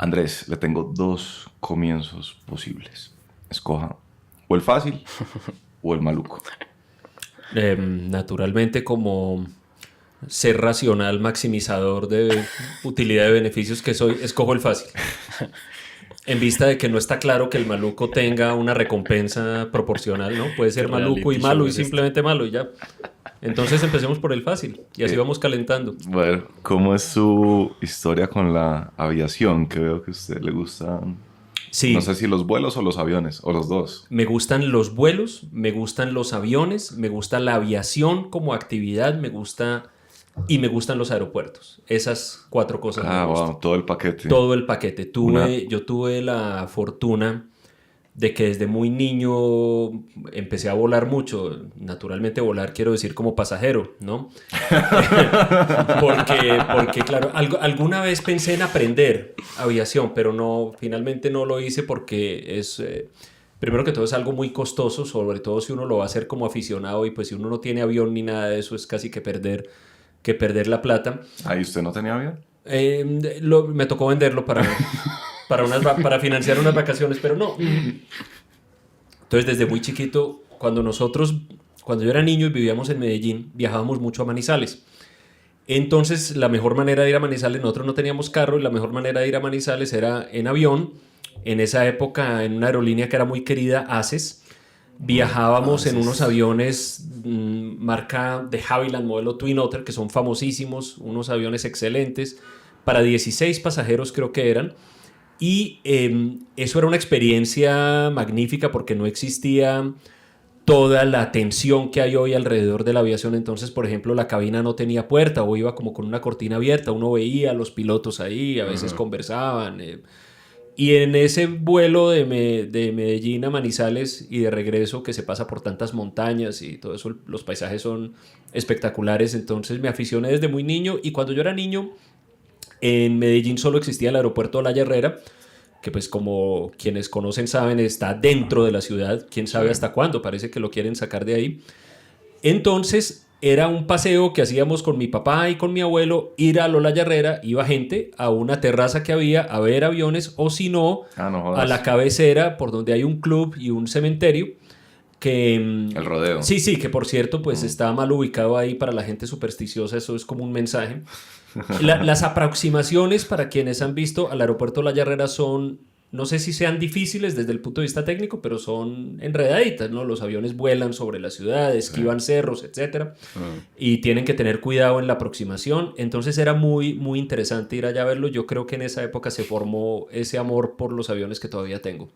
Andrés, le tengo dos comienzos posibles. Escoja o el fácil o el maluco. Naturalmente, como ser racional, maximizador de utilidad de beneficios que soy, escojo el fácil. En vista de que no está claro que el maluco tenga una recompensa proporcional, ¿no? Puede ¿Qué ser maluco y reality show malo y es este? simplemente malo y ya. Entonces empecemos por el fácil y así Eh, vamos calentando. bueno, ¿cómo es su historia con la aviación? Que veo que a usted le gustan, no sé Sí, si los vuelos o los aviones, o los dos. me gustan los vuelos, me gustan los aviones, me gusta la aviación como actividad, me gustan los aeropuertos. Esas cuatro cosas me Ah, gustan. wow, todo el paquete. Todo el paquete. Una, Yo tuve la fortuna de que desde muy niño empecé a volar mucho. Naturalmente volar quiero decir como pasajero, ¿no? Porque claro, alguna vez pensé en aprender aviación, pero no, finalmente no lo hice porque primero que todo es algo muy costoso, sobre todo si uno lo va a hacer como aficionado y pues si uno no tiene avión ni nada de eso es casi que perder la plata. ahí usted no tenía avión. Me tocó venderlo para financiar unas vacaciones, pero no. Entonces, desde muy chiquito, cuando yo era niño y vivíamos en Medellín, viajábamos mucho a Manizales. Entonces, la mejor manera de ir a Manizales, nosotros no teníamos carro y la mejor manera de ir a Manizales era en avión. En esa época, en una aerolínea que era muy querida, ACES, viajábamos en unos Haces. aviones marca de Havilland, modelo Twin Otter, que son famosísimos, unos aviones excelentes, para 16 pasajeros creo que eran. Y eso era una experiencia magnífica porque no existía toda la tensión que hay hoy alrededor de la aviación. Entonces, por ejemplo, la cabina no tenía puerta o iba como con una cortina abierta. Uno veía a los pilotos ahí, a veces conversaban. Y en ese vuelo de Medellín a Manizales y de regreso que se pasa por tantas montañas y todo eso, los paisajes son espectaculares. Entonces me aficioné desde muy niño y cuando yo era niño en Medellín solo existía el aeropuerto de La Herrera, que pues como quienes conocen saben está dentro de la ciudad, quién Sí. sabe hasta cuándo, parece que lo quieren sacar de ahí. Entonces era un paseo que hacíamos con mi papá y con mi abuelo, ir a Lola Herrera, iba gente a una terraza que había a ver aviones o si no, Ah, no a la jodas. cabecera por donde hay un club y un cementerio que El rodeo. sí, sí, que por cierto pues está mal ubicado ahí para la gente supersticiosa, eso es como un mensaje. Las aproximaciones para quienes han visto al aeropuerto La Herrera son, no sé si sean difíciles desde el punto de vista técnico, pero son enredaditas, ¿no? Los aviones vuelan sobre la ciudad, Sí. esquivan cerros, etcétera, y tienen que tener cuidado en la aproximación. Entonces era muy, muy interesante ir allá a verlo. Yo creo que en esa época se formó ese amor por los aviones que todavía tengo.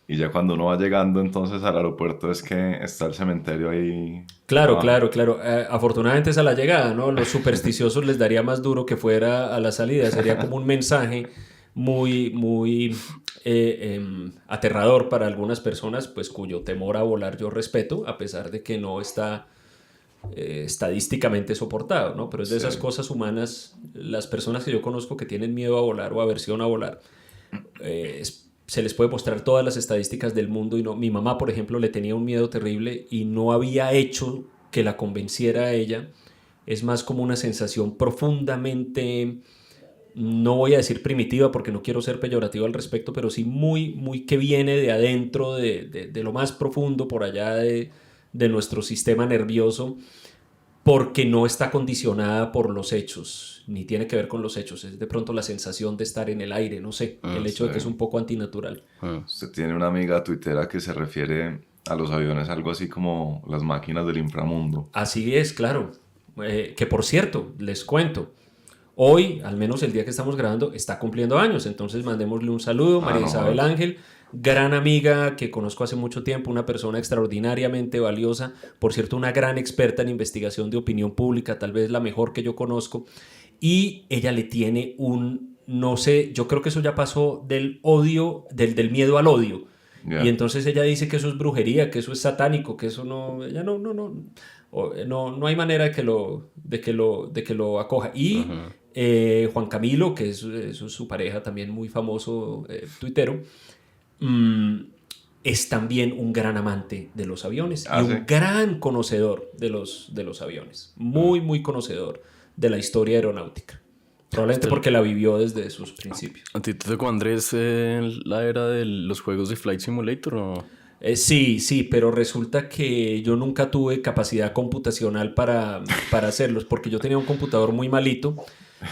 Y ya cuando uno va llegando entonces al aeropuerto es que está el cementerio ahí Claro, abajo. claro, claro. Afortunadamente es a la llegada, ¿no? Los supersticiosos les daría más duro que fuera a la salida. Sería como un mensaje muy, muy aterrador para algunas personas, pues cuyo temor a volar yo respeto, a pesar de que no está estadísticamente soportado, ¿no? Pero es de Sí. esas cosas humanas, las personas que yo conozco que tienen miedo a volar o aversión a volar, se les puede mostrar todas las estadísticas del mundo y no. Mi mamá, por ejemplo, le tenía un miedo terrible y no había hecho que la convenciera a ella. Es más como una sensación profundamente, no voy a decir primitiva porque no quiero ser peyorativo al respecto, pero sí muy, muy que viene de adentro, de lo más profundo, por allá de nuestro sistema nervioso, porque no está condicionada por los hechos, ni tiene que ver con los hechos, es de pronto la sensación de estar en el aire, no sé, el hecho Sí. de que es un poco antinatural. Usted tiene una amiga tuitera que se refiere a los aviones algo así como las máquinas del inframundo. Así es, claro. Que por cierto, les cuento, hoy, al menos el día que estamos grabando, está cumpliendo años, entonces mandémosle un saludo, Ah, María no Isabel jodas. Ángel, gran amiga que conozco hace mucho tiempo, una persona extraordinariamente valiosa, por cierto, una gran experta en investigación de opinión pública, tal vez la mejor que yo conozco, y ella le tiene no sé, yo creo que eso ya pasó del odio, del miedo al odio. Y Ya. entonces ella dice que eso es brujería, que eso es satánico, que eso no, ella no hay manera de que lo acoja. Y Juan Camilo, que es su pareja también muy famoso, tuitero, mm, es también un gran amante de los aviones y Ah, sí. un gran conocedor de los aviones. Muy, muy conocedor de la historia aeronáutica. Probablemente porque la vivió desde sus principios. ¿A ti te tocó, Andrés, la era de los juegos de Flight Simulator o...? Sí, pero resulta que yo nunca tuve capacidad computacional para hacerlos, porque yo tenía un computador muy malito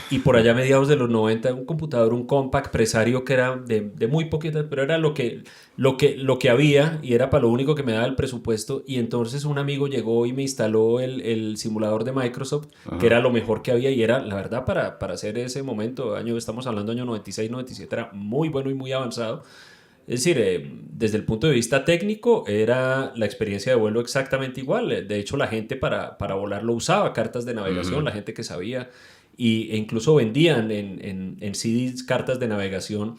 y por allá a mediados de los 90 un computador, un Compaq Presario que era de muy poquita, pero era lo que había y era para lo único que me daba el presupuesto. Y entonces un amigo llegó y me instaló el simulador de Microsoft, que era lo mejor que había y era, la verdad, para hacer ese momento, estamos hablando año 96, 97, era muy bueno y muy avanzado. Es decir, desde el punto de vista técnico era la experiencia de vuelo exactamente igual. De hecho, la gente para volar lo usaba, cartas de navegación, la gente que sabía, e incluso vendían en CDs cartas de navegación.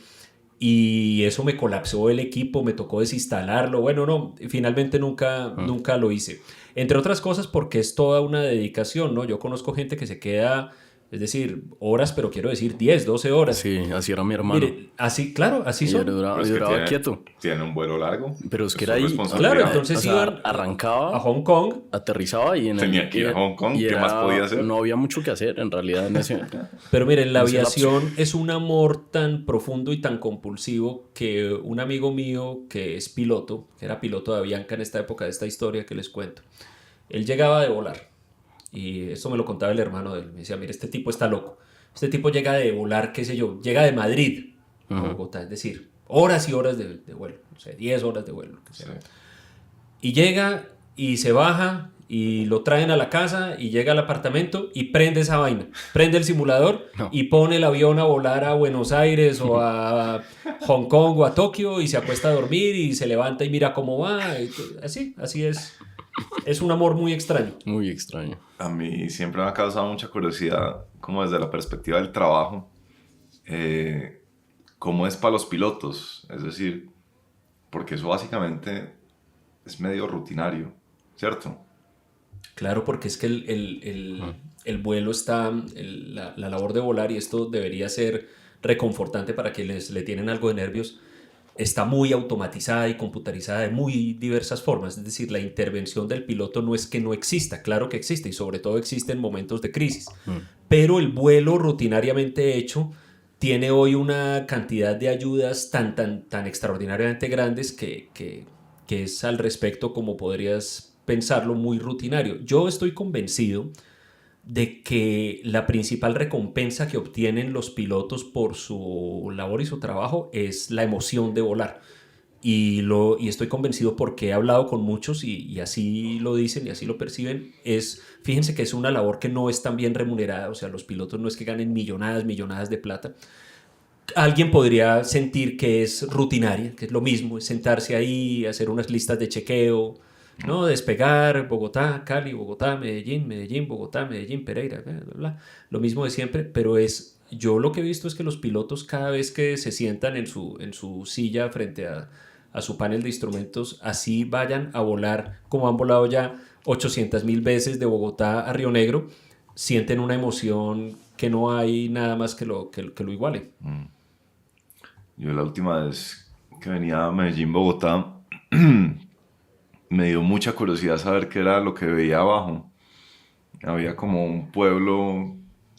Y eso me colapsó el equipo, me tocó desinstalarlo. Bueno, no, finalmente nunca lo hice. Entre otras cosas porque es toda una dedicación, ¿no? Yo conozco gente que se queda, es decir, horas, pero quiero decir 10, 12 horas. Sí, así era mi hermano. Mire, así, claro, así Y son. duraba, Pero es que duraba quieto. tiene un vuelo largo. Pero es que Eso era ahí. responsabilidad. Claro, entonces O sea, iban arrancaba a Hong Kong. aterrizaba y en Tenía que ir a Hong Kong, y ¿qué más podía hacer? No había mucho que hacer en realidad en ese. Pero miren, la en ese lapso. aviación es un amor tan profundo y tan compulsivo que un amigo mío que es piloto, que era piloto de Avianca en esta época de esta historia que les cuento, él llegaba de volar y esto me lo contaba el hermano de él. Me decía, mire, este tipo está loco. Este tipo llega de volar, qué sé yo, llega de Madrid a Bogotá, es decir, horas y horas de vuelo, no sé, 10 horas de vuelo, lo que sea. Sí. Y llega y se baja y lo traen a la casa y llega al apartamento y prende esa vaina. Prende el simulador y pone el avión a volar a Buenos Aires o a Hong Kong o a Tokio y se acuesta a dormir y se levanta y mira cómo va. Así es. Es un amor muy extraño. Muy extraño. A mí siempre me ha causado mucha curiosidad, como desde la perspectiva del trabajo, cómo es para los pilotos. Es decir, porque eso básicamente es medio rutinario, ¿cierto? Claro, porque es que el vuelo está, la labor de volar, y esto debería ser reconfortante para quienes le tienen algo de nervios, está muy automatizada y computarizada de muy diversas formas. Es decir, la intervención del piloto no es que no exista, claro que existe y sobre todo existe en momentos de crisis, pero el vuelo rutinariamente hecho tiene hoy una cantidad de ayudas tan extraordinariamente grandes que es al respecto, como podrías pensarlo, muy rutinario. Yo estoy convencido de que la principal recompensa que obtienen los pilotos por su labor y su trabajo es la emoción de volar. Y estoy convencido porque he hablado con muchos y así lo dicen y así lo perciben. Fíjense que es una labor que no es tan bien remunerada. O sea, los pilotos no es que ganen millonadas de plata. Alguien podría sentir que es rutinaria, que es lo mismo, es sentarse ahí, hacer unas listas de chequeo, ¿no? Despegar, Bogotá, Cali, Bogotá, Medellín, Medellín, Bogotá, Medellín, Pereira, bla, bla, bla. Lo mismo de siempre, pero yo lo que he visto es que los pilotos, cada vez que se sientan en su silla frente a su panel de instrumentos, así vayan a volar como han volado ya 800,000 veces de Bogotá a Río Negro, sienten una emoción que no hay nada más que lo iguale. Yo la última vez que venía a Medellín, Bogotá, me dio mucha curiosidad saber qué era lo que veía abajo. Había como un pueblo,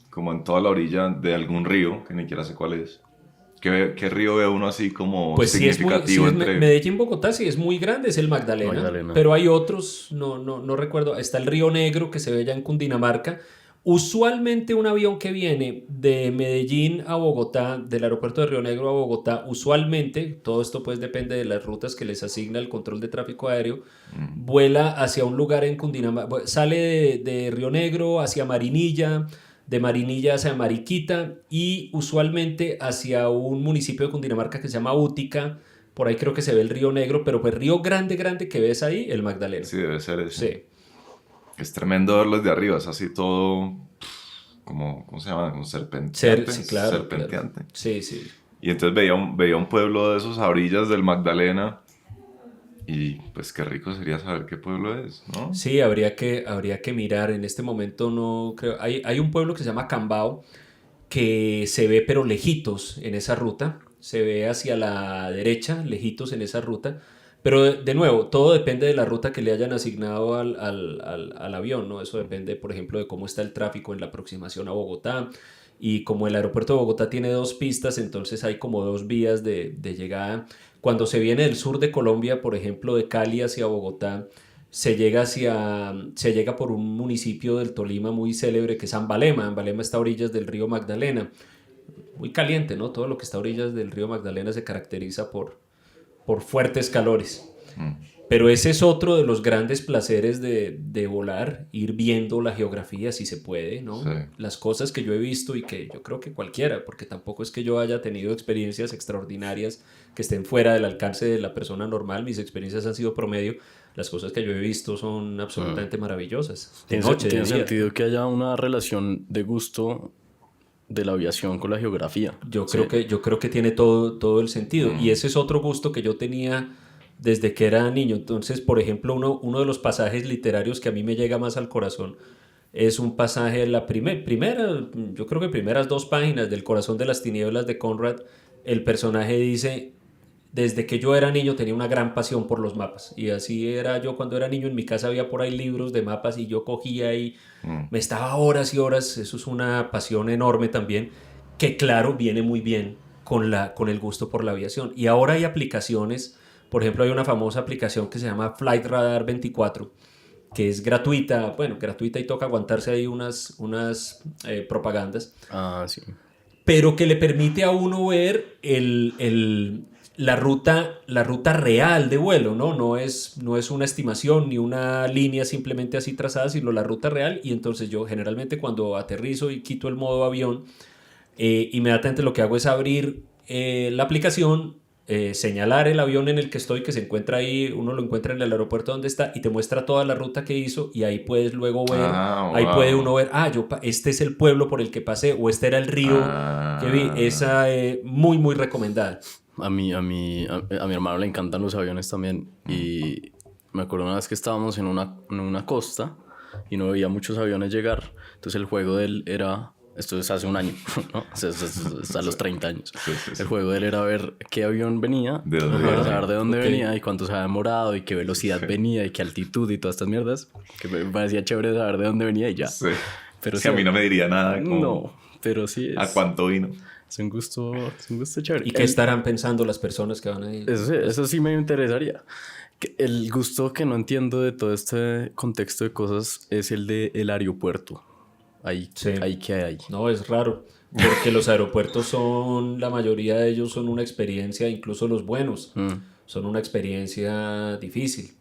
como en toda la orilla de algún río, que ni siquiera sé cuál es. ¿Qué río ve uno así como pues significativo entre...? Medellín, Bogotá sí es muy grande, es el Magdalena. Pero hay otros, no recuerdo. Está el Río Negro, que se ve ya en Cundinamarca. Usualmente un avión que viene de Medellín a Bogotá, del aeropuerto de Río Negro a Bogotá, usualmente, todo esto pues depende de las rutas que les asigna el control de tráfico aéreo, vuela hacia un lugar en Cundinamarca, sale de Río Negro hacia Marinilla, de Marinilla hacia Mariquita y usualmente hacia un municipio de Cundinamarca que se llama Útica. Por ahí creo que se ve el Río Negro, pero pues río grande que ves ahí, el Magdalena. Sí, debe ser eso. Sí. Es tremendo verlo desde arriba, es así todo como, ¿cómo se llama? Como serpenteante. Sí, claro. Serpenteante. Claro. Sí. Y entonces veía un pueblo de esos a orillas del Magdalena y pues qué rico sería saber qué pueblo es, ¿no? Sí, habría que mirar. En este momento no creo. Hay un pueblo que se llama Cambao que se ve pero lejitos en esa ruta. Se ve hacia la derecha, lejitos en esa ruta. Pero de nuevo, todo depende de la ruta que le hayan asignado al avión, ¿no? Eso depende, por ejemplo, de cómo está el tráfico en la aproximación a Bogotá. y como el aeropuerto de Bogotá tiene 2 pistas, entonces hay como 2 vías de llegada. Cuando se viene del sur de Colombia, por ejemplo, de Cali hacia Bogotá, se llega por un municipio del Tolima muy célebre que es Ambalema. Ambalema está a orillas del río Magdalena. Muy caliente, ¿no? Todo lo que está a orillas del río Magdalena se caracteriza por fuertes calores. Pero ese es otro de los grandes placeres de volar, ir viendo la geografía si se puede, ¿no? Sí. Las cosas que yo he visto y que yo creo que cualquiera, porque tampoco es que yo haya tenido experiencias extraordinarias que estén fuera del alcance de la persona normal, mis experiencias han sido promedio, las cosas que yo he visto son absolutamente maravillosas, de noche, de Tiene día. sentido que haya una relación de gusto de la aviación con la geografía. Yo creo que tiene todo el sentido. Y ese es otro gusto que yo tenía desde que era niño. Entonces, por ejemplo, uno de los pasajes literarios que a mí me llega más al corazón es un pasaje, yo creo que primeras 2 páginas del Corazón de las Tinieblas de Conrad. El personaje dice: desde que yo era niño tenía una gran pasión por los mapas. Y así era yo cuando era niño. En mi casa había por ahí libros de mapas y yo cogía y me estaba horas y horas. Eso es una pasión enorme también, que claro, viene muy bien con el gusto por la aviación. Y ahora hay aplicaciones, por ejemplo, hay una famosa aplicación que se llama Flight Radar 24, que es gratuita, bueno, gratuita y toca aguantarse ahí unas propagandas, Ah, sí. pero que le permite a uno ver la ruta real de vuelo, ¿no? No es una estimación ni una línea simplemente así trazada, sino la ruta real. Y entonces yo generalmente cuando aterrizo y quito el modo avión, inmediatamente lo que hago es abrir la aplicación, señalar el avión en el que estoy, que se encuentra ahí, uno lo encuentra en el aeropuerto donde está y te muestra toda la ruta que hizo, y ahí puedes luego ver, ahí puede uno ver, este es el pueblo por el que pasé, o este era el río que vi. Esa muy muy recomendada. A mi hermano le encantan los aviones también. Y me acuerdo una vez que estábamos en una costa y no veía muchos aviones llegar. Entonces el juego de él era... Esto es hace un año, ¿no? O sea, es a los 30 años. Sí. El juego de él era ver qué avión venía, ¿De dónde para venía? saber de dónde Ok. venía y cuánto se había demorado y qué velocidad venía y qué altitud y todas estas mierdas. Que me parecía chévere saber de dónde venía y ya. Sí. Pero Sí, a mí no me diría nada como No, pero sí a cuánto vino. es un gusto chévere. ¿Y qué estarán pensando las personas que van ahí? Eso sí me interesaría. El gusto que no entiendo de todo este contexto de cosas es el del aeropuerto. Sí. Ahí que hay. No, es raro, porque los aeropuertos la mayoría de ellos son una experiencia, incluso los buenos, son una experiencia difícil.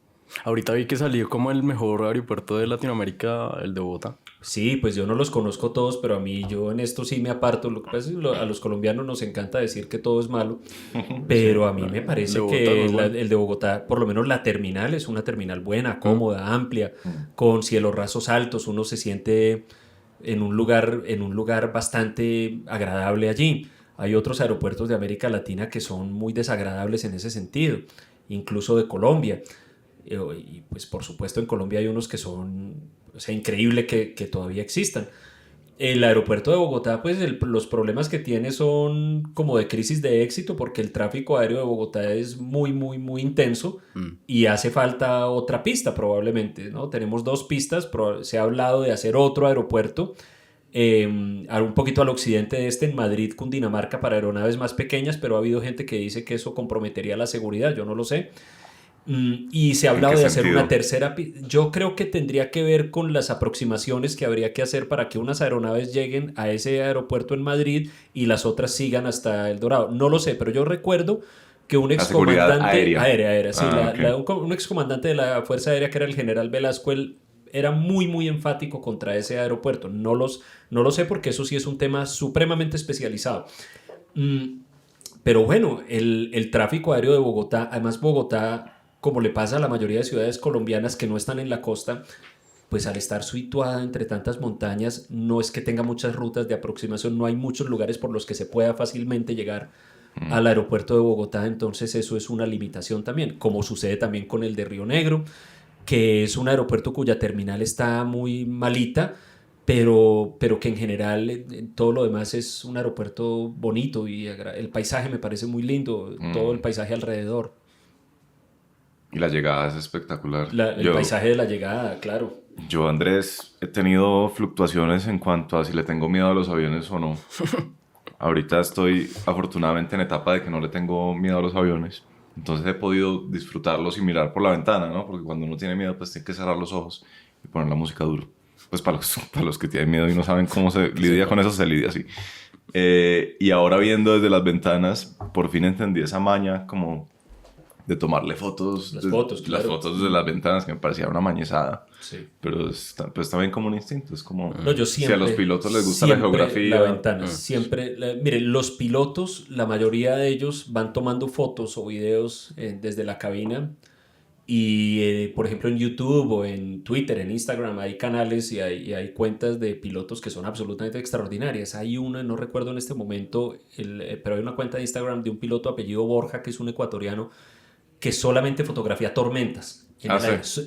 Ahorita vi que salió como el mejor aeropuerto de Latinoamérica, el de Bogotá. Sí, pues yo no los conozco todos, pero yo en esto sí me aparto. Lo que pasa es que a los colombianos nos encanta decir que todo es malo, pero a mí me parece El de Bogotá que no es bueno. el de Bogotá, por lo menos la terminal, es una terminal buena, cómoda, amplia, con cielos rasos altos. Uno se siente en un lugar bastante agradable allí. Hay otros aeropuertos de América Latina que son muy desagradables en ese sentido, incluso de Colombia. Y pues por supuesto en Colombia hay unos que son, o sea, increíble que todavía existan. El aeropuerto de Bogotá, pues los problemas que tiene son como de crisis de éxito, porque el tráfico aéreo de Bogotá es muy, muy, muy intenso y hace falta otra pista probablemente, ¿no? Tenemos 2 pistas, se ha hablado de hacer otro aeropuerto un poquito al occidente de este, en Madrid, Cundinamarca, para aeronaves más pequeñas, pero ha habido gente que dice que eso comprometería la seguridad, yo no lo sé. Y se ha ¿En hablado qué de hacer sentido? una tercera pista. Yo creo que tendría que ver con las aproximaciones que habría que hacer para que unas aeronaves lleguen a ese aeropuerto en Madrid y las otras sigan hasta El Dorado. No lo sé, pero yo recuerdo que un La seguridad excomandante aérea. sí, Ok. un excomandante de la Fuerza Aérea, que era el general Velasco, él era muy muy enfático contra ese aeropuerto. No lo sé, porque eso sí es un tema supremamente especializado. Pero bueno, el tráfico aéreo de Bogotá, además Bogotá, como le pasa a la mayoría de ciudades colombianas que no están en la costa, pues al estar situada entre tantas montañas, no es que tenga muchas rutas de aproximación, no hay muchos lugares por los que se pueda fácilmente llegar al aeropuerto de Bogotá. Entonces eso es una limitación también, como sucede también con el de Río Negro, que es un aeropuerto cuya terminal está muy malita, pero que en general en todo lo demás es un aeropuerto bonito, y el paisaje me parece muy lindo, todo el paisaje alrededor. Y la llegada es espectacular. El paisaje de la llegada, claro. Yo, Andrés, he tenido fluctuaciones en cuanto a si le tengo miedo a los aviones o no. Ahorita estoy afortunadamente en etapa de que no le tengo miedo a los aviones. Entonces he podido disfrutarlos y mirar por la ventana, ¿no? Porque cuando uno tiene miedo, pues tiene que cerrar los ojos y poner la música duro. Pues para los que tienen miedo y no saben cómo se lidia con eso, se lidia así. Y ahora viendo desde las ventanas, por fin entendí esa maña como de tomarle fotos. Las fotos, claro. Las fotos desde las ventanas, que me parecía una mañezada. Sí. Pero pues también como un instinto. Es como No, yo siempre, si a los pilotos les gusta la geografía. La ventana, siempre. Miren, los pilotos, la mayoría de ellos van tomando fotos o videos desde la cabina. Y por ejemplo en YouTube o en Twitter, en Instagram hay canales y hay cuentas de pilotos que son absolutamente extraordinarias. Hay una, no recuerdo en este momento, pero hay una cuenta de Instagram de un piloto apellido Borja, que es un ecuatoriano, que solamente fotografía tormentas.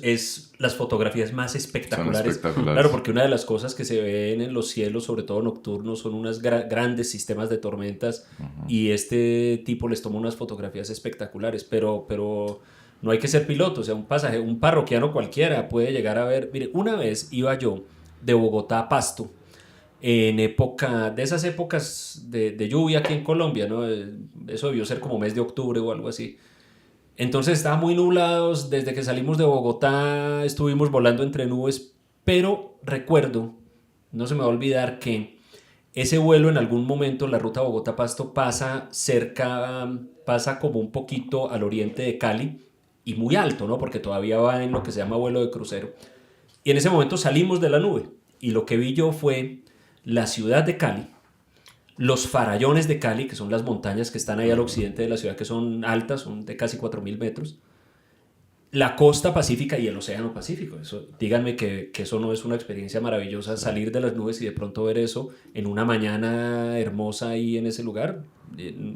Es las fotografías más espectaculares. Claro, porque una de las cosas que se ven en los cielos, sobre todo nocturnos, son unos grandes sistemas de tormentas. Y este tipo les toma unas fotografías espectaculares, pero no hay que ser piloto. O sea, un parroquiano cualquiera puede llegar a ver. Mire, una vez iba yo de Bogotá a Pasto, en época, de esas épocas de lluvia aquí en Colombia, ¿no? Eso debió ser como mes de octubre o algo así. Entonces estaba muy nublados, desde que salimos de Bogotá estuvimos volando entre nubes, pero recuerdo, no se me va a olvidar que ese vuelo en algún momento, la ruta Bogotá-Pasto, pasa como un poquito al oriente de Cali y muy alto, ¿no? Porque todavía va en lo que se llama vuelo de crucero. Y en ese momento salimos de la nube y lo que vi yo fue la ciudad de Cali, los farallones de Cali, que son las montañas que están ahí al occidente de la ciudad, que son altas, son de casi 4.000 metros, la costa pacífica y el océano Pacífico. Díganme que eso no es una experiencia maravillosa, salir de las nubes y de pronto ver eso en una mañana hermosa ahí en ese lugar.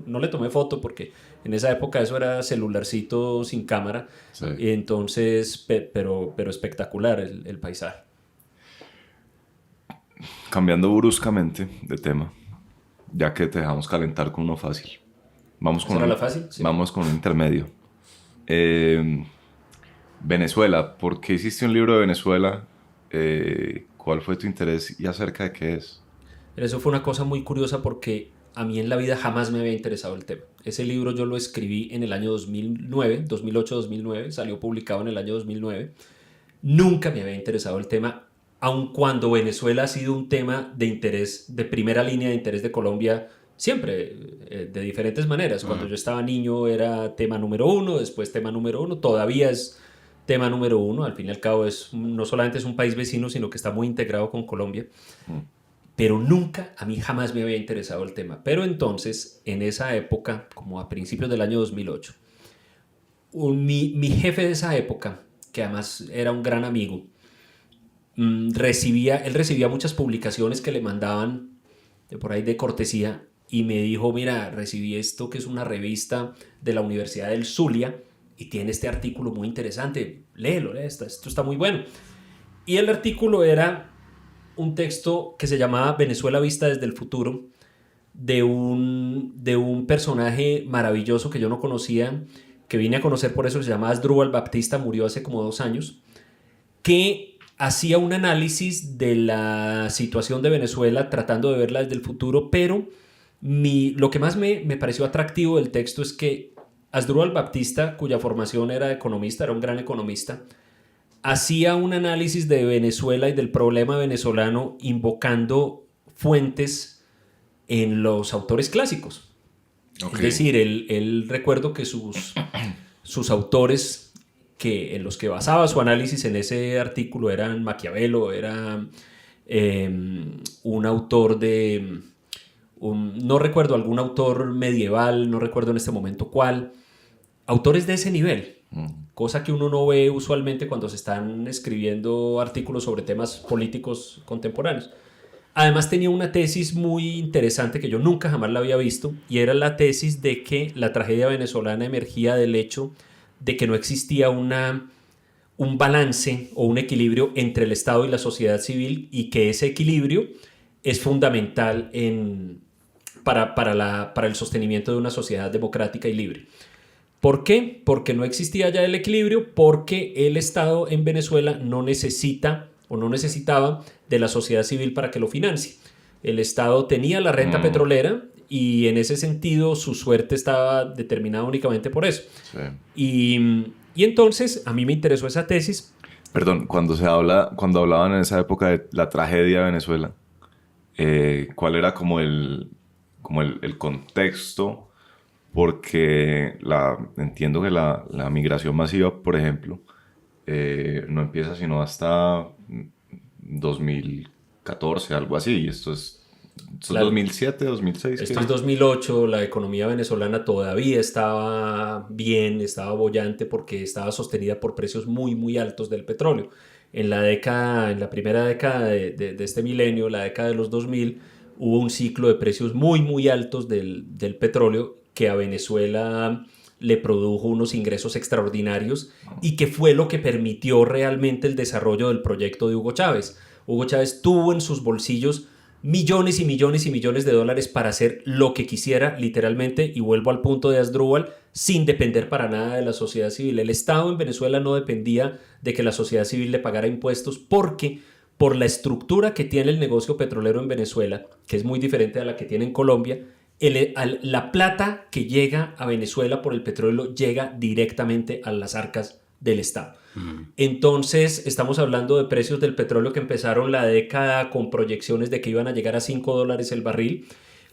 No le tomé foto porque en esa época eso era celularcito sin cámara, Sí. Entonces, pero espectacular el paisaje. Cambiando bruscamente de tema, ya que te dejamos calentar con uno fácil. Vamos con, la fácil? Sí. Vamos con un intermedio. Venezuela. ¿Por qué hiciste un libro de Venezuela? ¿Cuál fue tu interés y acerca de qué es? Eso fue una cosa muy curiosa porque a mí en la vida jamás me había interesado el tema. Ese libro yo lo escribí en el año 2009, 2008-2009, salió publicado en el año 2009. Nunca me había interesado el tema, aun cuando Venezuela ha sido un tema de interés, de primera línea de interés de Colombia, siempre, de diferentes maneras. Cuando yo estaba niño era tema número uno, después tema número uno, todavía es tema número uno. Al fin y al cabo no solamente es un país vecino, sino que está muy integrado con Colombia. Pero nunca, a mí jamás me había interesado el tema. Pero entonces, en esa época, como a principios del año 2008, mi jefe de esa época, que además era un gran amigo, él recibía muchas publicaciones que le mandaban por ahí de cortesía y me dijo, mira, recibí esto que es una revista de la Universidad del Zulia y tiene este artículo muy interesante, léelo, esto está muy bueno. Y el artículo era un texto que se llamaba Venezuela vista desde el futuro, de un personaje maravilloso que yo no conocía, que vine a conocer por eso, se llama Asdrúbal Baptista, murió hace como 2 años, que hacía un análisis de la situación de Venezuela tratando de verla desde el futuro, pero lo que más me pareció atractivo del texto es que Asdrúbal Baptista, cuya formación era economista, era un gran economista, hacía un análisis de Venezuela y del problema venezolano invocando fuentes en los autores clásicos. Okay. Es decir, él recuerdo que sus autores en los que basaba su análisis en ese artículo eran Maquiavelo, era un autor no recuerdo, algún autor medieval, no recuerdo en este momento cuál, autores de ese nivel. Cosa que uno no ve usualmente cuando se están escribiendo artículos sobre temas políticos contemporáneos. Además tenía una tesis muy interesante que yo nunca jamás la había visto, y era la tesis de que la tragedia venezolana emergía del hecho de que no existía un balance o un equilibrio entre el Estado y la sociedad civil, y que ese equilibrio es fundamental para el sostenimiento de una sociedad democrática y libre. ¿Por qué? Porque no existía ya el equilibrio, porque el Estado en Venezuela no necesita o no necesitaba de la sociedad civil para que lo financie. El Estado tenía la renta petrolera y en ese sentido su suerte estaba determinada únicamente por eso. Sí. Y entonces a mí me interesó esa tesis. Perdón, cuando hablaban en esa época de la tragedia de Venezuela, ¿cuál era como el contexto? Porque entiendo que la migración masiva, por ejemplo, no empieza sino hasta 2014, algo así. Esto es Claro. 2007, 2006. Esto es 2008, la economía venezolana todavía estaba bien, estaba bollante porque estaba sostenida por precios muy, muy altos del petróleo. En la primera década de este milenio, la década de los 2000, hubo un ciclo de precios muy, muy altos del petróleo que a Venezuela le produjo unos ingresos extraordinarios y que fue lo que permitió realmente el desarrollo del proyecto de Hugo Chávez. Hugo Chávez tuvo en sus bolsillos millones y millones y millones de dólares para hacer lo que quisiera, literalmente, y vuelvo al punto de Asdrúbal, sin depender para nada de la sociedad civil. El Estado en Venezuela no dependía de que la sociedad civil le pagara impuestos porque por la estructura que tiene el negocio petrolero en Venezuela, que es muy diferente a la que tiene en Colombia, la plata que llega a Venezuela por el petróleo llega directamente a las arcas del Estado. Entonces estamos hablando de precios del petróleo que empezaron la década con proyecciones de que iban a llegar a $5 el barril,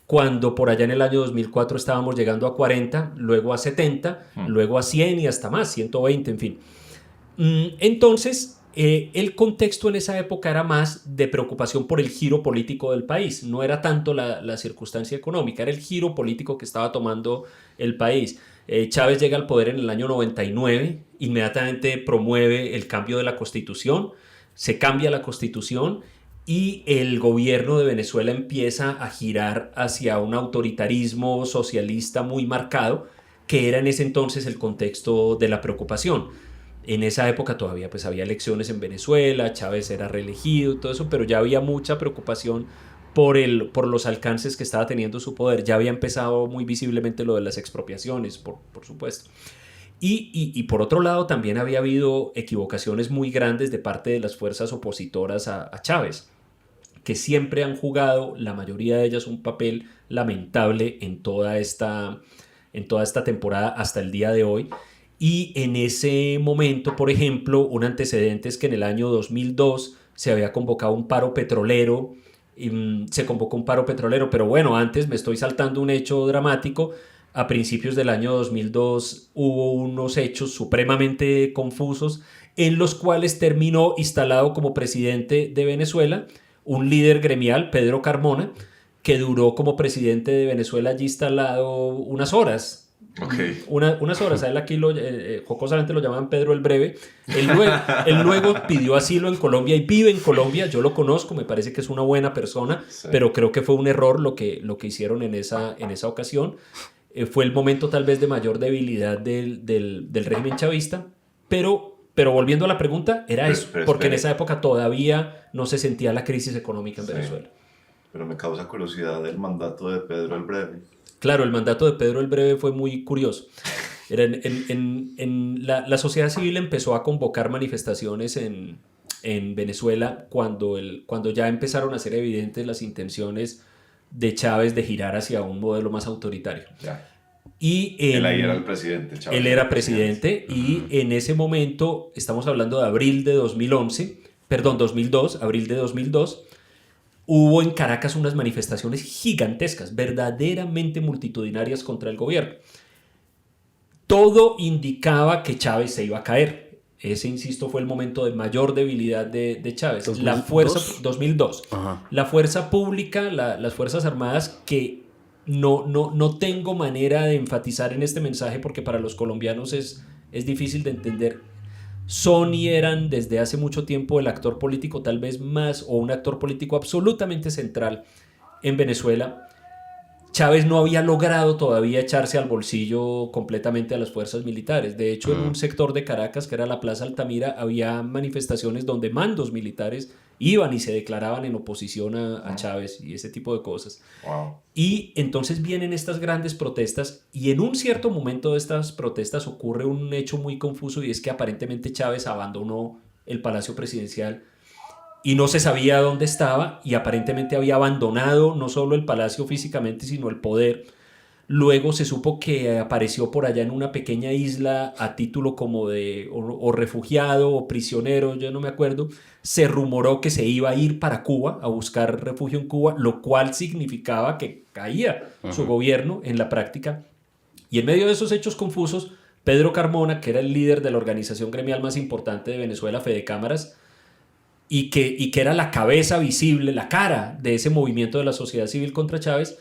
cuando por allá en el año 2004 estábamos llegando a 40, luego a 70, luego a 100 y hasta más, 120, en fin. Entonces el contexto en esa época era más de preocupación por el giro político del país, no era tanto la circunstancia económica, era el giro político que estaba tomando el país. Chávez llega al poder en el año 99, inmediatamente promueve el cambio de la Constitución, se cambia la Constitución y el gobierno de Venezuela empieza a girar hacia un autoritarismo socialista muy marcado, que era en ese entonces el contexto de la preocupación. En esa época todavía pues había elecciones en Venezuela, Chávez era reelegido y todo eso, pero ya había mucha preocupación por los alcances que estaba teniendo su poder. Ya había empezado muy visiblemente lo de las expropiaciones, por supuesto. Y por otro lado también había habido equivocaciones muy grandes de parte de las fuerzas opositoras a Chávez, que siempre han jugado, la mayoría de ellas, un papel lamentable en toda esta temporada hasta el día de hoy. Y en ese momento, por ejemplo, un antecedente es que en el año 2002 se había convocado un paro petrolero. Se convocó un paro petrolero, pero bueno, antes me estoy saltando un hecho dramático. A principios del año 2002 hubo unos hechos supremamente confusos en los cuales terminó instalado como presidente de Venezuela un líder gremial, Pedro Carmona, que duró como presidente de Venezuela allí instalado unas horas. Okay. Unas horas. A él aquí jocosamente lo llamaban Pedro el Breve. Él luego pidió asilo en Colombia y vive en Colombia. Yo lo conozco, me parece que es una buena persona, sí, pero creo que fue un error lo que hicieron en esa ocasión. Fue el momento tal vez de mayor debilidad del régimen chavista, pero volviendo a la pregunta, era eso, porque en esa época todavía no se sentía la crisis económica en Venezuela. Pero me causa curiosidad el mandato de Pedro el Breve. Claro, el mandato de Pedro el Breve fue muy curioso. La sociedad civil empezó a convocar manifestaciones en Venezuela cuando ya empezaron a ser evidentes las intenciones de Chávez de girar hacia un modelo más autoritario. Ya. Y él ahí era el presidente. Chávez él era presidente y en ese momento, estamos hablando de abril de 2002, abril de 2002, hubo en Caracas unas manifestaciones gigantescas, verdaderamente multitudinarias contra el gobierno. Todo indicaba que Chávez se iba a caer. Ese, insisto, fue el momento de mayor debilidad de Chávez. 2002. La fuerza, 2002. Ajá. La fuerza pública, las Fuerzas Armadas, que no tengo manera de enfatizar en este mensaje porque para los colombianos es difícil de entender. Son y eran desde hace mucho tiempo el actor político tal vez más, o un actor político absolutamente central en Venezuela. Chávez no había logrado todavía echarse al bolsillo completamente a las fuerzas militares. De hecho, en un sector de Caracas, que era la Plaza Altamira, había manifestaciones donde mandos militares iban y se declaraban en oposición a Chávez y ese tipo de cosas. Wow. Y entonces vienen estas grandes protestas y en un cierto momento de estas protestas ocurre un hecho muy confuso y es que aparentemente Chávez abandonó el Palacio Presidencial y no se sabía dónde estaba y aparentemente había abandonado no solo el palacio físicamente, sino el poder. Luego se supo que apareció por allá en una pequeña isla a título como de o refugiado o prisionero, yo no me acuerdo. Se rumoró que se iba a ir para Cuba, a buscar refugio en Cuba, lo cual significaba que caía su gobierno en la práctica. Y en medio de esos hechos confusos, Pedro Carmona, que era el líder de la organización gremial más importante de Venezuela, Fedecámaras, y que era la cabeza visible, la cara de ese movimiento de la sociedad civil contra Chávez,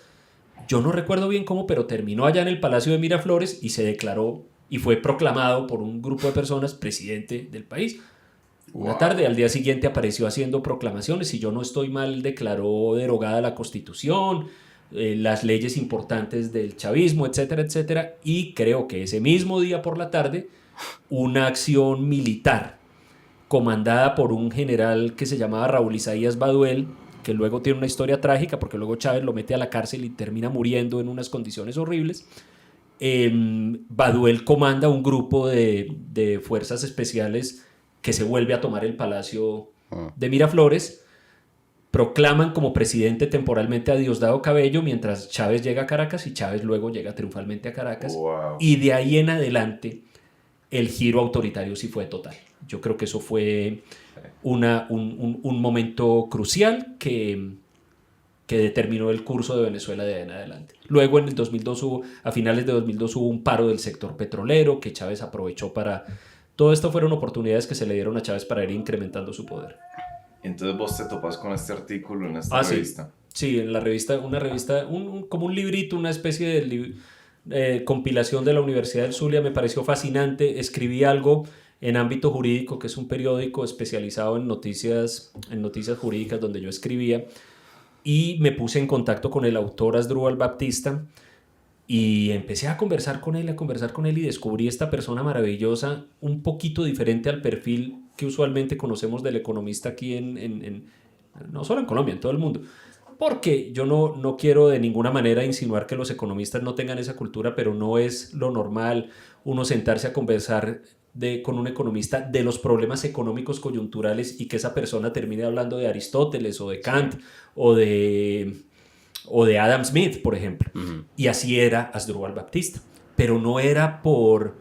yo no recuerdo bien cómo, pero terminó allá en el Palacio de Miraflores y se declaró y fue proclamado por un grupo de personas presidente del país. Una tarde, al día siguiente apareció haciendo proclamaciones, si yo no estoy mal, declaró derogada la Constitución, las leyes importantes del chavismo, etcétera, etcétera, y creo que ese mismo día por la tarde, una acción militar comandada por un general que se llamaba Raúl Isaías Baduel, que luego tiene una historia trágica porque luego Chávez lo mete a la cárcel y termina muriendo en unas condiciones horribles. Baduel comanda un grupo de fuerzas especiales que se vuelve a tomar el Palacio de Miraflores, proclaman como presidente temporalmente a Diosdado Cabello mientras Chávez llega a Caracas y Chávez luego llega triunfalmente a Caracas. Wow. Y de ahí en adelante el giro autoritario sí fue total. Yo creo que eso fue un momento crucial que determinó el curso de Venezuela de ahí en adelante. Luego en el 2002 a finales de 2002 hubo un paro del sector petrolero que Chávez aprovechó para... Todo esto fueron oportunidades que se le dieron a Chávez para ir incrementando su poder. Entonces vos te topas con este artículo en esta revista. Sí, en la revista, una revista, como un librito, una especie de compilación de la Universidad del Zulia, me pareció fascinante. Escribí algo en Ámbito Jurídico, que es un periódico especializado en noticias jurídicas donde yo escribía, y me puse en contacto con el autor Asdrúbal Baptista y empecé a conversar con él y descubrí esta persona maravillosa, un poquito diferente al perfil que usualmente conocemos del economista aquí no solo en Colombia, en todo el mundo. Porque yo no quiero de ninguna manera insinuar que los economistas no tengan esa cultura, pero no es lo normal uno sentarse a conversar con un economista de los problemas económicos coyunturales y que esa persona termine hablando de Aristóteles o de Kant o de Adam Smith, por ejemplo. Y así era Asdrúbal Baptista. Pero no era por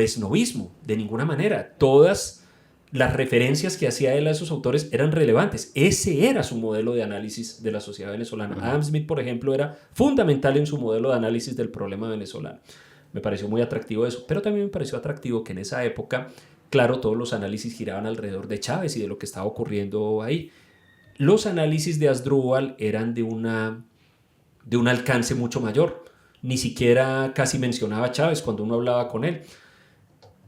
esnovismo, de ninguna manera. Todas las referencias que hacía él a esos autores eran relevantes. Ese era su modelo de análisis de la sociedad venezolana. Adam Smith, por ejemplo, era fundamental en su modelo de análisis del problema venezolano. Me pareció muy atractivo eso, pero también me pareció atractivo que en esa época, claro, todos los análisis giraban alrededor de Chávez y de lo que estaba ocurriendo ahí. Los análisis de Asdrúbal eran de un alcance mucho mayor. Ni siquiera casi mencionaba a Chávez cuando uno hablaba con él.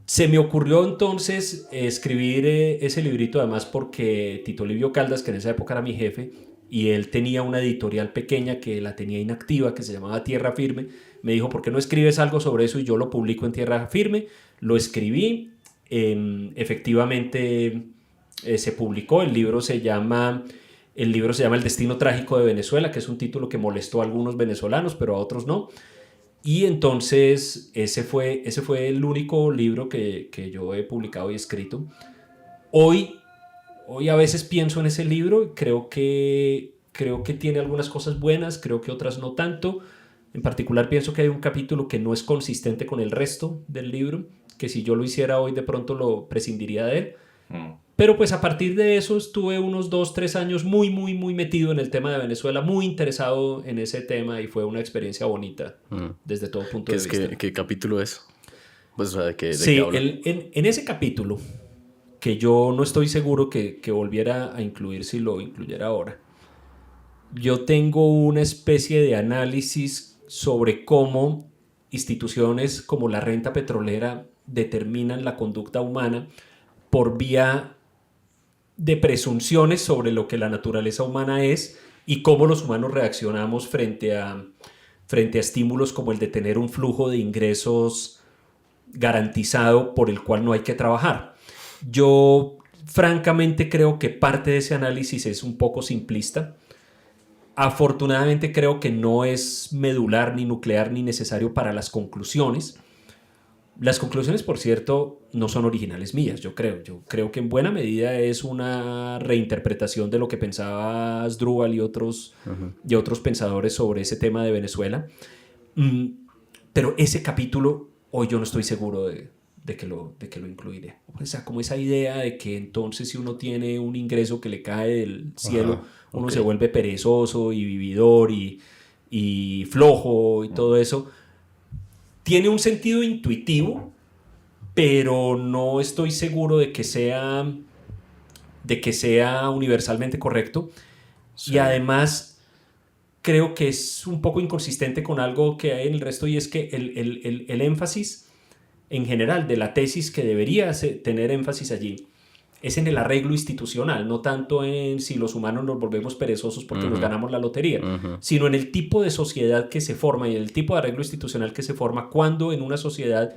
Se me ocurrió entonces escribir ese librito, además porque Tito Livio Caldas, que en esa época era mi jefe, y él tenía una editorial pequeña que la tenía inactiva, que se llamaba Tierra Firme, me dijo, ¿por qué no escribes algo sobre eso? Y yo lo publico en Tierra Firme. Lo escribí, efectivamente se publicó. El libro se llama El Destino Trágico de Venezuela, que es un título que molestó a algunos venezolanos, pero a otros no. Y entonces ese fue el único libro que yo he publicado y escrito. Hoy a veces pienso en ese libro y creo que tiene algunas cosas buenas, creo que otras no tanto. En particular pienso que hay un capítulo que no es consistente con el resto del libro, que si yo lo hiciera hoy de pronto lo prescindiría de él. Pero pues a partir de eso estuve unos 2-3 años muy, muy, muy metido en el tema de Venezuela, muy interesado en ese tema y fue una experiencia bonita desde todo punto de vista. ¿Qué capítulo es? Pues, o sea, ¿de qué habla? En ese capítulo, que yo no estoy seguro que volviera a incluir si lo incluyera ahora, yo tengo una especie de análisis sobre cómo instituciones como la renta petrolera determinan la conducta humana por vía de presunciones sobre lo que la naturaleza humana es y cómo los humanos reaccionamos frente a estímulos como el de tener un flujo de ingresos garantizado por el cual no hay que trabajar. Yo francamente creo que parte de ese análisis es un poco simplista. Afortunadamente creo que no es medular ni nuclear ni necesario para las conclusiones. Las conclusiones, por cierto, no son originales mías, yo creo. Yo creo que en buena medida es una reinterpretación de lo que pensaba Asdrúbal y otros pensadores sobre ese tema de Venezuela. Pero ese capítulo, hoy yo no estoy seguro de que lo incluiré. O sea, como esa idea de que entonces si uno tiene un ingreso que le cae del cielo, uno se vuelve perezoso y vividor y flojo y todo eso. Tiene un sentido intuitivo, pero no estoy seguro de que sea universalmente correcto. Sí. Y además creo que es un poco inconsistente con algo que hay en el resto, y es que el énfasis en general de la tesis que debería tener énfasis allí es en el arreglo institucional, no tanto en si los humanos nos volvemos perezosos porque nos ganamos la lotería, sino en el tipo de sociedad que se forma y en el tipo de arreglo institucional que se forma cuando en una sociedad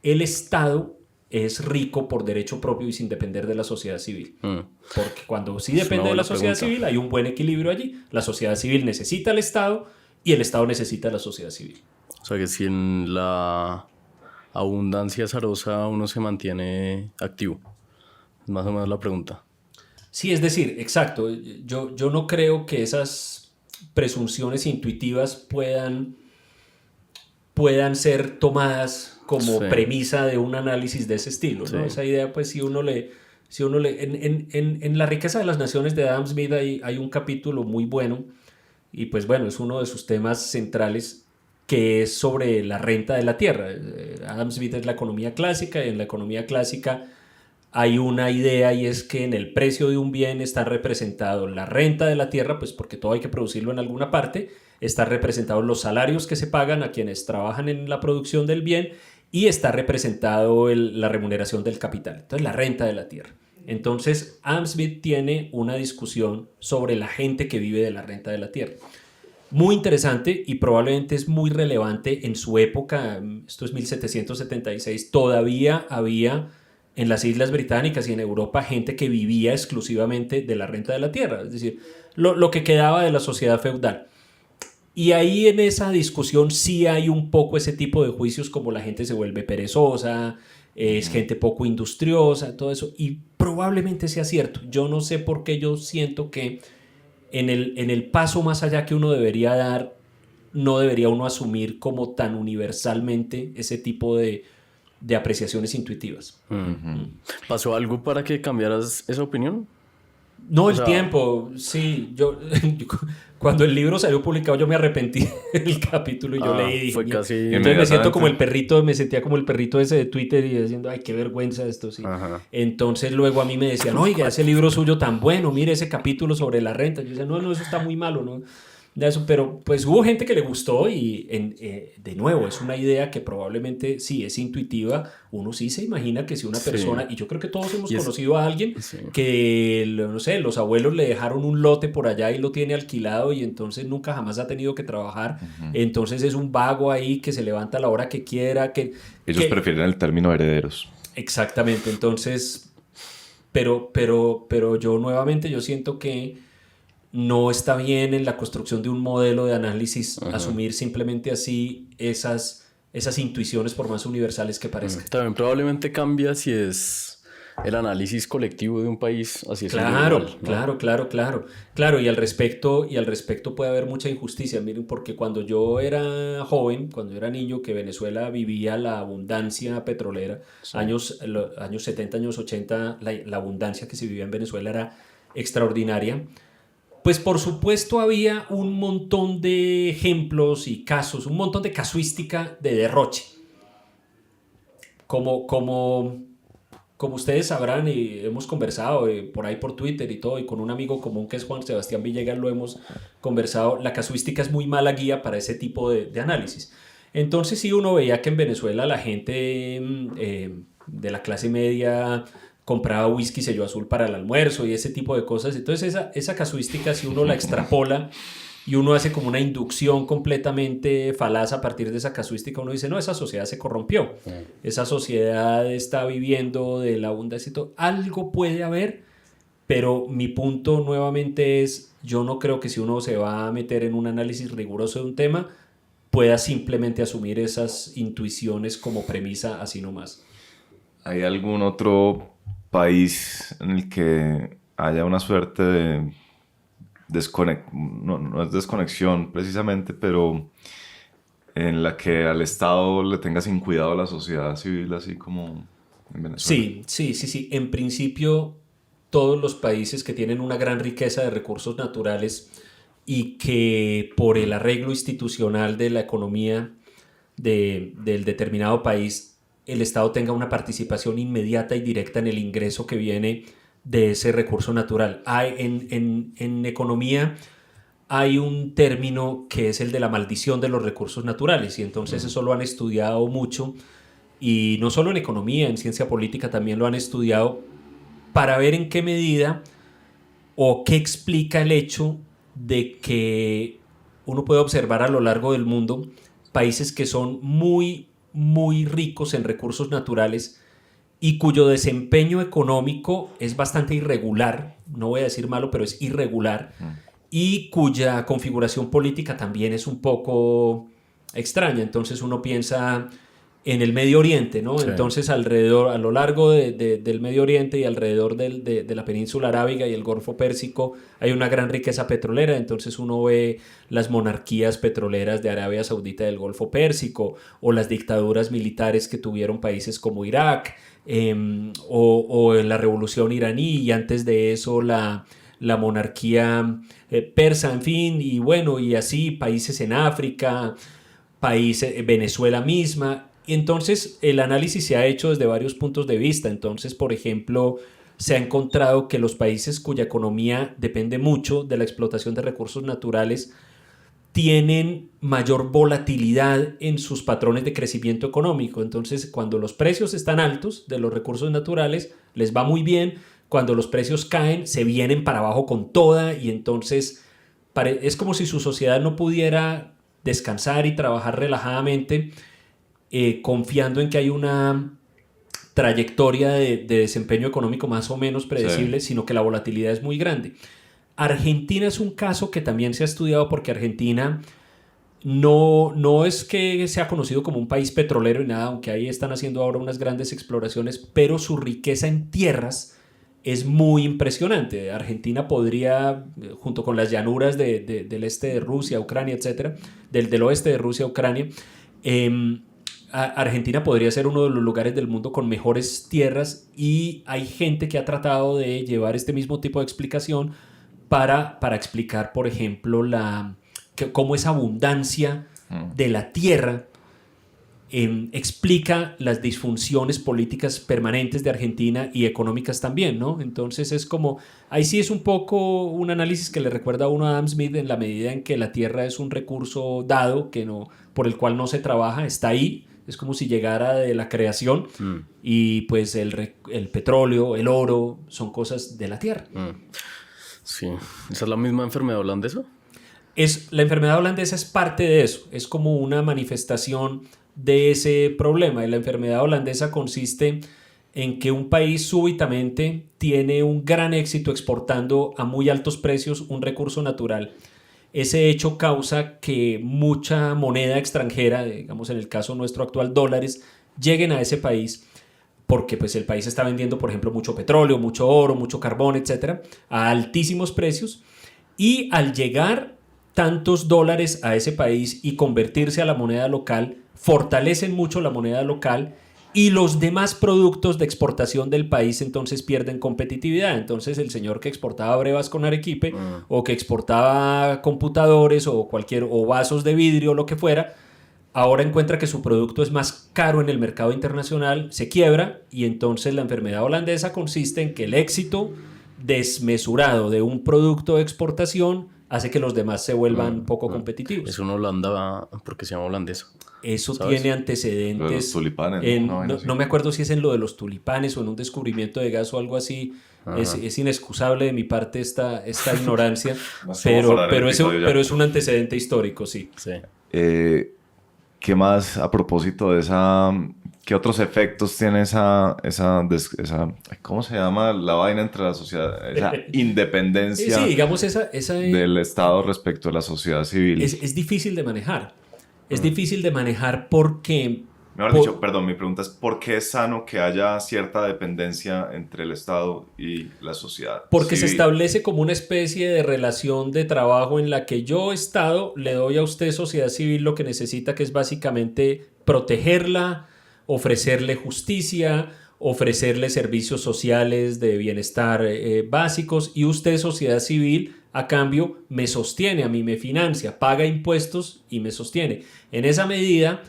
el Estado es rico por derecho propio y sin depender de la sociedad civil. Porque cuando sí depende de la sociedad civil hay un buen equilibrio allí. La sociedad civil necesita al Estado y el Estado necesita a la sociedad civil. O sea que si en la abundancia azarosa uno se mantiene activo. Más o menos la pregunta. Sí, es decir, exacto. Yo no creo que esas presunciones intuitivas puedan ser tomadas como premisa de un análisis de ese estilo, ¿no? Esa idea, pues, si uno le en La riqueza de las naciones de Adam Smith hay un capítulo muy bueno, y pues bueno, es uno de sus temas centrales, que es sobre la renta de la tierra. Adam Smith es la economía clásica, y en la economía clásica hay una idea, y es que en el precio de un bien está representado la renta de la tierra, pues porque todo hay que producirlo en alguna parte, está representado los salarios que se pagan a quienes trabajan en la producción del bien, y está representado la remuneración del capital. Entonces, la renta de la tierra. Entonces, Adam Smith tiene una discusión sobre la gente que vive de la renta de la tierra. Muy interesante, y probablemente es muy relevante en su época. Esto es 1776. Todavía había en las Islas Británicas y en Europa gente que vivía exclusivamente de la renta de la tierra, es decir, lo que quedaba de la sociedad feudal. Y ahí en esa discusión sí hay un poco ese tipo de juicios, como la gente se vuelve perezosa, es gente poco industriosa, todo eso, y probablemente sea cierto. Yo no sé por qué yo siento que en el paso más allá que uno debería dar, no debería uno asumir como tan universalmente ese tipo de apreciaciones intuitivas. ¿Pasó algo para que cambiaras esa opinión? No, el tiempo, sí. Yo cuando el libro salió publicado, yo me arrepentí del capítulo y yo leí. Dije, fue casi... Entonces me sentía como el perrito ese de Twitter, y diciendo, ay, qué vergüenza esto, sí. Entonces luego a mí me decían, oiga, ese libro suyo tan bueno, mire ese capítulo sobre la renta. Yo decía, no, eso está muy malo, ¿no? De eso, pero pues hubo gente que le gustó, y de nuevo es una idea que probablemente sí es intuitiva. Uno sí se imagina que si una persona, y yo creo que todos hemos conocido a alguien que, no sé, los abuelos le dejaron un lote por allá y lo tiene alquilado, y entonces nunca jamás ha tenido que trabajar. Entonces es un vago ahí que se levanta a la hora que quiera. Ellos prefieren el término herederos. Exactamente. Entonces, pero yo siento que no está bien en la construcción de un modelo de análisis asumir simplemente así esas intuiciones, por más universales que parezcan. También probablemente cambia si es el análisis colectivo de un país, así es. Claro, y al respecto puede haber mucha injusticia. Miren, porque cuando yo era joven, cuando yo era niño, que Venezuela vivía la abundancia petrolera, años 70, años 80, la abundancia que se vivía en Venezuela era extraordinaria. Pues por supuesto había un montón de ejemplos y casos, un montón de casuística de derroche. Como ustedes sabrán, y hemos conversado por ahí por Twitter y todo, y con un amigo común que es Juan Sebastián Villegas lo hemos conversado, la casuística es muy mala guía para ese tipo de análisis. Entonces sí, uno veía que en Venezuela la gente de la clase media compraba whisky sello azul para el almuerzo y ese tipo de cosas. Entonces esa casuística, si uno la extrapola y uno hace como una inducción completamente falaz a partir de esa casuística, uno dice, no, esa sociedad se corrompió, esa sociedad está viviendo de la abundancia y todo. Algo puede haber, pero mi punto nuevamente es, yo no creo que si uno se va a meter en un análisis riguroso de un tema, pueda simplemente asumir esas intuiciones como premisa así nomás. ¿Hay algún otro país en el que haya una suerte de no es desconexión precisamente, pero en la que al Estado le tenga sin cuidado a la sociedad civil, así como en Venezuela? Sí. En principio, todos los países que tienen una gran riqueza de recursos naturales y que por el arreglo institucional de la economía del determinado país, el Estado tenga una participación inmediata y directa en el ingreso que viene de ese recurso natural. En economía hay un término que es el de la maldición de los recursos naturales, y entonces eso lo han estudiado mucho, y no solo en economía, en ciencia política también lo han estudiado, para ver en qué medida o qué explica el hecho de que uno puede observar a lo largo del mundo países que son muy, muy ricos en recursos naturales y cuyo desempeño económico es bastante irregular, no voy a decir malo, pero es irregular, y cuya configuración política también es un poco extraña. Entonces uno piensa en el Medio Oriente, ¿no? Sí. Entonces alrededor, a lo largo del Medio Oriente y alrededor de la península arábiga y el Golfo Pérsico hay una gran riqueza petrolera. Entonces uno ve las monarquías petroleras de Arabia Saudita y del Golfo Pérsico, o las dictaduras militares que tuvieron países como Irak, o en la revolución iraní, y antes de eso la monarquía persa, en fin, y bueno, y así países en África, Venezuela misma. Entonces el análisis se ha hecho desde varios puntos de vista. Entonces, por ejemplo, se ha encontrado que los países cuya economía depende mucho de la explotación de recursos naturales tienen mayor volatilidad en sus patrones de crecimiento económico. Entonces, cuando los precios están altos de los recursos naturales, les va muy bien. Cuando los precios caen, se vienen para abajo con toda, y entonces es como si su sociedad no pudiera descansar y trabajar relajadamente, confiando en que hay una trayectoria de desempeño económico más o menos predecible, sí, sino que la volatilidad es muy grande. Argentina es un caso que también se ha estudiado, porque Argentina no es que sea conocido como un país petrolero y nada, aunque ahí están haciendo ahora unas grandes exploraciones, pero su riqueza en tierras es muy impresionante. Argentina podría, junto con las llanuras del este de Rusia, Ucrania, etcétera, del oeste de Rusia, Ucrania, Argentina podría ser uno de los lugares del mundo con mejores tierras, y hay gente que ha tratado de llevar este mismo tipo de explicación para explicar, por ejemplo, cómo esa abundancia de la tierra explica las disfunciones políticas permanentes de Argentina y económicas también, ¿no? Entonces es como, ahí sí es un poco un análisis que le recuerda a uno a Adam Smith, en la medida en que la tierra es un recurso dado por el cual no se trabaja, está ahí, es como si llegara de la creación, y pues el petróleo, el oro, son cosas de la tierra. Sí, ¿esa es la misma enfermedad holandesa? La enfermedad holandesa es parte de eso, es como una manifestación de ese problema. Y la enfermedad holandesa consiste en que un país súbitamente tiene un gran éxito exportando a muy altos precios un recurso natural. Ese hecho causa que mucha moneda extranjera, digamos en el caso nuestro actual dólares, lleguen a ese país, porque pues el país está vendiendo, por ejemplo, mucho petróleo, mucho oro, mucho carbón, etcétera, a altísimos precios, y al llegar tantos dólares a ese país y convertirse a la moneda local, fortalecen mucho la moneda local, y los demás productos de exportación del país entonces pierden competitividad. Entonces el señor que exportaba brevas con Arequipe, o que exportaba computadores o vasos de vidrio o lo que fuera, ahora encuentra que su producto es más caro en el mercado internacional, se quiebra, y entonces la enfermedad holandesa consiste en que el éxito desmesurado de un producto de exportación hace que los demás se vuelvan poco competitivos. Es una Holanda porque se llama holandesa. Eso ¿Sabes? tiene antecedentes. Lo de los tulipanes, No me acuerdo si es en lo de los tulipanes o en un descubrimiento de gas o algo así. Es inexcusable de mi parte esta ignorancia, pero es un antecedente histórico, sí. Sí. ¿Qué más a propósito de esa? ¿Qué otros efectos tiene esa ¿cómo se llama la vaina entre la sociedad? Esa independencia Sí, digamos del Estado respecto a la sociedad civil. Es difícil de manejar. Es difícil de manejar porque... Mejor dicho, perdón, mi pregunta es ¿por qué es sano que haya cierta dependencia entre el Estado y la sociedad Porque civil? se establece como una especie de relación de trabajo en la que yo, Estado, le doy a usted, sociedad civil, lo que necesita, que es básicamente protegerla, ofrecerle justicia, ofrecerle servicios sociales de bienestar básicos, y usted, sociedad civil, a cambio me sostiene, a mí me financia, paga impuestos y me sostiene. En esa medida,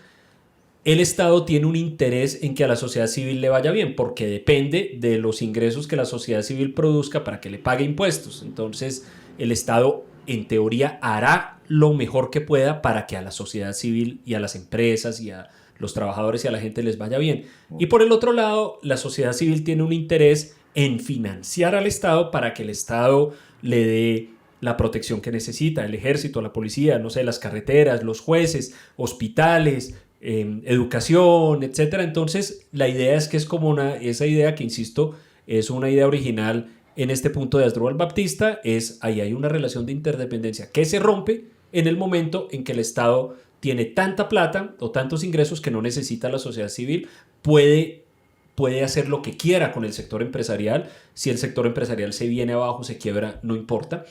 el Estado tiene un interés en que a la sociedad civil le vaya bien, porque depende de los ingresos que la sociedad civil produzca para que le pague impuestos. Entonces, el Estado, en teoría, hará lo mejor que pueda para que a la sociedad civil y a las empresas y a los trabajadores y a la gente les vaya bien. Y por el otro lado, la sociedad civil tiene un interés en financiar al Estado para que el Estado le dé la protección que necesita, el ejército, la policía, no sé, las carreteras, los jueces, hospitales, educación, etcétera. Entonces, la idea es que es como esa idea que, insisto, es una idea original en este punto de Asdrúbal Baptista, ahí hay una relación de interdependencia que se rompe en el momento en que el Estado tiene tanta plata o tantos ingresos que no necesita la sociedad civil, puede hacer lo que quiera con el sector empresarial. Si el sector empresarial se viene abajo, se quiebra, no importa,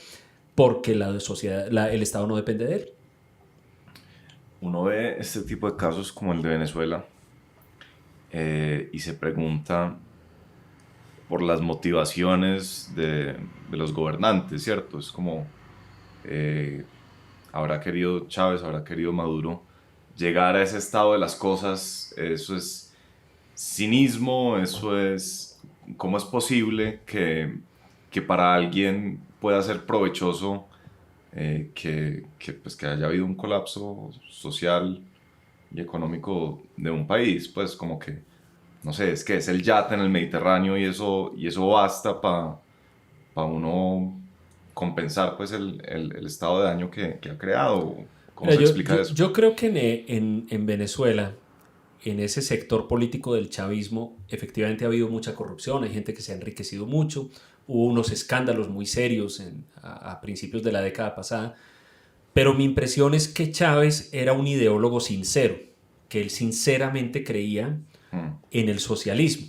porque el Estado no depende de él. Uno ve este tipo de casos como el de Venezuela y se pregunta por las motivaciones de los gobernantes, ¿cierto? Es como habrá querido Chávez, habrá querido Maduro llegar a ese estado de las cosas. Eso es cinismo, eso es cómo es posible que para alguien pueda ser provechoso que haya habido un colapso social y económico de un país. Pues como que, no sé, es que es el yate en el Mediterráneo y eso basta para uno compensar pues el estado de daño que ha creado. ¿Cómo se explica eso? Yo creo que en Venezuela, en ese sector político del chavismo, efectivamente ha habido mucha corrupción, hay gente que se ha enriquecido mucho, hubo unos escándalos muy serios a principios de la década pasada, pero mi impresión es que Chávez era un ideólogo sincero, que él sinceramente creía en el socialismo.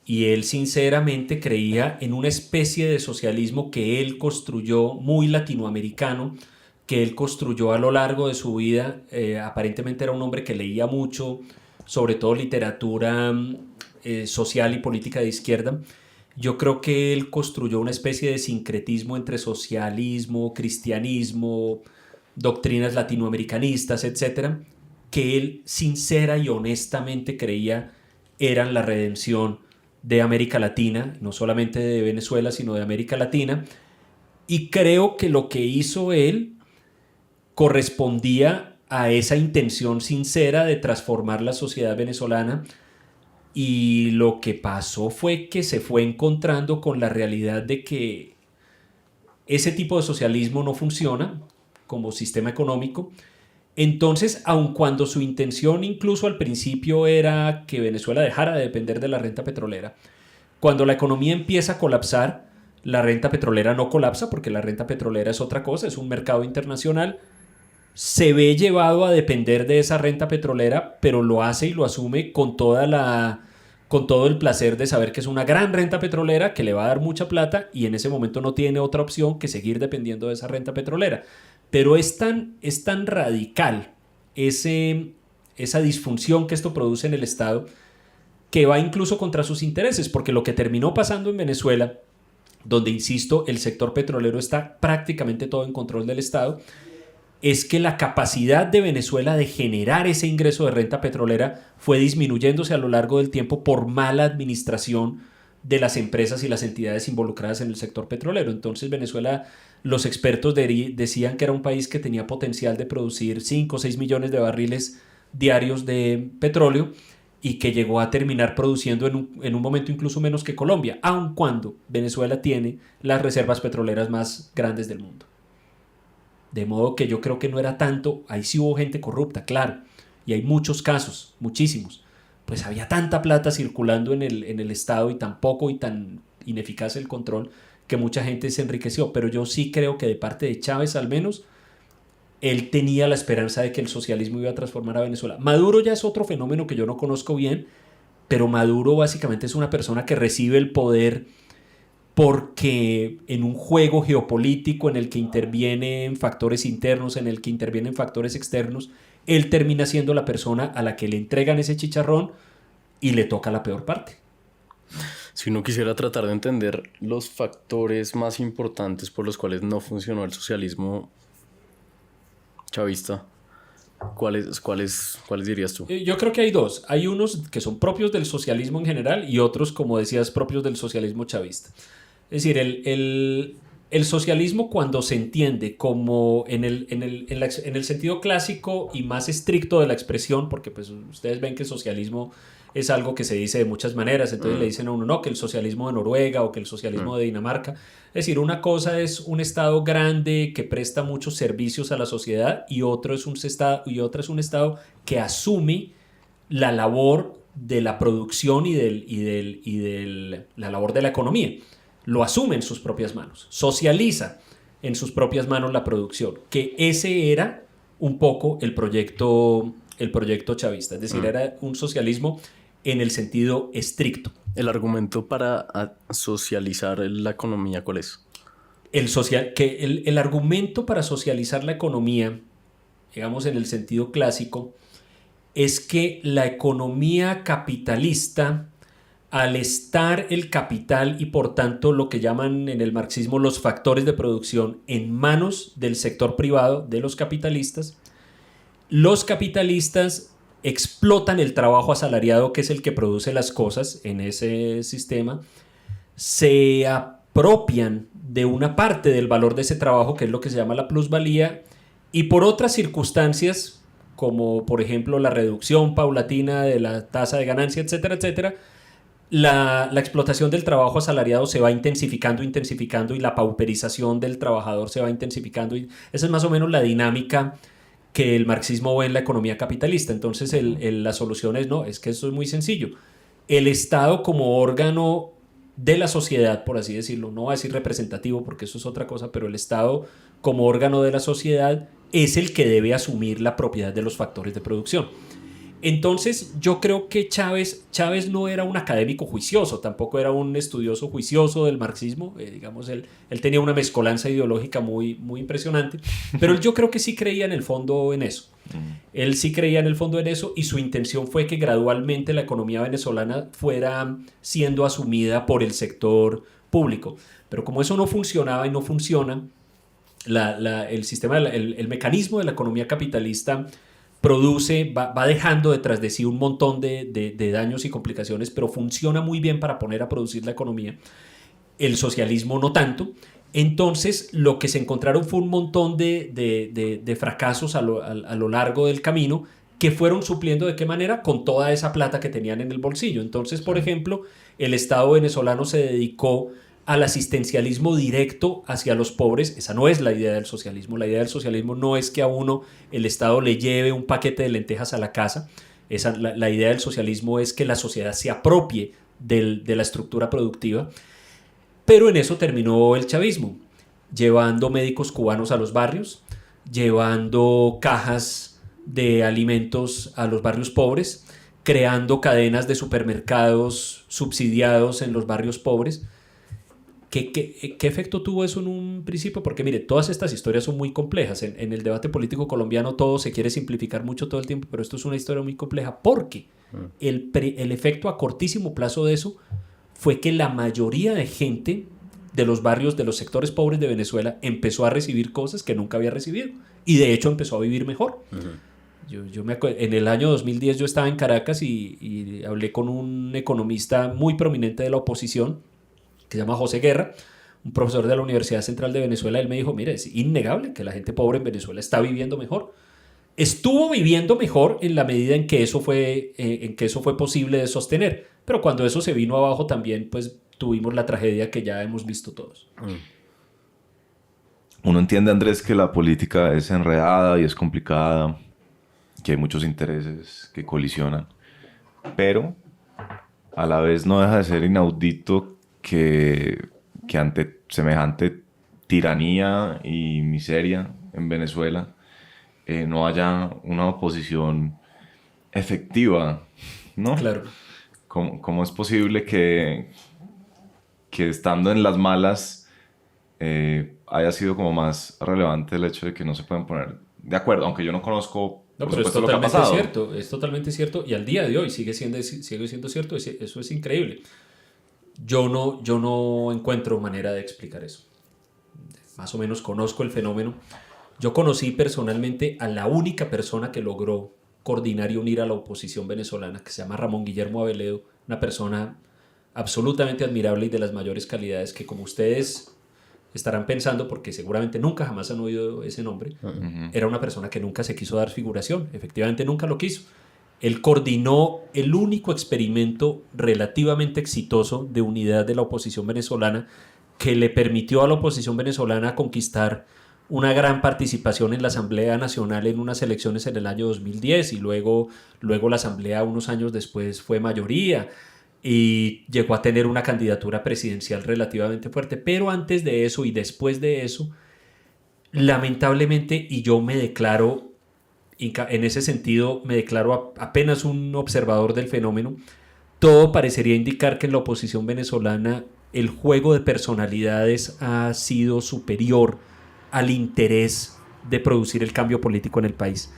Y él sinceramente creía en una especie de socialismo que él construyó muy latinoamericano, que él construyó a lo largo de su vida. Aparentemente era un hombre que leía mucho, sobre todo literatura social y política de izquierda. Yo creo que él construyó una especie de sincretismo entre socialismo, cristianismo, doctrinas latinoamericanistas, etcétera, que él sincera y honestamente creía eran la redención de América Latina, no solamente de Venezuela, sino de América Latina. Y creo que lo que hizo él correspondía a esa intención sincera de transformar la sociedad venezolana, y lo que pasó fue que se fue encontrando con la realidad de que ese tipo de socialismo no funciona como sistema económico. Entonces, aun cuando su intención incluso al principio era que Venezuela dejara de depender de la renta petrolera, cuando la economía empieza a colapsar, la renta petrolera no colapsa, porque la renta petrolera es otra cosa, es un mercado internacional, se ve llevado a depender de esa renta petrolera, pero lo hace y lo asume con todo el placer de saber que es una gran renta petrolera que le va a dar mucha plata, y en ese momento no tiene otra opción que seguir dependiendo de esa renta petrolera. Pero es tan radical esa disfunción que esto produce en el Estado, que va incluso contra sus intereses, porque lo que terminó pasando en Venezuela, donde, insisto, el sector petrolero está prácticamente todo en control del Estado, es que la capacidad de Venezuela de generar ese ingreso de renta petrolera fue disminuyéndose a lo largo del tiempo por mala administración de las empresas y las entidades involucradas en el sector petrolero. Entonces Venezuela, los expertos decían que era un país que tenía potencial de producir 5 o 6 millones de barriles diarios de petróleo y que llegó a terminar produciendo en un momento incluso menos que Colombia, aun cuando Venezuela tiene las reservas petroleras más grandes del mundo. De modo que yo creo que no era tanto, ahí sí hubo gente corrupta, claro, y hay muchos casos, muchísimos. Pues había tanta plata circulando en el Estado y tan poco y tan ineficaz el control que mucha gente se enriqueció. Pero yo sí creo que de parte de Chávez al menos, él tenía la esperanza de que el socialismo iba a transformar a Venezuela. Maduro ya es otro fenómeno que yo no conozco bien, pero Maduro básicamente es una persona que recibe el poder porque en un juego geopolítico en el que intervienen factores internos, en el que intervienen factores externos, él termina siendo la persona a la que le entregan ese chicharrón y le toca la peor parte. Si uno quisiera tratar de entender los factores más importantes por los cuales no funcionó el socialismo chavista, ¿cuáles dirías tú? Yo creo que hay dos. Hay unos que son propios del socialismo en general y otros, como decías, propios del socialismo chavista. Es decir, el socialismo, cuando se entiende como en el sentido clásico y más estricto de la expresión, porque pues ustedes ven que el socialismo es algo que se dice de muchas maneras, entonces le dicen a uno, no, que el socialismo de Noruega o que el socialismo de Dinamarca. Es decir, una cosa es un Estado grande que presta muchos servicios a la sociedad y otra es un Estado que asume la labor de la producción y la labor de la economía. Lo asume en sus propias manos, socializa en sus propias manos la producción, que ese era un poco el proyecto chavista, es decir, era un socialismo en el sentido estricto. ¿El argumento para socializar la economía cuál es? El argumento para socializar la economía, digamos en el sentido clásico, es que la economía capitalista, al estar el capital y por tanto lo que llaman en el marxismo los factores de producción en manos del sector privado, de los capitalistas explotan el trabajo asalariado, que es el que produce las cosas en ese sistema, se apropian de una parte del valor de ese trabajo, que es lo que se llama la plusvalía, y por otras circunstancias, como por ejemplo la reducción paulatina de la tasa de ganancia, etcétera, etcétera, la explotación del trabajo asalariado se va intensificando y la pauperización del trabajador se va intensificando. Y esa es más o menos la dinámica que el marxismo ve en la economía capitalista. Entonces la solución es que esto es muy sencillo. El Estado como órgano de la sociedad, por así decirlo, no voy a decir representativo porque eso es otra cosa, pero el Estado como órgano de la sociedad es el que debe asumir la propiedad de los factores de producción. Entonces yo creo que Chávez no era un académico juicioso, tampoco era un estudioso juicioso del marxismo, digamos, él tenía una mezcolanza ideológica muy, muy impresionante, pero yo creo que sí creía en el fondo en eso. Él sí creía en el fondo en eso y su intención fue que gradualmente la economía venezolana fuera siendo asumida por el sector público. Pero como eso no funcionaba y no funciona, el sistema, el mecanismo de la economía capitalista va dejando detrás de sí un montón de daños y complicaciones, pero funciona muy bien para poner a producir la economía. El socialismo no tanto. Entonces lo que se encontraron fue un montón de fracasos a lo largo del camino que fueron supliendo ¿de qué manera? Con toda esa plata que tenían en el bolsillo. Entonces, por ejemplo, el Estado venezolano se dedicó al asistencialismo directo hacia los pobres. Esa no es la idea del socialismo. La idea del socialismo no es que a uno el Estado le lleve un paquete de lentejas a la casa. La idea del socialismo es que la sociedad se apropie de la estructura productiva. Pero en eso terminó el chavismo, llevando médicos cubanos a los barrios, llevando cajas de alimentos a los barrios pobres, creando cadenas de supermercados subsidiados en los barrios pobres. ¿Qué efecto tuvo eso en un principio? Porque mire, todas estas historias son muy complejas. En el debate político colombiano todo se quiere simplificar mucho todo el tiempo, pero esto es una historia muy compleja porque el efecto a cortísimo plazo de eso fue que la mayoría de gente de los barrios, de los sectores pobres de Venezuela, empezó a recibir cosas que nunca había recibido y de hecho empezó a vivir mejor. En el año 2010 yo estaba en Caracas y hablé con un economista muy prominente de la oposición, que se llama José Guerra, un profesor de la Universidad Central de Venezuela. Él me dijo, mire, es innegable que la gente pobre en Venezuela está viviendo mejor. Estuvo viviendo mejor en la medida en que eso fue posible de sostener, pero cuando eso se vino abajo también pues tuvimos la tragedia que ya hemos visto todos. Uno entiende, Andrés, que la política es enredada y es complicada, que hay muchos intereses que colisionan, pero a la vez no deja de ser inaudito que ante semejante tiranía y miseria en Venezuela no haya una oposición efectiva, ¿no? Claro. ¿Cómo es posible que estando en las malas haya sido como más relevante el hecho de que no se pueden poner de acuerdo? Aunque yo no conozco, No, por pero es supuesto, lo que ha totalmente pasado. cierto, es totalmente cierto y al día de hoy sigue siendo cierto, eso es increíble. Yo no encuentro manera de explicar eso. Más o menos conozco el fenómeno. Yo conocí personalmente a la única persona que logró coordinar y unir a la oposición venezolana, que se llama Ramón Guillermo Aveledo, una persona absolutamente admirable y de las mayores calidades que, como ustedes estarán pensando, porque seguramente nunca jamás han oído ese nombre, era una persona que nunca se quiso dar figuración, efectivamente nunca lo quiso. Él coordinó el único experimento relativamente exitoso de unidad de la oposición venezolana que le permitió a la oposición venezolana conquistar una gran participación en la Asamblea Nacional en unas elecciones en el año 2010 y luego la Asamblea unos años después fue mayoría y llegó a tener una candidatura presidencial relativamente fuerte. Pero antes de eso y después de eso, lamentablemente, y yo me declaro, en ese sentido, me declaro apenas un observador del fenómeno, todo parecería indicar que en la oposición venezolana el juego de personalidades ha sido superior al interés de producir el cambio político en el país.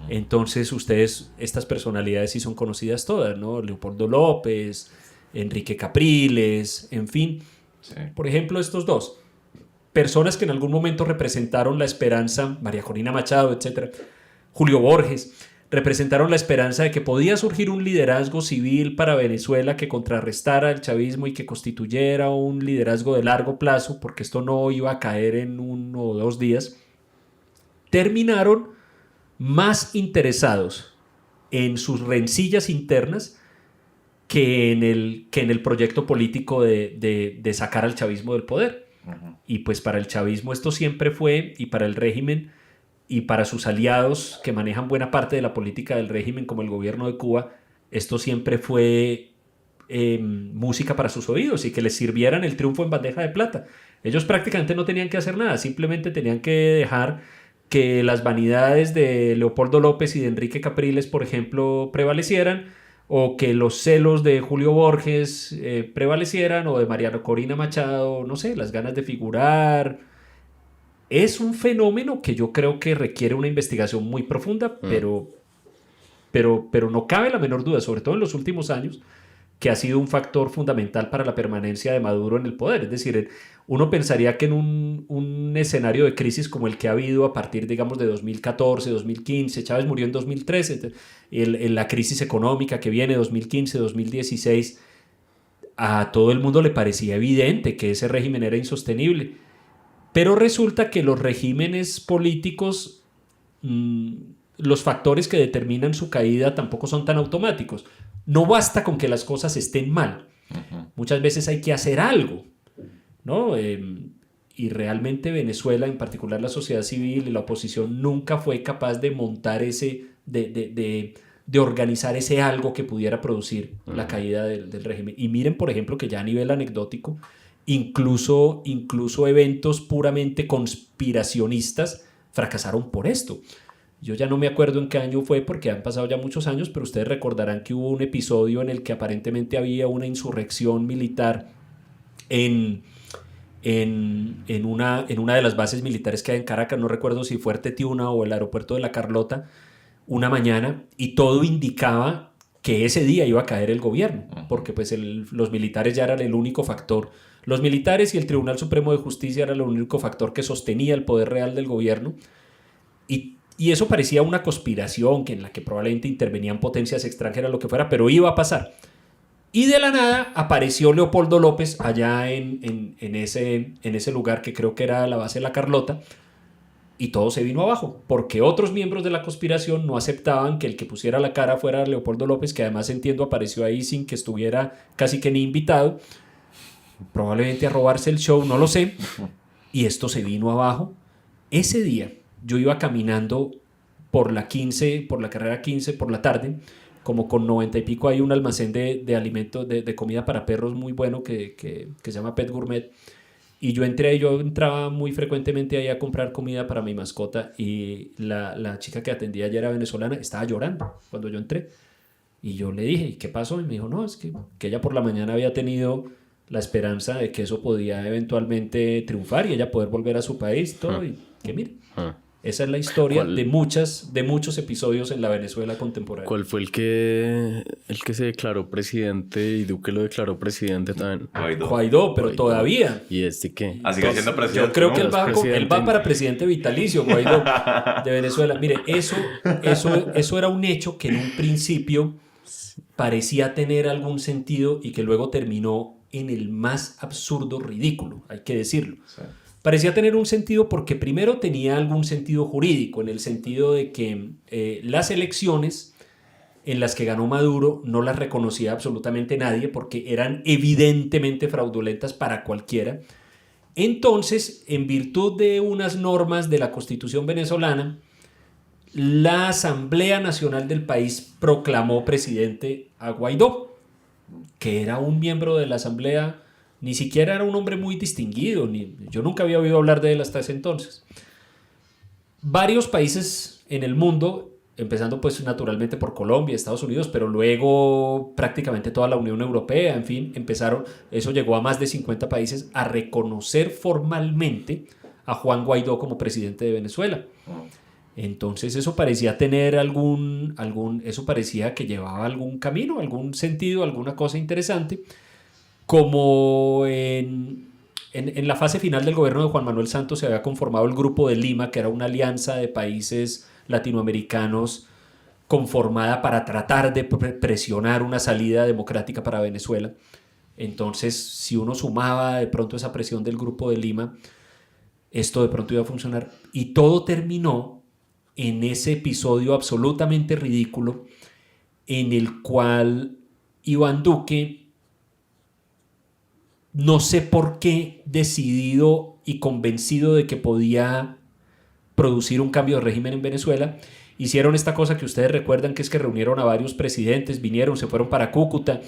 Entonces ustedes, estas personalidades sí son conocidas todas, ¿no? Leopoldo López, Enrique Capriles, en fin. Sí. Por ejemplo, estos dos. Personas que en algún momento representaron la esperanza, María Corina Machado, etc. Julio Borges, representaron la esperanza de que podía surgir un liderazgo civil para Venezuela que contrarrestara el chavismo y que constituyera un liderazgo de largo plazo, porque esto no iba a caer en 1 o 2 días. Terminaron más interesados en sus rencillas internas que en el proyecto político de sacar al chavismo del poder. Y pues para el chavismo esto siempre fue, y para el régimen y para sus aliados que manejan buena parte de la política del régimen, como el gobierno de Cuba, esto siempre fue música para sus oídos y que les sirvieran el triunfo en bandeja de plata. Ellos prácticamente no tenían que hacer nada, simplemente tenían que dejar que las vanidades de Leopoldo López y de Enrique Capriles, por ejemplo, prevalecieran, o que los celos de Julio Borges prevalecieran, o de María Corina Machado, no sé, las ganas de figurar. Es un fenómeno que yo creo que requiere una investigación muy profunda, pero no cabe la menor duda, sobre todo en los últimos años, que ha sido un factor fundamental para la permanencia de Maduro en el poder. Es decir, uno pensaría que en un escenario de crisis como el que ha habido a partir, digamos, de 2014, 2015, Chávez murió en 2013, la crisis económica que viene 2015, 2016, a todo el mundo le parecía evidente que ese régimen era insostenible. Pero resulta que los regímenes políticos, los factores que determinan su caída tampoco son tan automáticos. No basta con que las cosas estén mal. Muchas veces hay que hacer algo, ¿no? Y realmente Venezuela, en particular la sociedad civil y la oposición, nunca fue capaz de montar de organizar ese algo que pudiera producir la caída del régimen. Y miren, por ejemplo, que ya a nivel anecdótico, incluso eventos puramente conspiracionistas fracasaron por esto. Yo ya no me acuerdo en qué año fue porque han pasado ya muchos años, pero ustedes recordarán que hubo un episodio en el que aparentemente había una insurrección militar en una de las bases militares que hay en Caracas, no recuerdo si Fuerte Tiuna o el aeropuerto de La Carlota, una mañana, y todo indicaba que ese día iba a caer el gobierno, porque pues los militares ya eran el único factor. Los militares y el Tribunal Supremo de Justicia eran el único factor que sostenía el poder real del gobierno, y Y eso parecía una conspiración en la que probablemente intervenían potencias extranjeras, lo que fuera, pero iba a pasar. Y de la nada apareció Leopoldo López allá en ese lugar que creo que era la base de la Carlota, y todo se vino abajo, porque otros miembros de la conspiración no aceptaban que el que pusiera la cara fuera Leopoldo López, que además entiendo apareció ahí sin que estuviera casi que ni invitado, probablemente a robarse el show, no lo sé, y esto se vino abajo. Ese día yo iba caminando por la carrera 15 por la tarde, como con 90 y pico, hay un almacén de alimentos, de comida para perros muy bueno que se llama Pet Gourmet, y yo entraba muy frecuentemente ahí a comprar comida para mi mascota, y la chica que atendía ayer era venezolana, estaba llorando cuando yo entré, y yo le dije, ¿y qué pasó? Y me dijo, no, es que ella por la mañana había tenido la esperanza de que eso podía eventualmente triunfar y ella poder volver a su país, todo, y que mire, esa es la historia de muchos episodios en la Venezuela contemporánea. ¿Cuál fue el que se declaró presidente y Duque lo declaró presidente también? Guaidó, pero Guaidó. ¿Todavía? ¿Y este qué? Así que siendo presidente. Yo creo ¿no? que él va para presidente vitalicio, Guaidó, de Venezuela. Mire, eso era un hecho que en un principio parecía tener algún sentido y que luego terminó en el más absurdo ridículo, hay que decirlo. Sí. Parecía tener un sentido porque primero tenía algún sentido jurídico, en el sentido de que las elecciones en las que ganó Maduro no las reconocía absolutamente nadie porque eran evidentemente fraudulentas para cualquiera. Entonces, en virtud de unas normas de la Constitución venezolana, la Asamblea Nacional del país proclamó presidente a Guaidó, que era un miembro de la Asamblea, ni siquiera era un hombre muy distinguido, yo nunca había oído hablar de él hasta ese entonces. Varios países en el mundo, empezando pues naturalmente por Colombia, Estados Unidos, pero luego prácticamente toda la Unión Europea, en fin, eso llegó a más de 50 países a reconocer formalmente a Juan Guaidó como presidente de Venezuela. Entonces eso parecía tener eso parecía que llevaba algún camino, algún sentido, alguna cosa interesante, como en la fase final del gobierno de Juan Manuel Santos se había conformado el Grupo de Lima, que era una alianza de países latinoamericanos conformada para tratar de presionar una salida democrática para Venezuela. Entonces, si uno sumaba de pronto esa presión del Grupo de Lima, esto de pronto iba a funcionar. Y todo terminó en ese episodio absolutamente ridículo en el cual Iván Duque, no sé por qué, decidido y convencido de que podía producir un cambio de régimen en Venezuela, hicieron esta cosa que ustedes recuerdan, que es que reunieron a varios presidentes, se fueron para Cúcuta,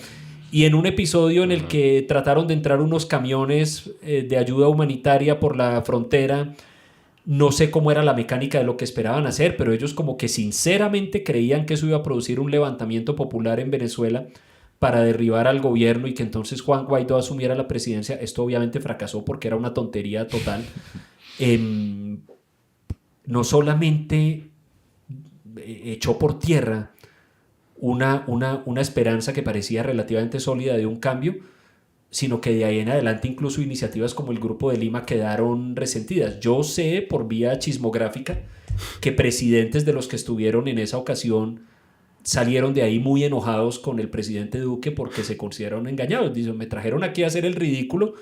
y en un episodio en el que trataron de entrar unos camiones de ayuda humanitaria por la frontera, no sé cómo era la mecánica de lo que esperaban hacer, pero ellos como que sinceramente creían que eso iba a producir un levantamiento popular en Venezuela para derribar al gobierno y que entonces Juan Guaidó asumiera la presidencia. Esto obviamente fracasó porque era una tontería total. No solamente echó por tierra una esperanza que parecía relativamente sólida de un cambio, sino que de ahí en adelante incluso iniciativas como el Grupo de Lima quedaron resentidas. Yo sé por vía chismográfica que presidentes de los que estuvieron en esa ocasión salieron de ahí muy enojados con el presidente Duque porque se consideraron engañados. Dicen, me trajeron aquí a hacer el ridículo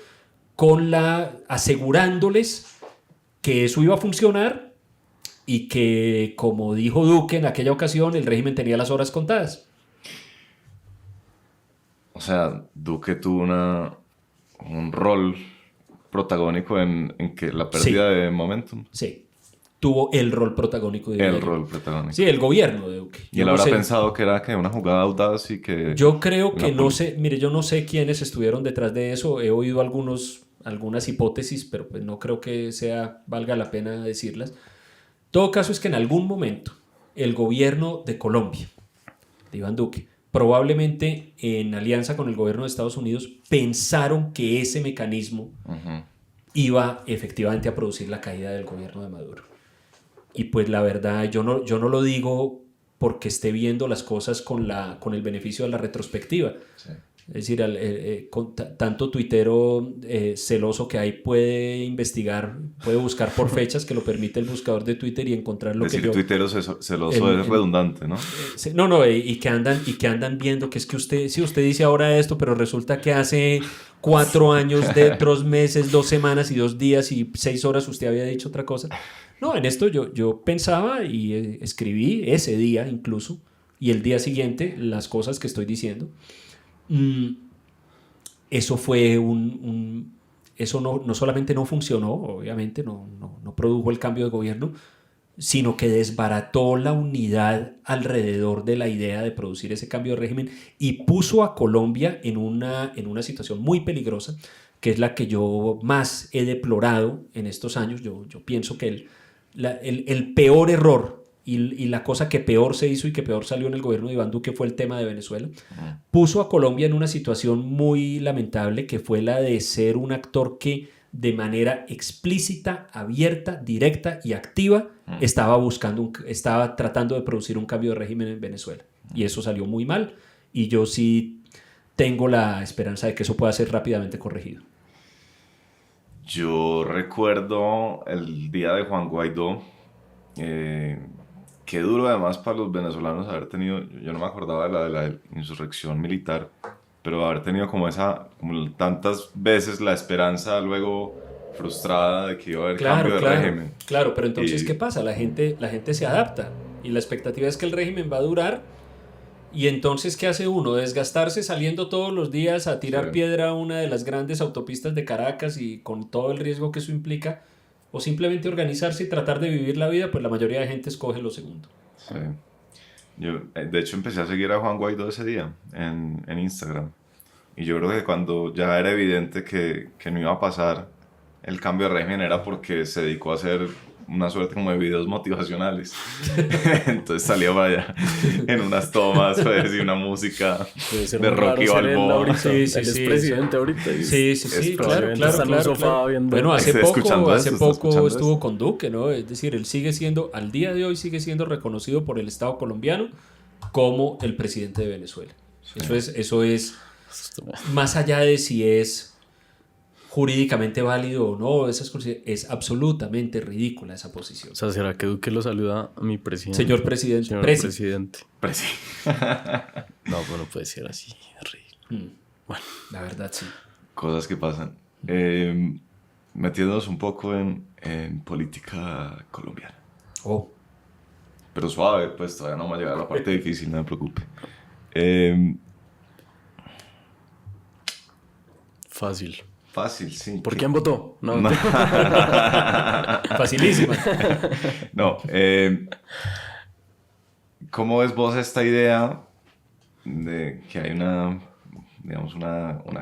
asegurándoles que eso iba a funcionar y que, como dijo Duque en aquella ocasión, el régimen tenía las horas contadas. O sea, Duque tuvo un rol protagónico en que la pérdida de momentum. Sí, tuvo el rol protagónico de El rol protagónico. Sí, el gobierno de Duque. Y él habrá pensado que era una jugada audaz y que... Yo creo que no sé, mire, yo no sé quiénes estuvieron detrás de eso. He oído algunas hipótesis, pero pues no creo que valga la pena decirlas. Todo caso es que en algún momento el gobierno de Colombia, de Iván Duque, probablemente en alianza con el gobierno de Estados Unidos, pensaron que ese mecanismo iba efectivamente a producir la caída del gobierno de Maduro. Y pues la verdad, yo no lo digo porque esté viendo las cosas con el beneficio de la retrospectiva. Sí. Es decir, tanto tuitero celoso que hay puede investigar, puede buscar por fechas que lo permite el buscador de Twitter y encontrar lo Decir que yo... tuitero celoso es redundante, ¿no? No, y que andan viendo que es que usted dice ahora esto, pero resulta que hace 4 años, de 3 meses, 2 semanas y 2 días y 6 horas usted había dicho otra cosa. No, en esto yo pensaba y escribí ese día incluso, y el día siguiente las cosas que estoy diciendo. Eso fue eso no solamente no funcionó, obviamente no produjo el cambio de gobierno, sino que desbarató la unidad alrededor de la idea de producir ese cambio de régimen y puso a Colombia en una situación muy peligrosa, que es la que yo más he deplorado en estos años. Yo pienso que el peor error y la cosa que peor se hizo y que peor salió en el gobierno de Iván Duque fue el tema de Venezuela. Puso a Colombia en una situación muy lamentable, que fue la de ser un actor que de manera explícita, abierta, directa y activa estaba tratando de producir un cambio de régimen en Venezuela. Y eso salió muy mal, y yo sí tengo la esperanza de que eso pueda ser rápidamente corregido. Yo recuerdo el día de Juan Guaidó. Qué duro además para los venezolanos haber tenido, yo no me acordaba de la insurrección militar, pero haber tenido como tantas veces la esperanza luego frustrada de que iba a haber cambio de régimen. Claro, pero entonces ¿qué pasa? La gente se adapta y la expectativa es que el régimen va a durar, y entonces ¿qué hace uno? Desgastarse saliendo todos los días a tirar piedra a una de las grandes autopistas de Caracas y con todo el riesgo que eso implica, o simplemente organizarse y tratar de vivir la vida. Pues la mayoría de gente escoge lo segundo. Sí. Yo, de hecho, empecé a seguir a Juan Guaidó ese día en Instagram. Y yo creo que cuando ya era evidente que no iba a pasar el cambio de régimen era porque se dedicó a hacer una suerte como de videos motivacionales. Entonces salía para allá en unas tomas, pues, y una música de Rocky Balboa. Sí, él es presidente ahorita. Sí, claro. Bueno, hace poco estuvo con Duque, ¿no? Es decir, él al día de hoy sigue siendo reconocido por el Estado colombiano como el presidente de Venezuela. Sí. Eso es más allá de si es jurídicamente válido o no, es absolutamente ridícula esa posición. O sea, ¿será que Duque lo saluda a mi presidente? Señor presidente. Señor presidente. No, pues no puede ser así, es ridículo. Bueno, la verdad sí. Cosas que pasan. Metiéndonos un poco en política colombiana. Pero suave, pues todavía no me ha llegado a la parte difícil, no me preocupe. Fácil, sí. ¿Por quién votó? No. Facilísima. No. ¿Cómo ves vos esta idea de que hay una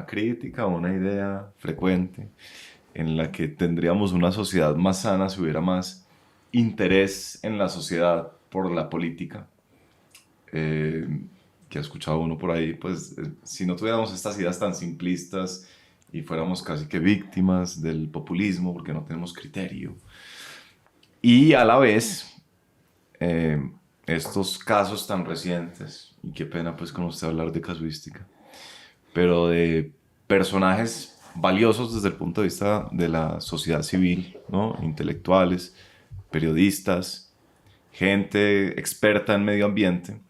crítica o una idea frecuente en la que tendríamos una sociedad más sana si hubiera más interés en la sociedad por la política? Que ha escuchado uno por ahí, pues si no tuviéramos estas ideas tan simplistas y fuéramos casi que víctimas del populismo porque no tenemos criterio. Y a la vez, estos casos tan recientes, y qué pena pues con usted hablar de casuística, pero de personajes valiosos desde el punto de vista de la sociedad civil, ¿no? Intelectuales, periodistas, gente experta en medio ambiente,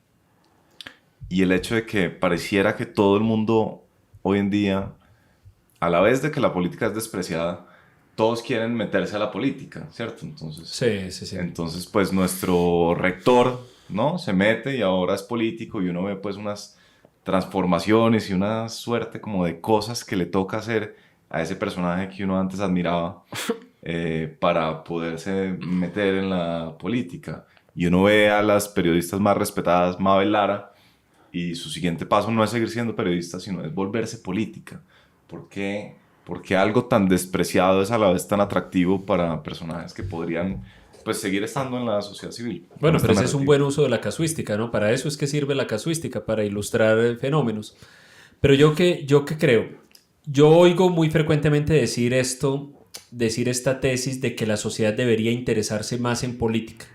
y el hecho de que pareciera que todo el mundo hoy en día, a la vez de que la política es despreciada, todos quieren meterse a la política, ¿cierto? Entonces, sí. Entonces, pues nuestro rector, ¿no? Se mete y ahora es político, y uno ve pues unas transformaciones y una suerte como de cosas que le toca hacer a ese personaje que uno antes admiraba para poderse meter en la política. Y uno ve a las periodistas más respetadas, Mabel Lara, y su siguiente paso no es seguir siendo periodista, sino es volverse política. ¿Por qué algo tan despreciado es a la vez tan atractivo para personajes que podrían pues seguir estando en la sociedad civil? Bueno, pero ese es un buen uso de la casuística, ¿no? Para eso es que sirve la casuística, para ilustrar fenómenos. Pero yo qué creo, yo oigo muy frecuentemente decir esta tesis de que la sociedad debería interesarse más en política.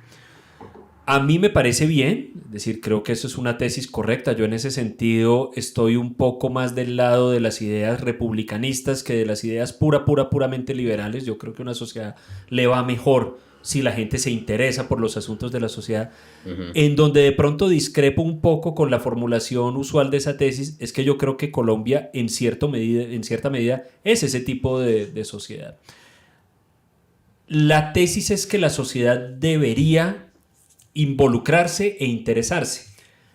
A mí me parece bien, es decir, creo que eso es una tesis correcta. Yo en ese sentido estoy un poco más del lado de las ideas republicanistas que de las ideas puramente liberales. Yo creo que una sociedad le va mejor si la gente se interesa por los asuntos de la sociedad. En donde de pronto discrepo un poco con la formulación usual de esa tesis es que yo creo que Colombia en cierta medida es ese tipo de sociedad. La tesis es que la sociedad debería involucrarse e interesarse,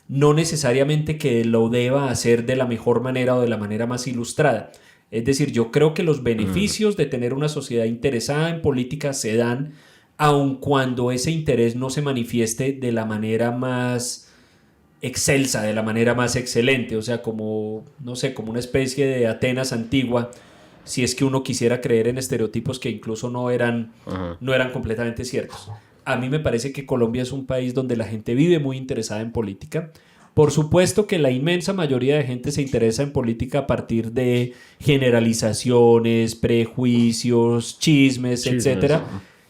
no necesariamente que lo deba hacer de la mejor manera o de la manera más ilustrada. Es decir, yo creo que los beneficios de tener una sociedad interesada en política se dan aun cuando ese interés no se manifieste de la manera más excelsa, de la manera más excelente, o sea, como, no sé, como una especie de Atenas antigua, si es que uno quisiera creer en estereotipos que incluso no eran completamente ciertos. A mí me parece que Colombia es un país donde la gente vive muy interesada en política. Por supuesto que la inmensa mayoría de gente se interesa en política a partir de generalizaciones, prejuicios, chismes, etcétera,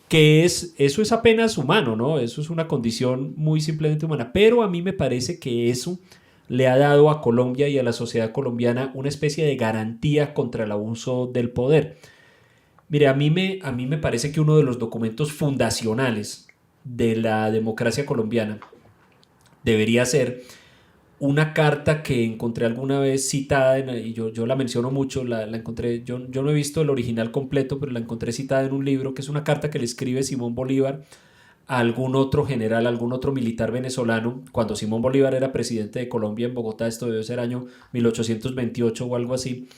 que eso es apenas humano, ¿no? Eso es una condición muy simplemente humana. Pero a mí me parece que eso le ha dado a Colombia y a la sociedad colombiana una especie de garantía contra el abuso del poder. Mire, a mí me parece que uno de los documentos fundacionales de la democracia colombiana debería ser una carta que encontré alguna vez citada, y yo la menciono mucho, la encontré, yo no he visto el original completo, pero la encontré citada en un libro, que es una carta que le escribe Simón Bolívar a algún otro general, algún otro militar venezolano, cuando Simón Bolívar era presidente de Colombia en Bogotá, esto debe ser año 1828 o algo así,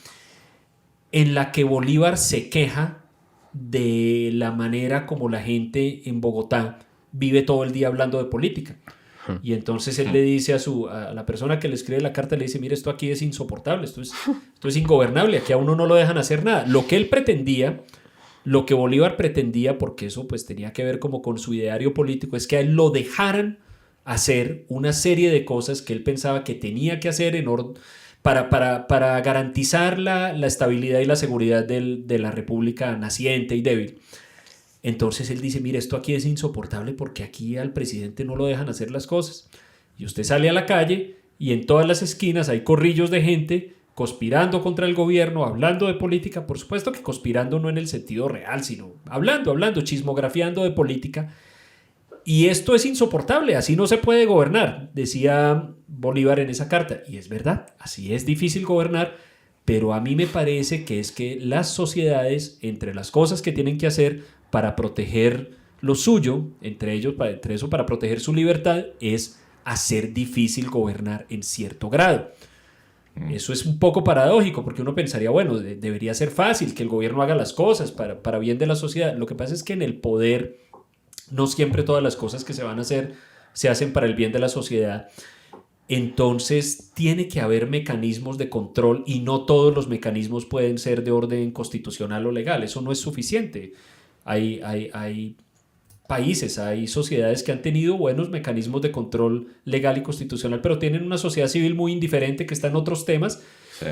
en la que Bolívar se queja de la manera como la gente en Bogotá vive todo el día hablando de política. Y entonces él le dice a la persona que le escribe la carta, le dice, mire, esto aquí es insoportable, esto es ingobernable, aquí a uno no lo dejan hacer nada. Lo que él pretendía, lo que Bolívar pretendía, porque eso pues tenía que ver como con su ideario político, es que a él lo dejaran hacer una serie de cosas que él pensaba que tenía que hacer en orden para garantizar la estabilidad y la seguridad de la república naciente y débil. Entonces él dice, mire, esto aquí es insoportable porque aquí al presidente no lo dejan hacer las cosas. Y usted sale a la calle y en todas las esquinas hay corrillos de gente conspirando contra el gobierno, hablando de política, por supuesto que conspirando no en el sentido real, sino hablando, chismografiando de política. Y esto es insoportable, así no se puede gobernar, decía Bolívar en esa carta. Y es verdad, así es difícil gobernar, pero a mí me parece que es que las sociedades, entre las cosas que tienen que hacer para proteger lo suyo, entre eso para proteger su libertad, es hacer difícil gobernar en cierto grado. Eso es un poco paradójico, porque uno pensaría, bueno, debería ser fácil que el gobierno haga las cosas para bien de la sociedad. Lo que pasa es que en el poder no siempre todas las cosas que se van a hacer se hacen para el bien de la sociedad. Entonces tiene que haber mecanismos de control y no todos los mecanismos pueden ser de orden constitucional o legal. Eso no es suficiente. Hay países, hay sociedades que han tenido buenos mecanismos de control legal y constitucional, pero tienen una sociedad civil muy indiferente que está en otros temas. Sí.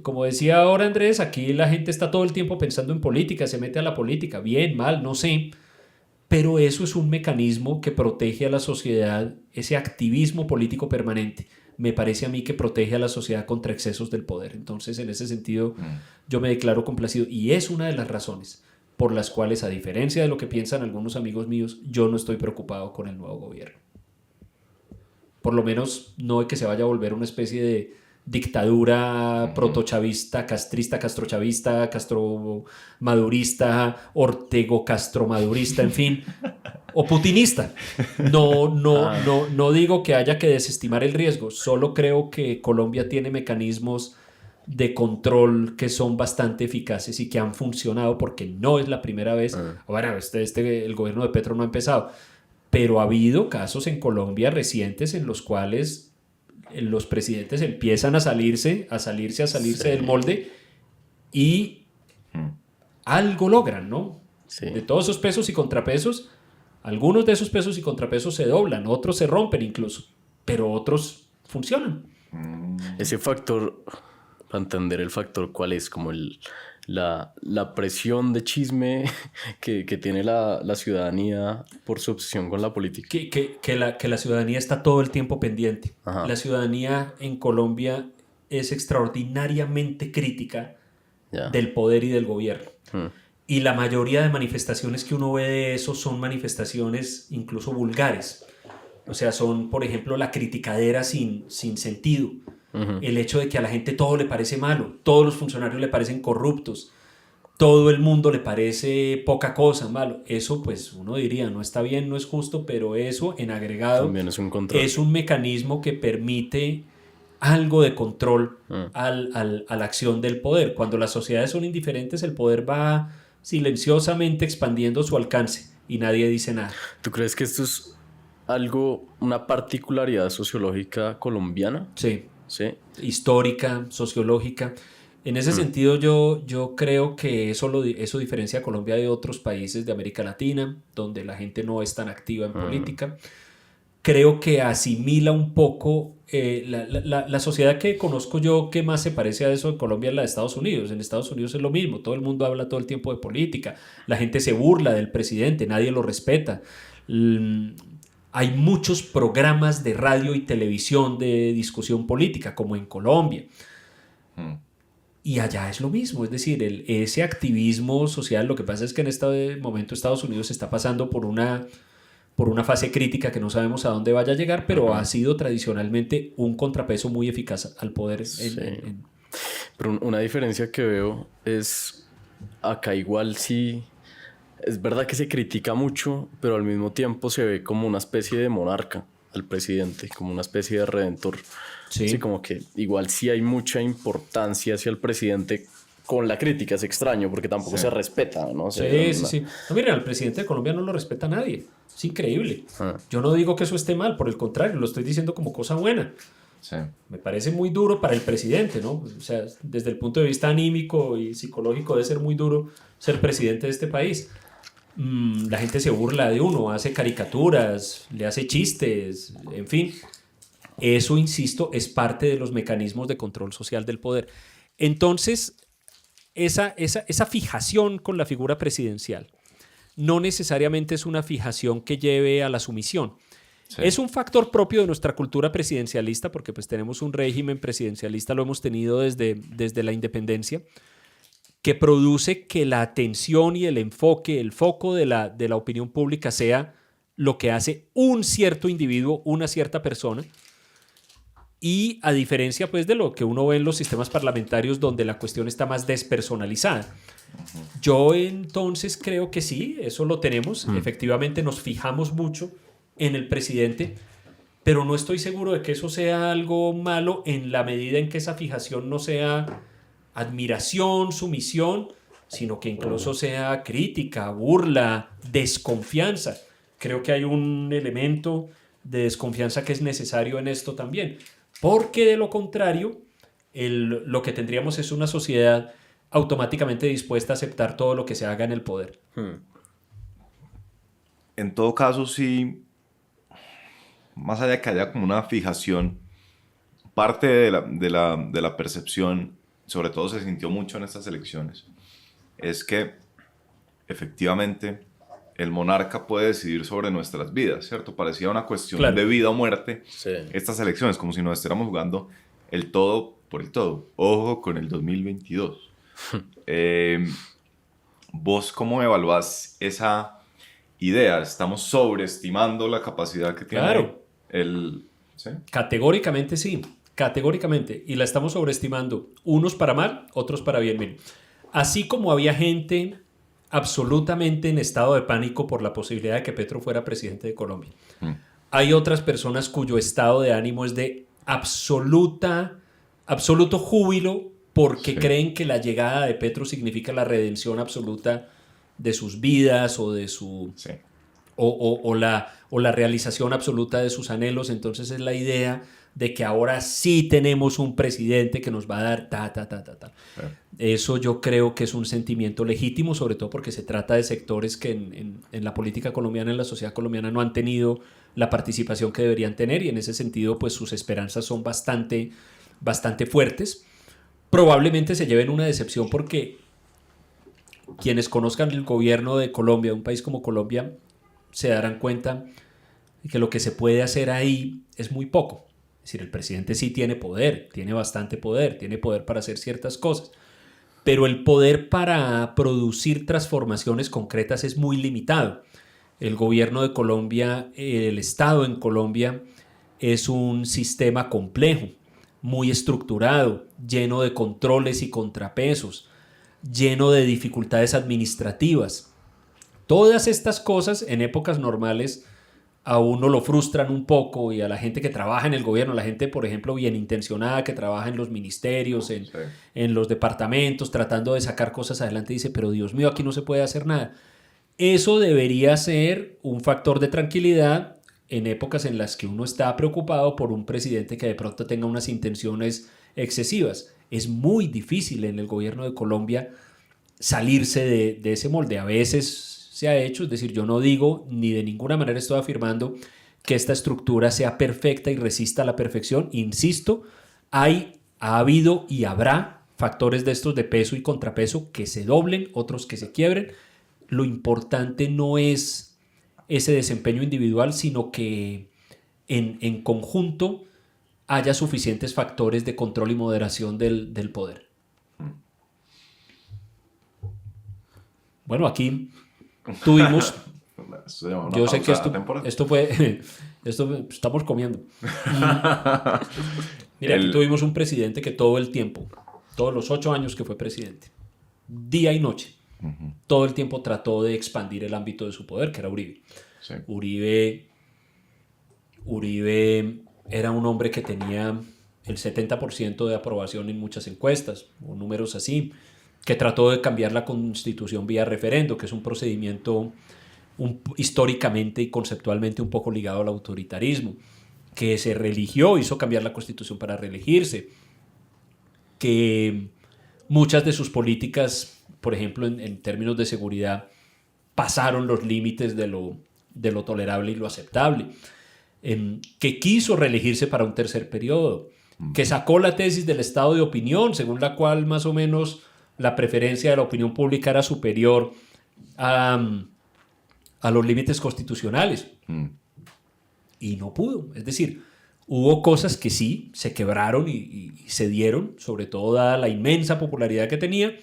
Como decía ahora Andrés, aquí la gente está todo el tiempo pensando en política, se mete a la política, bien, mal, no sé. Pero eso es un mecanismo que protege a la sociedad, ese activismo político permanente. Me parece a mí que protege a la sociedad contra excesos del poder. Entonces, en ese sentido, yo me declaro complacido. Y es una de las razones por las cuales, a diferencia de lo que piensan algunos amigos míos, yo no estoy preocupado con el nuevo gobierno. Por lo menos no de que se vaya a volver una especie de dictadura protochavista, castrista, castrochavista, castromadurista, ortego-castromadurista, en fin, o putinista. No digo que haya que desestimar el riesgo, solo creo que Colombia tiene mecanismos de control que son bastante eficaces y que han funcionado porque no es la primera vez. Bueno, el gobierno de Petro no ha empezado, pero ha habido casos en Colombia recientes en los cuales los presidentes empiezan a salirse sí. del molde y algo logran, ¿no? Sí. De todos esos pesos y contrapesos, algunos de esos pesos y contrapesos se doblan, otros se rompen incluso, pero otros funcionan. Ese factor, para entender el factor cuál es, como la presión de chisme que tiene la ciudadanía por su obsesión con la política. Que la ciudadanía está todo el tiempo pendiente. Ajá. La ciudadanía en Colombia es extraordinariamente crítica Ya. del poder y del gobierno. Mm. Y la mayoría de manifestaciones que uno ve de eso son manifestaciones incluso vulgares. O sea, son, por ejemplo, la criticadera sin sentido. Ujú. El hecho de que a la gente todo le parece malo, todos los funcionarios le parecen corruptos, todo el mundo le parece poca cosa, malo. Eso, pues, uno diría, no está bien, no es justo, pero eso, en agregado, También es un control. es un mecanismo que permite algo de control a la acción del poder. Cuando las sociedades son indiferentes, el poder va silenciosamente expandiendo su alcance y nadie dice nada. ¿Tú crees que esto es una particularidad sociológica colombiana? Sí. Sí. Histórica, sociológica. En ese sentido, yo creo que eso diferencia a Colombia de otros países de América Latina, donde la gente no es tan activa en política. Creo que asimila un poco la sociedad que conozco yo que más se parece a eso en Colombia es la de Estados Unidos. En Estados Unidos es lo mismo, todo el mundo habla todo el tiempo de política, la gente se burla del presidente, nadie lo respeta. Hay muchos programas de radio y televisión de discusión política, como en Colombia. Y allá es lo mismo, es decir, ese activismo social, lo que pasa es que en este momento Estados Unidos está pasando por una fase crítica que no sabemos a dónde vaya a llegar, pero ha sido tradicionalmente un contrapeso muy eficaz al poder. Sí. Pero una diferencia que veo es, acá igual sí, es verdad que se critica mucho, pero al mismo tiempo se ve como una especie de monarca al presidente, como una especie de redentor. Sí. Sí, como que igual sí hay mucha importancia hacia el presidente con la crítica, es extraño porque tampoco se respeta, ¿no? Sí. No, miren, al presidente de Colombia no lo respeta nadie. Es increíble. Ah. Yo no digo que eso esté mal, por el contrario, lo estoy diciendo como cosa buena. Sí. Me parece muy duro para el presidente, ¿no? O sea, desde el punto de vista anímico y psicológico debe ser muy duro ser presidente de este país. La gente se burla de uno, hace caricaturas, le hace chistes, en fin. Eso, insisto, es parte de los mecanismos de control social del poder. Entonces, esa fijación con la figura presidencial no necesariamente es una fijación que lleve a la sumisión. Sí. Es un factor propio de nuestra cultura presidencialista, porque pues tenemos un régimen presidencialista, lo hemos tenido desde la independencia, que produce que la atención y el foco de la opinión pública sea lo que hace un cierto individuo, una cierta persona. Y a diferencia pues, de lo que uno ve en los sistemas parlamentarios donde la cuestión está más despersonalizada. Yo entonces creo que sí, eso lo tenemos. Efectivamente nos fijamos mucho en el presidente, pero no estoy seguro de que eso sea algo malo en la medida en que esa fijación no sea admiración, sumisión, sino que incluso sea crítica, burla, desconfianza. Creo que hay un elemento de desconfianza que es necesario en esto también. Porque de lo contrario, lo que tendríamos es una sociedad automáticamente dispuesta a aceptar todo lo que se haga en el poder. En todo caso, sí, más allá de que haya como una fijación, parte de la percepción, sobre todo se sintió mucho en estas elecciones, es que efectivamente el monarca puede decidir sobre nuestras vidas, ¿cierto? Parecía una cuestión de vida o muerte. Sí. Estas elecciones, como si nos estuviéramos jugando el todo por el todo. Ojo con el 2022. ¿Vos cómo evaluás esa idea? ¿Estamos sobreestimando la capacidad que tiene ¿sí? Categóricamente sí, categóricamente. Y la estamos sobreestimando. Unos para mal, otros para bien. Miren, así como había gente absolutamente en estado de pánico por la posibilidad de que Petro fuera presidente de Colombia. Hay otras personas cuyo estado de ánimo es de absoluto júbilo porque creen que la llegada de Petro significa la redención absoluta de sus vidas o de su o la realización absoluta de sus anhelos. Entonces es la idea de que ahora sí tenemos un presidente que nos va a dar Eso yo creo que es un sentimiento legítimo, sobre todo porque se trata de sectores que en la política colombiana, en la sociedad colombiana, no han tenido la participación que deberían tener y en ese sentido pues sus esperanzas son bastante fuertes. probablemente se lleven una decepción porque quienes conozcan el gobierno de Colombia, un país como Colombia, se darán cuenta de que lo que se puede hacer ahí es muy poco. Es decir, el presidente sí tiene poder, tiene bastante poder, tiene poder para hacer ciertas cosas, pero el poder para producir transformaciones concretas es muy limitado. El gobierno de Colombia, el Estado en Colombia, es un sistema complejo, muy estructurado, lleno de controles y contrapesos, lleno de dificultades administrativas. Todas estas cosas en épocas normales a uno lo frustran un poco, y a la gente que trabaja en el gobierno, la gente, por ejemplo, bien intencionada que trabaja en los ministerios, en los departamentos, tratando de sacar cosas adelante, dice, pero Dios mío, aquí no se puede hacer nada. Eso debería ser un factor de tranquilidad en épocas en las que uno está preocupado por un presidente que de pronto tenga unas intenciones excesivas. Es muy difícil en el gobierno de Colombia salirse de ese molde. A veces se ha hecho, es decir, yo no digo ni de ninguna manera estoy afirmando que esta estructura sea perfecta y resista a la perfección. Insisto, ha habido y habrá factores de estos de peso y contrapeso que se doblen, otros que se quiebren. Lo importante no es ese desempeño individual, sino que en conjunto haya suficientes factores de control y moderación del poder. Bueno, aquí tuvimos... Yo sé que esto fue... estamos comiendo. Mira, aquí tuvimos un presidente que todo el tiempo, todos los 8 años que fue presidente, día y noche, todo el tiempo trató de expandir el ámbito de su poder, que era Uribe. Sí. Uribe era un hombre que tenía el 70% de aprobación en muchas encuestas, o números así, que trató de cambiar la Constitución vía referendo, que es un procedimiento históricamente y conceptualmente un poco ligado al autoritarismo, que se religió, hizo cambiar la Constitución para reelegirse, que muchas de sus políticas, por ejemplo, en términos de seguridad, pasaron los límites de lo tolerable y lo aceptable, que quiso reelegirse para un tercer periodo, que sacó la tesis del estado de opinión, según la cual más o menos la preferencia de la opinión pública era superior a los límites constitucionales. Y no pudo. Es decir, hubo cosas que sí se quebraron y se dieron, sobre todo dada la inmensa popularidad que tenía,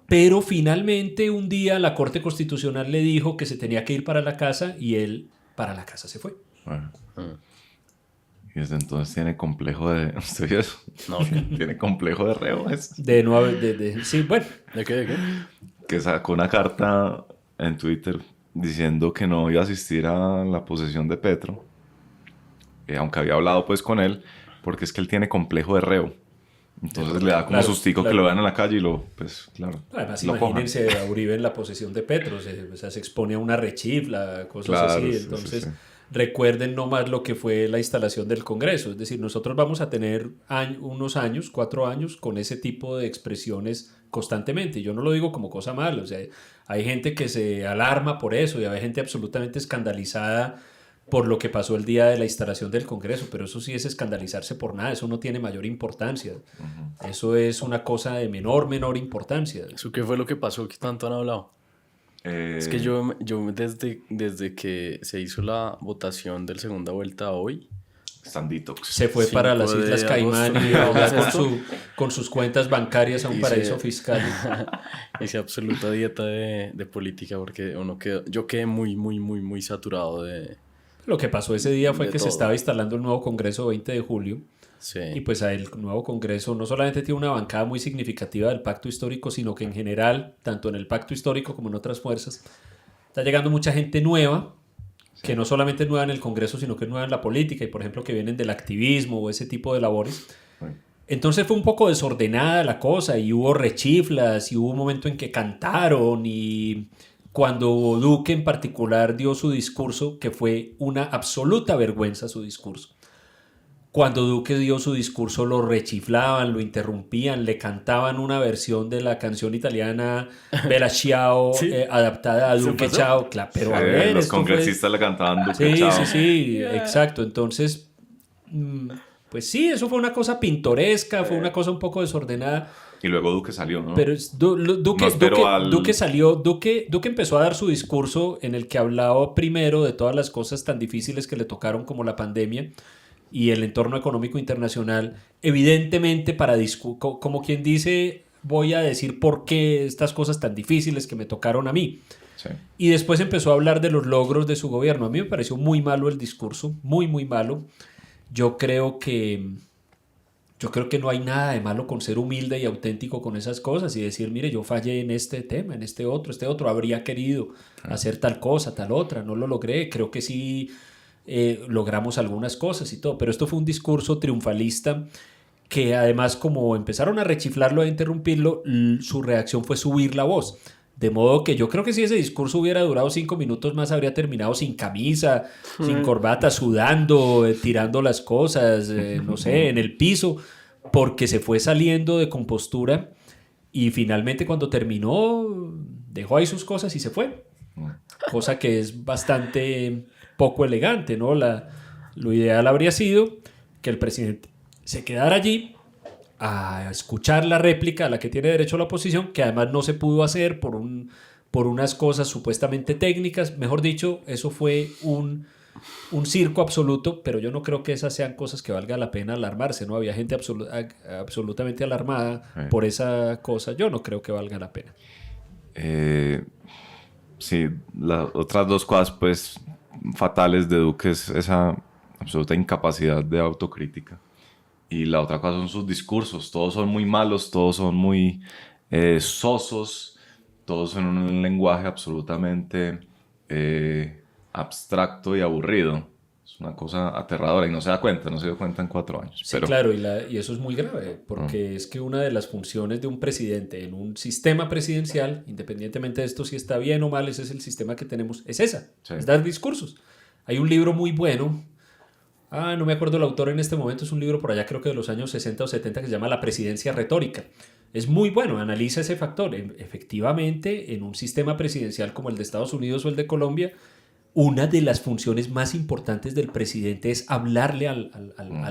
pero finalmente un día la Corte Constitucional le dijo que se tenía que ir para la casa y él para la casa se fue. Bueno. Y desde entonces tiene complejo de... ¿Usted vio eso? No. Tiene complejo de reo. Sí, bueno. ¿De qué? Que sacó una carta en Twitter diciendo que no iba a asistir a la posesión de Petro, aunque había hablado pues con él, porque es que él tiene complejo de reo. Entonces le da como sustico que lo vean en la calle y pues claro. Además, imagínense a Uribe en la posesión de Petro, se expone a una rechifla, cosas así. Entonces, sí. Recuerden nomás lo que fue la instalación del Congreso. Es decir, nosotros vamos a tener unos años, 4 años, con ese tipo de expresiones constantemente. Yo no lo digo como cosa mala. O sea, hay gente que se alarma por eso y hay gente absolutamente escandalizada por lo que pasó el día de la instalación del Congreso, pero eso sí es escandalizarse por nada, eso no tiene mayor importancia. Eso es una cosa de menor importancia. ¿Eso qué fue lo que pasó que tanto han hablado? Es que yo desde que se hizo la votación de la segunda vuelta hoy, están detox. Se fue para las Islas Caimán y con sus cuentas bancarias a un paraíso fiscal. Hice absoluta dieta de política porque yo quedé muy saturado de... Lo que pasó ese día fue que se estaba instalando el nuevo Congreso 20 de julio. Sí. Y pues el nuevo Congreso no solamente tiene una bancada muy significativa del pacto histórico, sino que en general, tanto en el pacto histórico como en otras fuerzas, está llegando mucha gente nueva, que no solamente es nueva en el Congreso, sino que es nueva en la política y, por ejemplo, que vienen del activismo o ese tipo de labores. Entonces fue un poco desordenada la cosa y hubo rechiflas y hubo un momento en que cantaron y... Cuando Duque en particular dio su discurso, que fue una absoluta vergüenza su discurso. Cuando Duque dio su discurso lo rechiflaban, lo interrumpían, le cantaban una versión de la canción italiana Bella Ciao, ¿sí? Adaptada a Duque Ciao. Claro, pero sí, a ver, los congresistas le cantaban Duque Ciao. Sí, exacto. Entonces, pues sí, eso fue una cosa pintoresca, fue una cosa un poco desordenada. Y luego Duque salió, ¿no? Pero No esperó al... Duque salió, Duque empezó a dar su discurso en el que hablaba primero de todas las cosas tan difíciles que le tocaron como la pandemia y el entorno económico internacional, evidentemente como quien dice, voy a decir por qué estas cosas tan difíciles que me tocaron a mí. Sí. Y después empezó a hablar de los logros de su gobierno. A mí me pareció muy malo el discurso, muy, muy malo. Yo creo que no hay nada de malo con ser humilde y auténtico con esas cosas y decir, mire, yo fallé en este tema, en este otro, habría querido hacer tal cosa, tal otra, no lo logré, creo que sí logramos algunas cosas y todo, pero esto fue un discurso triunfalista que además como empezaron a rechiflarlo, a interrumpirlo, su reacción fue subir la voz. De modo que yo creo que si ese discurso hubiera durado 5 minutos más, habría terminado sin camisa, sin corbata, sudando, tirando las cosas, no sé, en el piso, porque se fue saliendo de compostura y finalmente cuando terminó dejó ahí sus cosas y se fue. Cosa que es bastante poco elegante, ¿no? Lo ideal habría sido que el presidente se quedara allí a escuchar la réplica a la que tiene derecho la oposición, que además no se pudo hacer por unas cosas supuestamente técnicas. Mejor dicho, eso fue un circo absoluto, pero yo no creo que esas sean cosas que valga la pena alarmarse, ¿no? Había gente absolutamente alarmada por esa cosa. Yo no creo que valga la pena. Sí, las otras dos cosas, pues, fatales de Duque es esa absoluta incapacidad de autocrítica. Y la otra cosa son sus discursos. Todos son muy malos, todos son muy sosos, todos son un lenguaje absolutamente abstracto y aburrido. Es una cosa aterradora y no se da cuenta, no se dio cuenta en 4 años. Sí, pero... claro, y eso es muy grave, porque es que una de las funciones de un presidente en un sistema presidencial, independientemente de esto si está bien o mal, ese es el sistema que tenemos, es esa, es dar discursos. Hay un libro muy bueno, no me acuerdo el autor en este momento, es un libro por allá creo que de los años 60 o 70 que se llama La presidencia retórica. Es muy bueno, analiza ese factor. Efectivamente, en un sistema presidencial como el de Estados Unidos o el de Colombia, una de las funciones más importantes del presidente es hablarle a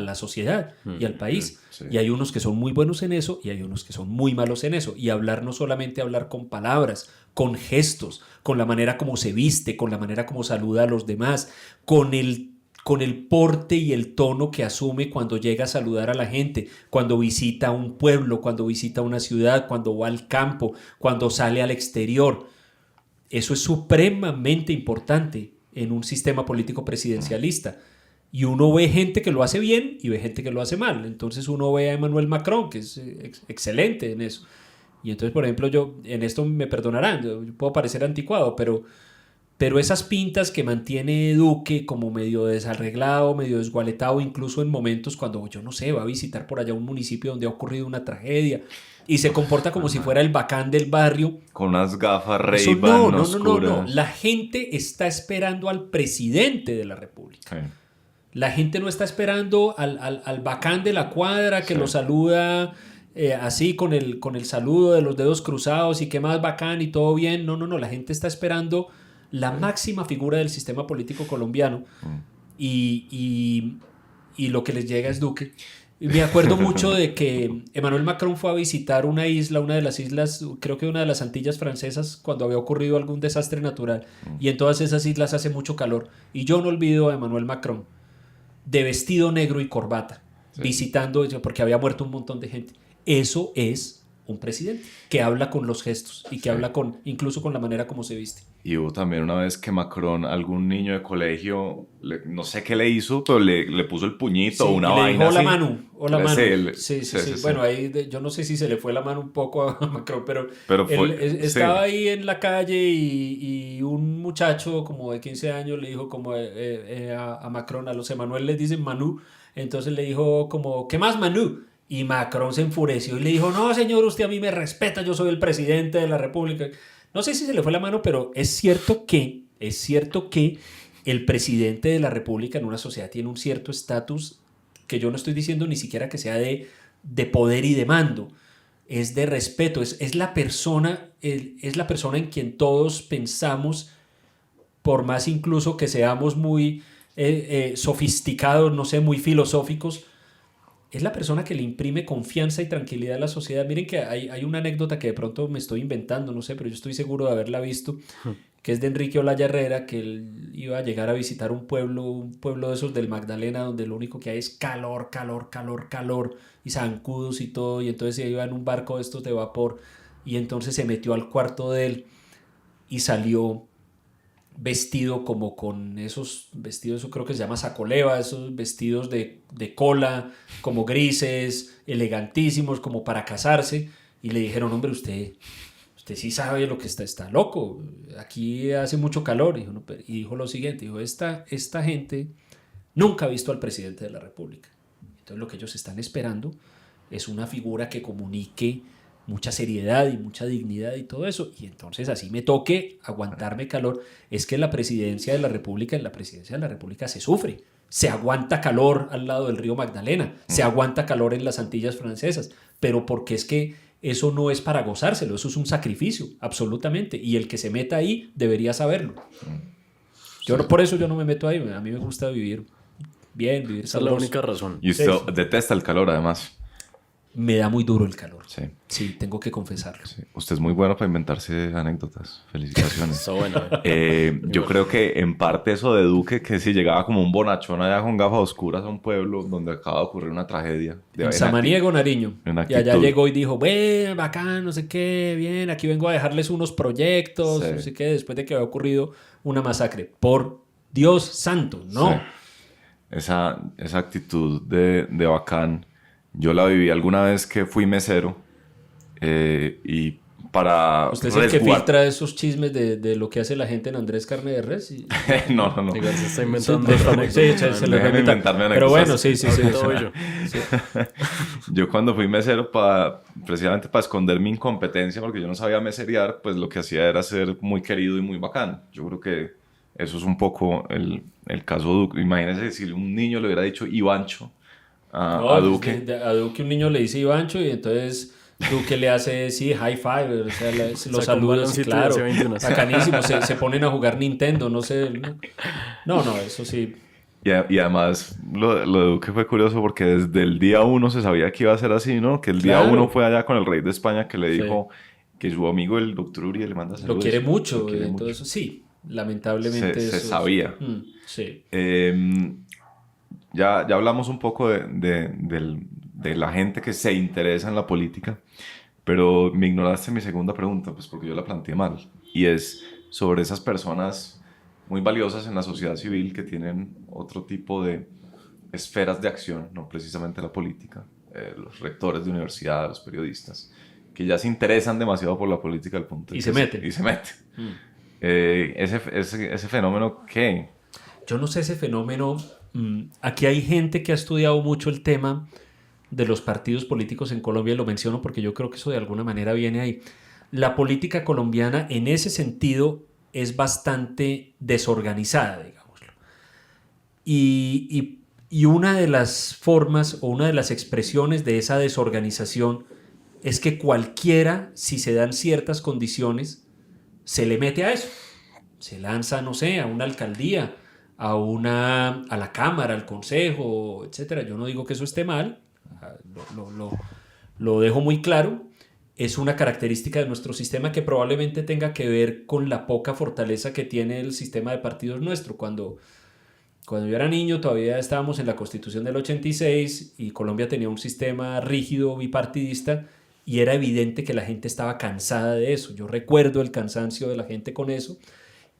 la sociedad y al país. Sí. Y hay unos que son muy buenos en eso y hay unos que son muy malos en eso. Y hablar no solamente hablar con palabras, con gestos, con la manera como se viste, con la manera como saluda a los demás, con el porte y el tono que asume cuando llega a saludar a la gente, cuando visita un pueblo, cuando visita una ciudad, cuando va al campo, cuando sale al exterior. Eso es supremamente importante en un sistema político presidencialista. Y uno ve gente que lo hace bien y ve gente que lo hace mal. Entonces uno ve a Emmanuel Macron, que es excelente en eso. Y entonces, por ejemplo, yo, en esto me perdonarán, yo puedo parecer anticuado, pero esas pintas que mantiene Duque como medio desarreglado, medio desgualetado, incluso en momentos cuando, yo no sé, va a visitar por allá un municipio donde ha ocurrido una tragedia y se comporta como si fuera el bacán del barrio. Con unas gafas Ray-Ban oscuras. No. La gente está esperando al presidente de la República. Sí. La gente no está esperando al bacán de la cuadra que lo saluda así con el saludo de los dedos cruzados y qué más bacán y todo bien. No. La gente está esperando la máxima figura del sistema político colombiano y lo que les llega es Duque. Me acuerdo mucho de que Emmanuel Macron fue a visitar una de las islas, creo que una de las Antillas francesas, cuando había ocurrido algún desastre natural, y en todas esas islas hace mucho calor, y yo no olvido a Emmanuel Macron de vestido negro y corbata, visitando, porque había muerto un montón de gente. Eso es un presidente que habla con los gestos y que habla incluso con la manera como se viste. Y hubo también una vez que Macron, algún niño de colegio, no sé qué le hizo, pero le puso el puñito o una vaina así. Hola Manu. Sí. Bueno, ahí yo no sé si se le fue la mano un poco a Macron, pero él estaba ahí en la calle y un muchacho como de 15 años le dijo como a Macron, a los Emmanuel les dicen Manu, entonces le dijo como, ¿qué más Manu? Y Macron se enfureció y le dijo, no señor, usted a mí me respeta, yo soy el presidente de la República. No sé si se le fue la mano, pero es cierto que el presidente de la República en una sociedad tiene un cierto estatus que yo no estoy diciendo ni siquiera que sea de poder y de mando, es de respeto, es la persona en quien todos pensamos, por más incluso que seamos muy sofisticados, no sé, muy filosóficos, es la persona que le imprime confianza y tranquilidad a la sociedad. Miren que hay una anécdota que de pronto me estoy inventando, no sé, pero yo estoy seguro de haberla visto, que es de Enrique Olaya Herrera, que él iba a llegar a visitar un pueblo de esos del Magdalena, donde lo único que hay es calor, calor, calor, calor, y zancudos y todo, y entonces se iba en un barco de estos de vapor, y entonces se metió al cuarto de él y salió vestido como con esos vestidos, eso creo que se llama sacoleva, esos vestidos de cola, como grises, elegantísimos, como para casarse, y le dijeron, hombre, usted sí sabe lo que está loco, aquí hace mucho calor, y dijo lo siguiente, dijo, esta gente nunca ha visto al presidente de la República, entonces lo que ellos están esperando es una figura que comunique mucha seriedad y mucha dignidad y todo eso, y entonces así me toque aguantarme calor. Es que en la presidencia de la República se sufre, se aguanta calor al lado del río Magdalena, se aguanta calor en las Antillas Francesas, pero porque es que eso no es para gozárselo, eso es un sacrificio, absolutamente, y el que se meta ahí debería saberlo. Por eso yo no me meto ahí, a mí me gusta vivir bien, vivir esa sabroso. Es la única razón. Y usted detesta el calor, además. Me da muy duro el calor. Sí. Sí, tengo que confesarlo. Sí. Usted es muy bueno para inventarse anécdotas. Felicitaciones. Está bueno. Yo creo que en parte eso de Duque, que si llegaba como un bonachón allá con gafas oscuras a un pueblo donde acaba de ocurrir una tragedia. En Samaniego, Nariño. Y allá llegó y dijo, bueno, bacán, no sé qué, bien, aquí vengo a dejarles unos proyectos, no sé qué, después de que había ocurrido una masacre. Por Dios santo, no. Sí. Esa actitud de bacán. Yo la viví alguna vez que fui mesero y para ¿Usted es el que filtra esos chismes de lo que hace la gente en Andrés Carne de Res? Y... No. Diga, se está inventando se lo voy a inventarme anécdotas. Pero bueno, sí. Yo cuando fui mesero, precisamente para esconder mi incompetencia, porque yo no sabía meserear, pues lo que hacía era ser muy querido y muy bacán. Yo creo que eso es un poco el caso Duque. Imagínense si un niño le hubiera dicho Ivancho a Duque. A Duque un niño le dice Ivancho y entonces Duque le hace high five, o sea, los saludos, claro, bacanísimo, se ponen a jugar Nintendo, no sé. No, eso sí. Y además lo de Duque fue curioso porque desde el día 1 se sabía que iba a ser así, ¿no? Que el día 1 fue allá con el rey de España que le dijo que su amigo el doctor Uriel le manda saludos. Lo quiere mucho, entonces sí, lamentablemente se sabía. Sí. Ya hablamos un poco de la gente que se interesa en la política, pero me ignoraste mi segunda pregunta, pues porque yo la planteé mal, y es sobre esas personas muy valiosas en la sociedad civil que tienen otro tipo de esferas de acción, no precisamente la política, los rectores de universidad, los periodistas, que ya se interesan demasiado por la política al punto de se meten. Ese fenómeno, ¿qué? Yo no sé ese fenómeno. Aquí hay gente que ha estudiado mucho el tema de los partidos políticos en Colombia, y lo menciono porque yo creo que eso de alguna manera viene ahí. La política colombiana en ese sentido es bastante desorganizada, digámoslo. Y una de las formas o una de las expresiones de esa desorganización es que cualquiera, si se dan ciertas condiciones, se le mete a eso. Se lanza, no sé, a una alcaldía, a la Cámara, al Consejo, etcétera. Yo no digo que eso esté mal, lo dejo muy claro. Es una característica de nuestro sistema que probablemente tenga que ver con la poca fortaleza que tiene el sistema de partidos nuestro. Cuando yo era niño todavía estábamos en la Constitución del 86 y Colombia tenía un sistema rígido bipartidista y era evidente que la gente estaba cansada de eso. Yo recuerdo el cansancio de la gente con eso.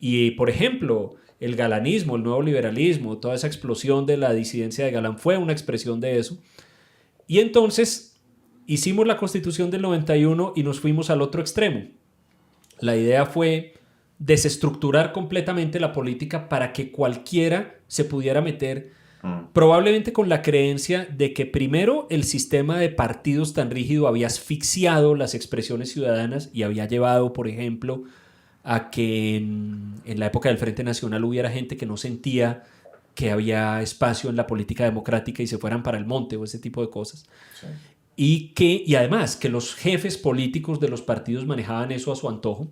Y, por ejemplo, el galanismo, el nuevo liberalismo, toda esa explosión de la disidencia de Galán fue una expresión de eso. Y entonces hicimos la Constitución del 91 y nos fuimos al otro extremo. La idea fue desestructurar completamente la política para que cualquiera se pudiera meter, probablemente con la creencia de que primero el sistema de partidos tan rígido había asfixiado las expresiones ciudadanas y había llevado, por ejemplo, a que en la época del Frente Nacional hubiera gente que no sentía que había espacio en la política democrática y se fueran para el monte o ese tipo de cosas. Sí. Y además que los jefes políticos de los partidos manejaban eso a su antojo.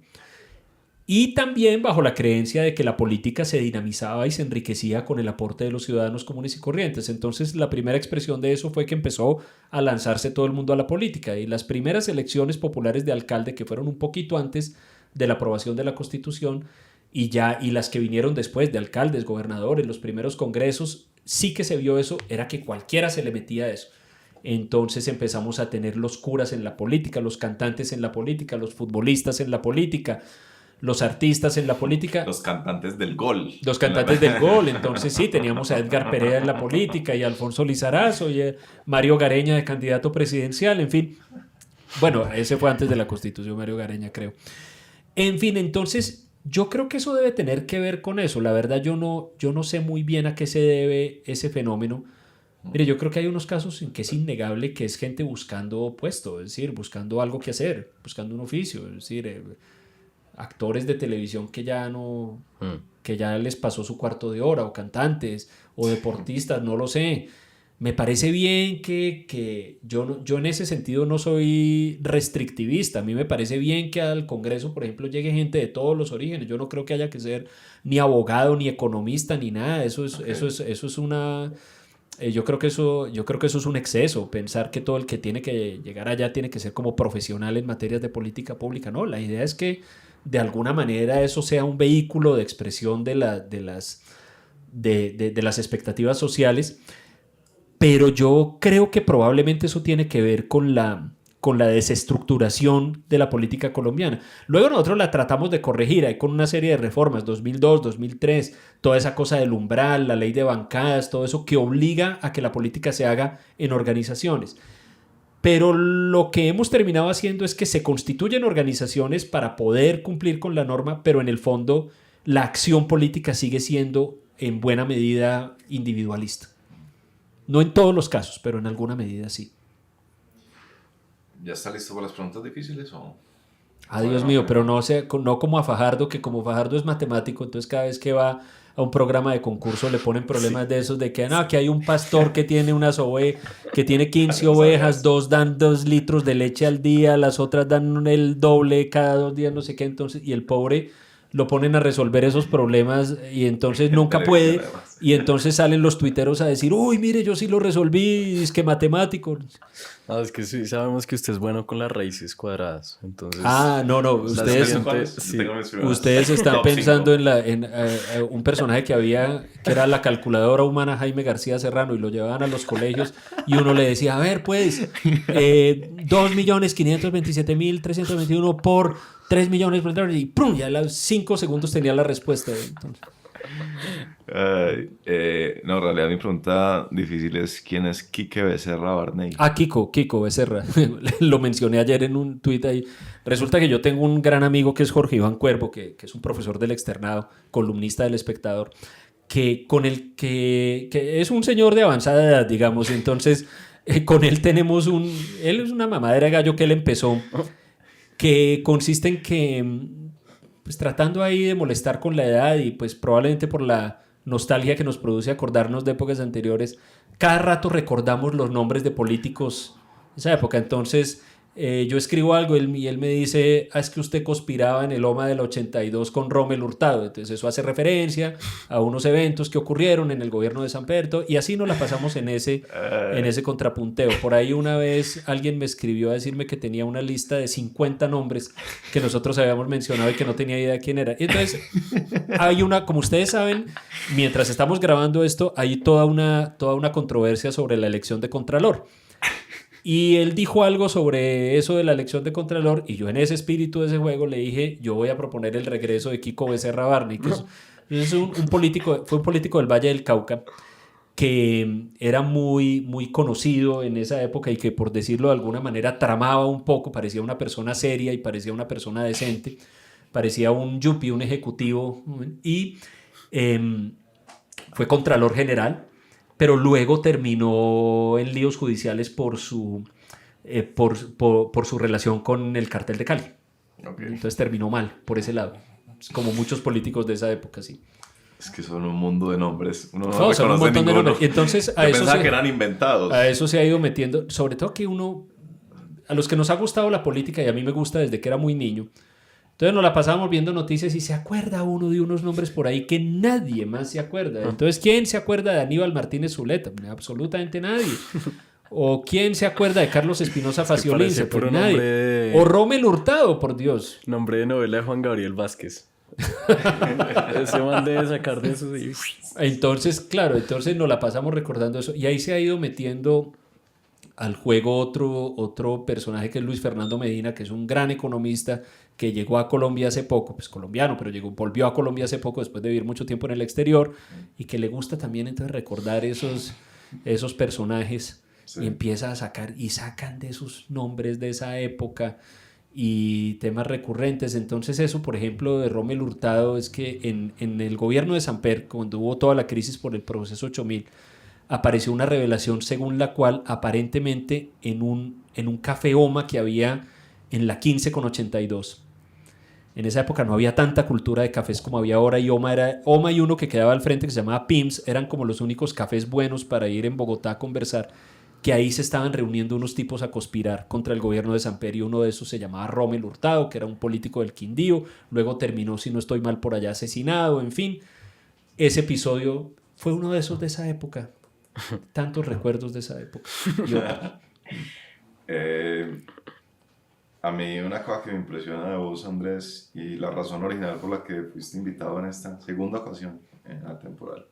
Y también bajo la creencia de que la política se dinamizaba y se enriquecía con el aporte de los ciudadanos comunes y corrientes. Entonces, la primera expresión de eso fue que empezó a lanzarse todo el mundo a la política. Y las primeras elecciones populares de alcalde, que fueron un poquito antes de la aprobación de la Constitución, y las que vinieron después de alcaldes, gobernadores, los primeros congresos, sí que se vio eso, era que cualquiera se le metía a eso. Entonces empezamos a tener los curas en la política, los cantantes en la política, los futbolistas en la política, los artistas en la política. Los cantantes del gol. Los cantantes del gol. Entonces sí, teníamos a Edgar Perea en la política y a Alfonso Lizarazo y a Mario Gareña de candidato presidencial, en fin. Bueno, ese fue antes de la Constitución, Mario Gareña, creo. En fin, entonces yo creo que eso debe tener que ver con eso. La verdad yo no sé muy bien a qué se debe ese fenómeno. Mire, yo creo que hay unos casos en que es innegable que es gente buscando puesto, es decir, buscando algo que hacer, buscando un oficio, es decir, actores de televisión que ya no, que ya les pasó su cuarto de hora, o cantantes, o deportistas, no lo sé. Me parece bien que yo en ese sentido no soy restrictivista. A mí me parece bien que al Congreso, por ejemplo, llegue gente de todos los orígenes. Yo no creo que haya que ser ni abogado, ni economista, ni nada. Eso es una... Yo creo que eso es un exceso, pensar que todo el que tiene que llegar allá tiene que ser como profesional en materias de política pública. No, la idea es que de alguna manera eso sea un vehículo de expresión de las expectativas sociales, pero yo creo que probablemente eso tiene que ver con la desestructuración de la política colombiana. Luego nosotros la tratamos de corregir ahí con una serie de reformas, 2002, 2003, toda esa cosa del umbral, la ley de bancadas, todo eso que obliga a que la política se haga en organizaciones. Pero lo que hemos terminado haciendo es que se constituyen organizaciones para poder cumplir con la norma, pero en el fondo la acción política sigue siendo en buena medida individualista. No en todos los casos, pero en alguna medida sí. ¿Ya está listo para las preguntas difíciles o...? Dios mío, pero no como a Fajardo, que como Fajardo es matemático, entonces cada vez que va a un programa de concurso le ponen problemas de esos de que que hay un pastor que tiene que tiene 15 ovejas, dos dan 2 litros de leche al día, las otras dan el doble cada 2 días, no sé qué, entonces, y el pobre lo ponen a resolver esos problemas y entonces nunca puede, y entonces salen los tuiteros a decir, uy, mire, yo sí lo resolví, es que matemático. No, es que sí, sabemos que usted es bueno con las raíces cuadradas, entonces... No, ustedes están pensando en un personaje que era la calculadora humana Jaime García Serrano, y lo llevaban a los colegios y uno le decía, a ver, pues, 2.527.321 por 3 millones, y ¡prum! Ya a los 5 segundos tenía la respuesta. Entonces. No, en realidad mi pregunta difícil es ¿quién es Quique Becerra Barney? Kiko Becerra. Lo mencioné ayer en un tuit ahí. Resulta que yo tengo un gran amigo que es Jorge Iván Cuervo, que es un profesor del externado, columnista del Espectador, que es un señor de avanzada edad, digamos. Entonces, con él él es una mamadera de gallo que él empezó, que consiste en que, pues tratando ahí de molestar con la edad y pues probablemente por la nostalgia que nos produce acordarnos de épocas anteriores, cada rato recordamos los nombres de políticos de esa época. Entonces yo escribo algo y él me dice, es que usted conspiraba en el OMA del 82 con Rommel Hurtado. Entonces eso hace referencia a unos eventos que ocurrieron en el gobierno de Samperto, y así nos la pasamos en ese contrapunteo. Por ahí una vez alguien me escribió a decirme que tenía una lista de 50 nombres que nosotros habíamos mencionado y que no tenía idea quién era. Y entonces hay como ustedes saben, mientras estamos grabando esto, hay toda una controversia sobre la elección de Contralor. Y él dijo algo sobre eso de la elección de Contralor, y yo en ese espíritu de ese juego le dije, yo voy a proponer el regreso de Kiko Becerra Barney, que fue un político del Valle del Cauca, que era muy, muy conocido en esa época y que, por decirlo de alguna manera, tramaba un poco, parecía una persona seria y parecía una persona decente, parecía un yuppie, un ejecutivo, y fue Contralor General, pero luego terminó en líos judiciales por su relación con el Cartel de Cali. Okay. Entonces terminó mal por ese lado, como muchos políticos de esa época, sí. Es que son un mundo de nombres. Uno no son un montón de nombres. Entonces, pensaba que eran inventados. A eso se ha ido metiendo, sobre todo que a los que nos ha gustado la política, y a mí me gusta desde que era muy niño, Entonces nos la pasábamos viendo noticias y se acuerda uno de unos nombres por ahí que nadie más se acuerda. Entonces, ¿quién se acuerda de Aníbal Martínez Zuleta? Absolutamente nadie. ¿O quién se acuerda de Carlos Espinosa Faciolín? parece puro Pues nadie. nombre de- O Rommel Hurtado, por Dios. Nombre de novela de Juan Gabriel Vázquez. Ese man debe sacar de eso. Sí. Entonces, claro, entonces nos la pasamos recordando eso. Y ahí se ha ido metiendo al juego otro personaje que es Luis Fernando Medina, que es un gran economista que llegó a Colombia hace poco, pues colombiano, pero volvió a Colombia hace poco después de vivir mucho tiempo en el exterior y que le gusta también entonces recordar esos personajes y empieza a sacan de sus nombres de esa época y temas recurrentes. Entonces eso, por ejemplo, de Rommel Hurtado es que en el gobierno de Samper, cuando hubo toda la crisis por el proceso 8000, apareció una revelación según la cual aparentemente en un café Oma que había en la 15 con 82. En esa época no había tanta cultura de cafés como había ahora y Oma y uno que quedaba al frente que se llamaba Pims eran como los únicos cafés buenos para ir en Bogotá a conversar, que ahí se estaban reuniendo unos tipos a conspirar contra el gobierno de Samper y uno de esos se llamaba Rommel Hurtado, que era un político del Quindío, luego terminó, si no estoy mal, por allá asesinado, en fin. Ese episodio fue uno de esos de esa época. Tantos recuerdos de esa época. A mí una cosa que me impresiona de vos, Andrés, y la razón original por la que fuiste invitado en esta segunda ocasión en la temporada,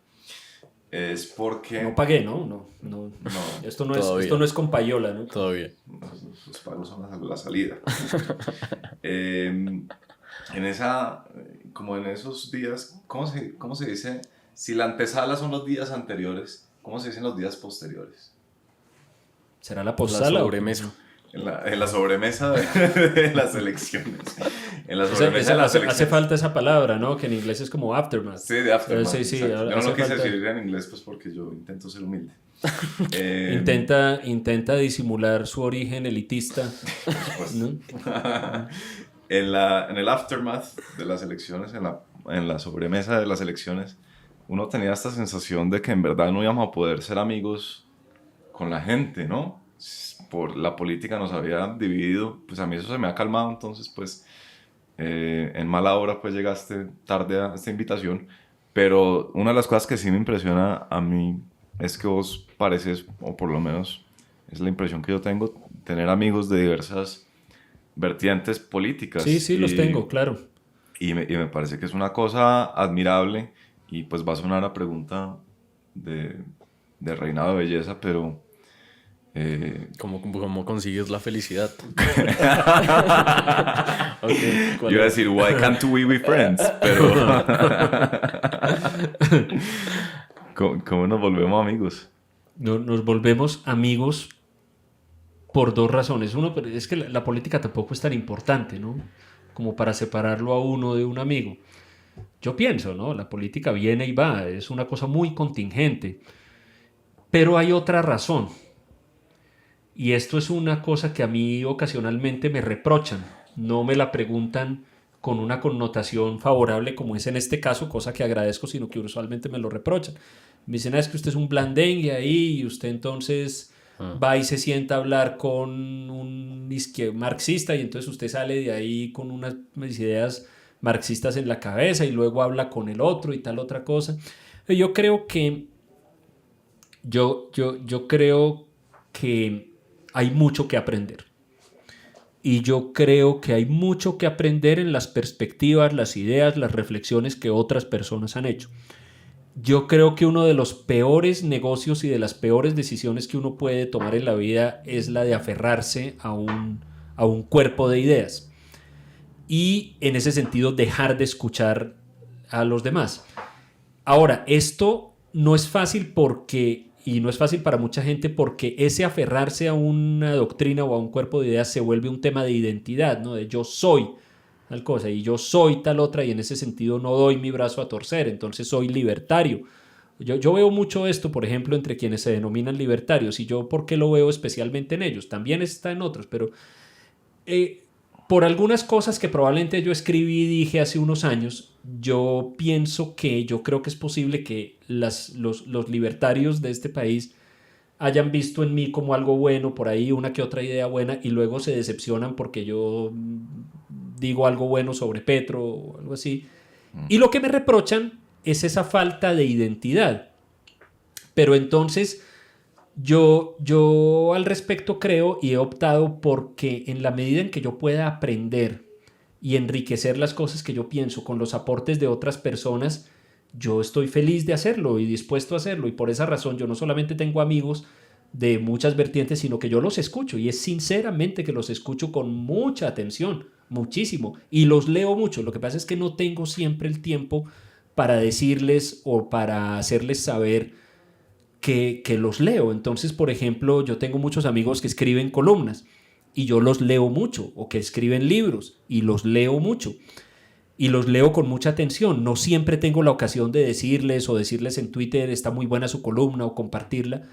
es porque... No pagué, ¿no? No. Esto no es con payola, ¿no? Todavía. Los pagos son la salida. En esos días, ¿cómo se dice? Si la antesala son los días anteriores, ¿cómo se dicen los días posteriores? ¿Será la postsala? La sobremesa. En la sobremesa de las elecciones. En la sobremesa de las elecciones. Hace falta esa palabra, ¿no? Que en inglés es como aftermath. Sí, de aftermath. Sí, yo no hace lo quise falta... decir en inglés pues porque yo intento ser humilde. Intenta disimular su origen elitista. Pues, ¿no? en el aftermath de las elecciones, en la sobremesa de las elecciones, uno tenía esta sensación de que en verdad no íbamos a poder ser amigos con la gente, ¿no? Por la política nos había dividido, pues a mí eso se me ha calmado, entonces pues en mala hora pues llegaste tarde a esta invitación, pero una de las cosas que sí me impresiona a mí es que vos pareces, o por lo menos es la impresión que yo tengo, tener amigos de diversas vertientes políticas. Sí, los tengo, claro. Y me parece que es una cosa admirable y pues va a sonar a pregunta de reinado de belleza, pero... ¿Cómo consigues la felicidad? Yo iba a decir, why can't we be friends? Pero... ¿Cómo nos volvemos amigos? Nos volvemos amigos por dos razones. Uno, es que la política tampoco es tan importante, ¿no? Como para separarlo a uno de un amigo. Yo pienso, ¿no? La política viene y va, es una cosa muy contingente. Pero hay otra razón. Y esto es una cosa que a mí ocasionalmente me reprochan. No me la preguntan con una connotación favorable como es en este caso, cosa que agradezco, sino que usualmente me lo reprochan. Me dicen, es que usted es un blandengue ahí y usted entonces va y se sienta a hablar con un marxista y entonces usted sale de ahí con unas ideas marxistas en la cabeza y luego habla con el otro y tal otra cosa. Yo creo que hay mucho que aprender. Y yo creo que hay mucho que aprender en las perspectivas, las ideas, las reflexiones que otras personas han hecho. Yo creo que uno de los peores negocios y de las peores decisiones que uno puede tomar en la vida es la de aferrarse a un cuerpo de ideas. Y en ese sentido dejar de escuchar a los demás. Ahora, esto no es fácil y no es fácil para mucha gente porque ese aferrarse a una doctrina o a un cuerpo de ideas se vuelve un tema de identidad, ¿no? De yo soy tal cosa y yo soy tal otra y en ese sentido no doy mi brazo a torcer, entonces soy libertario. Yo veo mucho esto, por ejemplo, entre quienes se denominan libertarios y yo, ¿por qué lo veo especialmente en ellos? También está en otros, pero por algunas cosas que probablemente yo escribí y dije hace unos años, yo creo que es posible que los libertarios de este país hayan visto en mí como algo bueno, por ahí una que otra idea buena y luego se decepcionan porque yo digo algo bueno sobre Petro o algo así. Y lo que me reprochan es esa falta de identidad. Pero entonces yo al respecto creo y he optado porque en la medida en que yo pueda aprender y enriquecer las cosas que yo pienso con los aportes de otras personas, yo estoy feliz de hacerlo y dispuesto a hacerlo. Y por esa razón yo no solamente tengo amigos de muchas vertientes, sino que yo los escucho y es sinceramente que los escucho con mucha atención, muchísimo, y los leo mucho. Lo que pasa es que no tengo siempre el tiempo para decirles o para hacerles saber que los leo. Entonces, por ejemplo, yo tengo muchos amigos que escriben columnas y yo los leo mucho, o que escriben libros y los leo mucho. Y los leo con mucha atención. No siempre tengo la ocasión de decirles o decirles en Twitter está muy buena su columna o compartirla,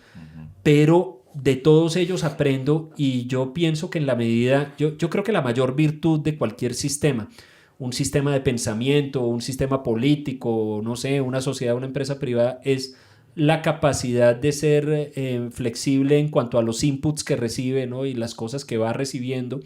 pero de todos ellos aprendo y yo pienso que en la medida, yo creo que la mayor virtud de cualquier sistema, un sistema de pensamiento, un sistema político, no sé, una sociedad, una empresa privada, es la capacidad de ser flexible en cuanto a los inputs que recibe, ¿no? Y las cosas que va recibiendo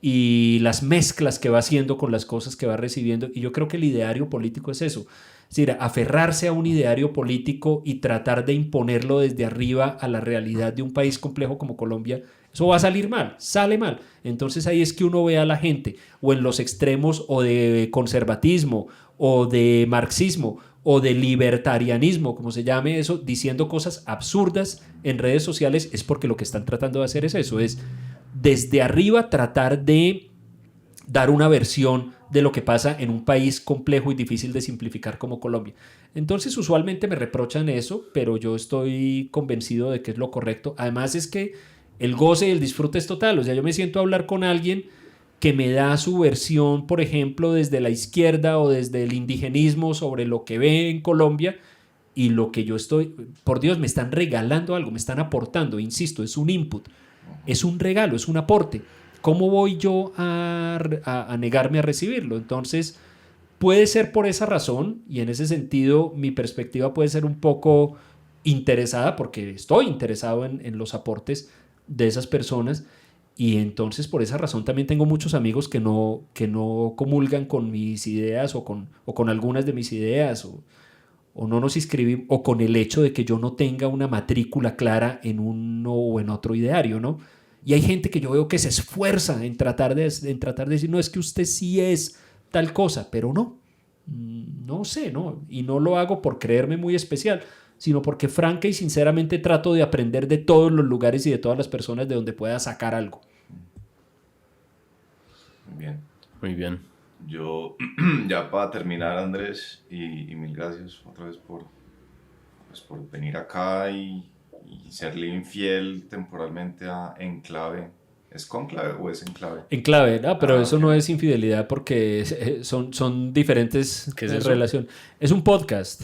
y las mezclas que va haciendo con las cosas que va recibiendo. Y yo creo que el ideario político es eso. Es decir, aferrarse a un ideario político y tratar de imponerlo desde arriba a la realidad de un país complejo como Colombia, eso va a salir mal, sale mal. Entonces ahí es que uno ve a la gente o en los extremos o de conservatismo o de marxismo o de libertarianismo, como se llame eso, diciendo cosas absurdas en redes sociales, es porque lo que están tratando de hacer es eso, es desde arriba tratar de dar una versión de lo que pasa en un país complejo y difícil de simplificar como Colombia. Entonces usualmente me reprochan eso, pero yo estoy convencido de que es lo correcto. Además es que el goce y el disfrute es total. O sea, yo me siento a hablar con alguien que me da su versión, por ejemplo, desde la izquierda o desde el indigenismo sobre lo que ve en Colombia, y lo que yo estoy, por Dios, me están regalando algo, me están aportando, insisto, es un input, es un regalo, es un aporte. ¿Cómo voy yo a negarme a recibirlo? Entonces, puede ser por esa razón, y en ese sentido mi perspectiva puede ser un poco interesada, porque estoy interesado en los aportes de esas personas, y entonces por esa razón también tengo muchos amigos que no comulgan con mis ideas o con algunas de mis ideas, o no nos inscribimos, o con el hecho de que yo no tenga una matrícula clara en uno o en otro ideario, ¿no? Y hay gente que yo veo que se esfuerza en tratar de decir, no, es que usted sí es tal cosa, pero no, no sé, ¿no? Y no lo hago por creerme muy especial, sino porque franca y sinceramente trato de aprender de todos los lugares y de todas las personas de donde pueda sacar algo. Muy bien. Muy bien. Yo, ya para terminar, Andrés, y mil gracias otra vez por venir acá y serle infiel temporalmente a Enclave. ¿Es Conclave o es Enclave? Enclave, ¿no? Pero eso ok. no es infidelidad porque son diferentes ¿Qué es eso? relaciones. Es un podcast.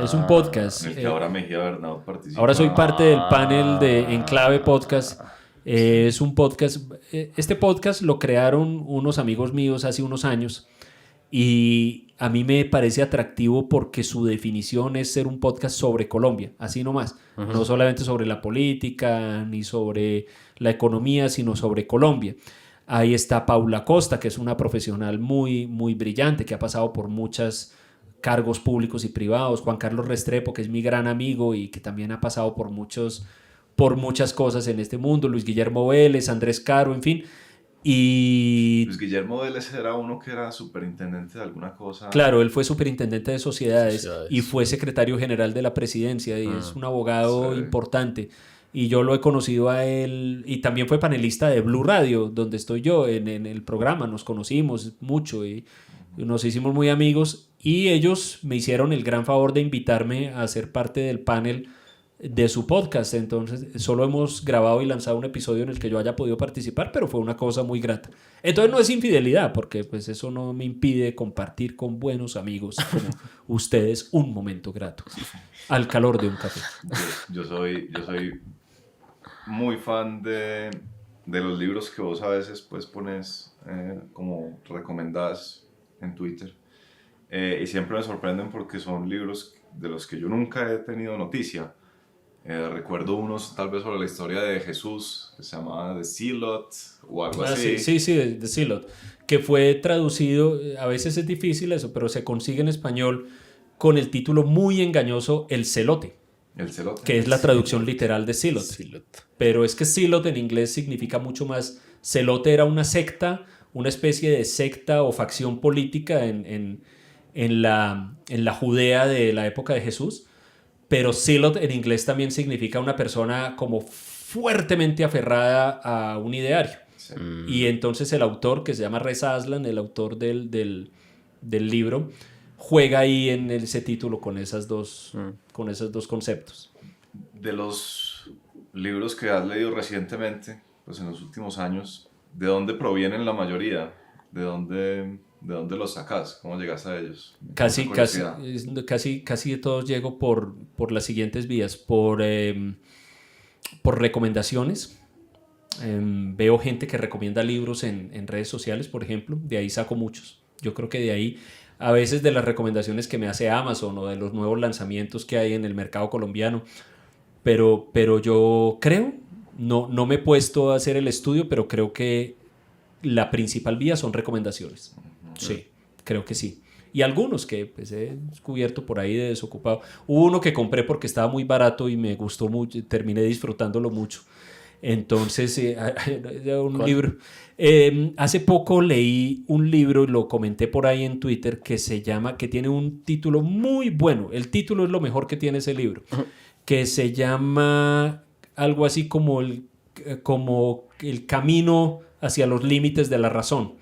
Es un podcast. En el que ahora Mejía Bernal participa. Ahora soy parte del panel de Enclave Podcast. Es un podcast. Este podcast lo crearon unos amigos míos hace unos años y a mí me parece atractivo porque su definición es ser un podcast sobre Colombia, así nomás. No solamente sobre la política ni sobre la economía, sino sobre Colombia. Ahí está Paula Costa, que es una profesional muy, muy brillante, que ha pasado por muchos cargos públicos y privados. Juan Carlos Restrepo, que es mi gran amigo y que también ha pasado por muchas cosas en este mundo. Luis Guillermo Vélez, Andrés Caro, en fin. Y Luis Guillermo Vélez era uno que era superintendente de alguna cosa. claro, él fue superintendente de sociedades Sociedades. y fue secretario general de la presidencia y es un abogado sí. importante. Y yo lo he conocido a él y también fue panelista de Blue Radio, donde estoy yo en el programa. Nos conocimos mucho y nos hicimos muy amigos y ellos me hicieron el gran favor de invitarme a ser parte del panel de su podcast. Entonces solo hemos grabado y lanzado un episodio en el que yo haya podido participar, pero fue una cosa muy grata. Entonces no es infidelidad, porque pues eso no me impide compartir con buenos amigos como ustedes un momento grato al calor de un café. Yo soy muy fan de los libros que vos a veces pues pones como recomendadas en Twitter. Y siempre me sorprenden porque son libros de los que yo nunca he tenido noticia. Recuerdo unos tal vez sobre la historia de Jesús, que se llamaba The Zealot o algo Sí, así. sí, de Zealot, que fue traducido, a veces es difícil eso, pero se consigue en español con el título muy engañoso El Celote, El Zealot. que es la traducción literal de Zealot. Zealot. Pero es que Zealot en inglés significa mucho más. Celote era una secta, una especie de secta o facción política en la Judea de la época de Jesús. Pero Zealot en inglés también significa una persona como fuertemente aferrada a un ideario. Sí. Y entonces el autor, que se llama Reza Aslan, el autor del libro, juega ahí en ese título con esos dos conceptos. De los libros que has leído recientemente, pues en los últimos años, ¿de dónde provienen la mayoría? ¿De dónde los sacas? ¿Cómo llegas a ellos? Casi de todos llego por las siguientes vías. Por recomendaciones. Veo gente que recomienda libros en redes sociales, por ejemplo. De ahí saco muchos. Yo creo que de ahí, a veces de las recomendaciones que me hace Amazon o de los nuevos lanzamientos que hay en el mercado colombiano. Pero yo creo, no me he puesto a hacer el estudio, pero creo que la principal vía son recomendaciones. Sí, creo que sí. Y algunos que pues, he descubierto por ahí de desocupado. Hubo uno que compré porque estaba muy barato y me gustó mucho, terminé disfrutándolo mucho. Entonces, un libro. Hace poco leí un libro y lo comenté por ahí en Twitter que tiene un título muy bueno. El título es lo mejor que tiene ese libro. Que se llama algo así como el camino hacia los límites de la razón.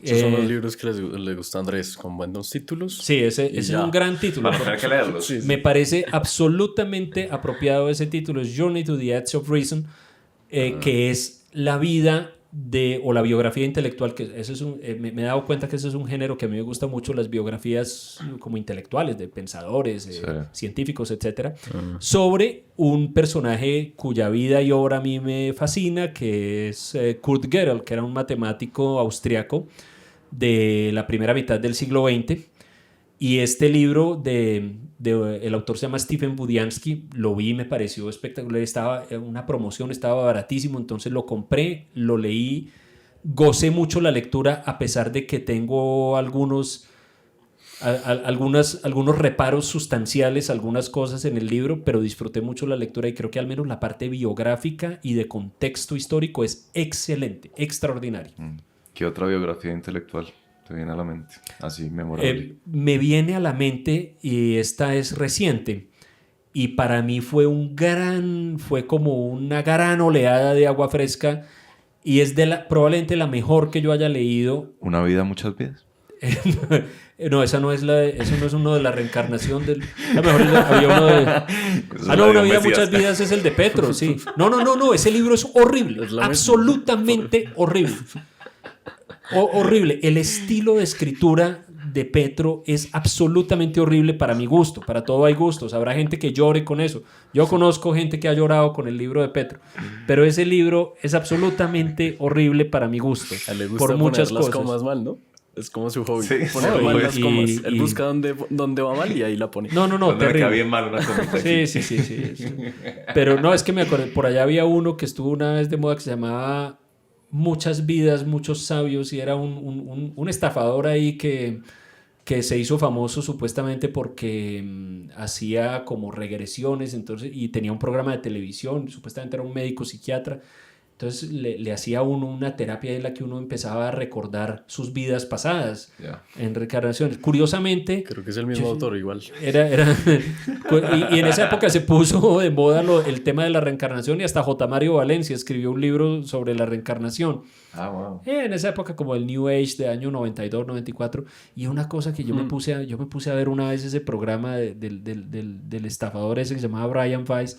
Esos son los libros que le gusta a Andrés, con buenos títulos. Sí, ese es un gran título. Para tener que leerlos. Sí. Me parece absolutamente apropiado ese título. Es Journey to the Edge of Reason, que es la vida o la biografía intelectual. Que eso es me he dado cuenta que ese es un género que a mí me gusta mucho, las biografías como intelectuales de pensadores, científicos, etc. Sobre un personaje cuya vida y obra a mí me fascina, que es Kurt Gödel, que era un matemático austriaco de la primera mitad del siglo XX. Y este libro el autor se llama Stephen Budiansky, lo vi y me pareció espectacular. Estaba en una promoción, estaba baratísimo, entonces lo compré, lo leí, gocé mucho la lectura, a pesar de que tengo algunos reparos sustanciales, algunas cosas en el libro, pero disfruté mucho la lectura y creo que al menos la parte biográfica y de contexto histórico es excelente, extraordinaria. ¿Qué otra biografía intelectual te viene a la mente? Así, memorable. Me viene a la mente, y esta es reciente, y para mí fue como una gran oleada de agua fresca, y es probablemente la mejor que yo haya leído. ¿Una vida, muchas vidas? No, eso no es uno de la reencarnación la mejor había uno de Una vida, muchas vidas es el de Petro, sí. No, ese libro es horrible, absolutamente horrible. Horrible. El estilo de escritura de Petro es absolutamente horrible para mi gusto. Para todo hay gustos. Habrá gente que llore con eso. Yo conozco gente que ha llorado con el libro de Petro. Pero ese libro es absolutamente horrible para mi gusto. A él le gusta por muchas poner las cosas. comas mal, ¿no? Es como su hobby. Sí, poner mal las comas. Él y- busca dónde va mal y ahí la pone. No, Donde me terrible. cae bien mal una comita aquí. Sí. Pero no, es que me acuerdo, por allá había uno que estuvo una vez de moda que se llamaba Muchas vidas, muchos sabios, y era un estafador ahí que se hizo famoso supuestamente porque hacía como regresiones, entonces, y tenía un programa de televisión, supuestamente era un médico psiquiatra. Entonces le hacía a uno una terapia en la que uno empezaba a recordar sus vidas pasadas en reencarnaciones. Curiosamente, Creo que es el mismo autor igual. y en esa época se puso de moda el tema de la reencarnación, y hasta J. Mario Valencia escribió un libro sobre la reencarnación. Ah, wow. En esa época, como el New Age de año 92, 94. Y una cosa que yo me puse a ver una vez ese programa del estafador ese que se llamaba Brian Weiss.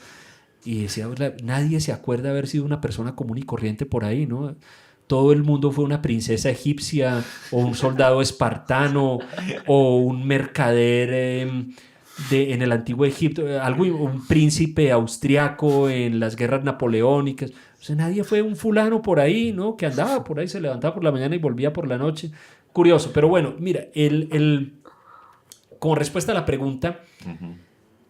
Y decía, nadie se acuerda haber sido una persona común y corriente por ahí, ¿no? Todo el mundo fue una princesa egipcia o un soldado espartano o un mercader en el antiguo Egipto, un príncipe austriaco en las guerras napoleónicas. O sea, nadie fue un fulano por ahí, ¿no? Que andaba por ahí, se levantaba por la mañana y volvía por la noche. Curioso, pero bueno, mira, como respuesta a la pregunta,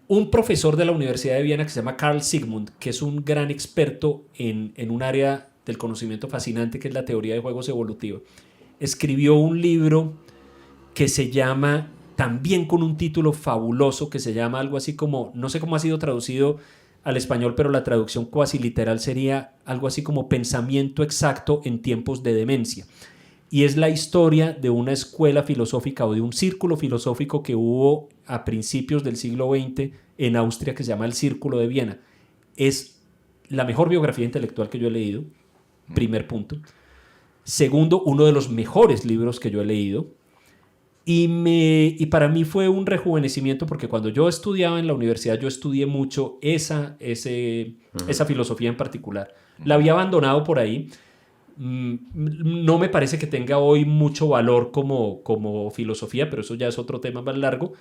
un profesor de la Universidad de Viena que se llama Carl Sigmund, que es un gran experto en un área del conocimiento fascinante que es la teoría de juegos evolutiva, escribió un libro que se llama, también con un título fabuloso, que se llama algo así como, no sé cómo ha sido traducido al español, pero la traducción cuasi literal sería algo así como Pensamiento exacto en tiempos de demencia. Y es la historia de una escuela filosófica o de un círculo filosófico que hubo a principios del siglo XX en Austria, que se llama el Círculo de Viena. Es la mejor biografía intelectual que yo he leído, primer punto. Segundo, uno de los mejores libros que yo he leído. Y para mí fue un rejuvenecimiento porque cuando yo estudiaba en la universidad yo estudié mucho esa filosofía en particular. La había abandonado por ahí. No me parece que tenga hoy mucho valor como filosofía, pero eso ya es otro tema más largo.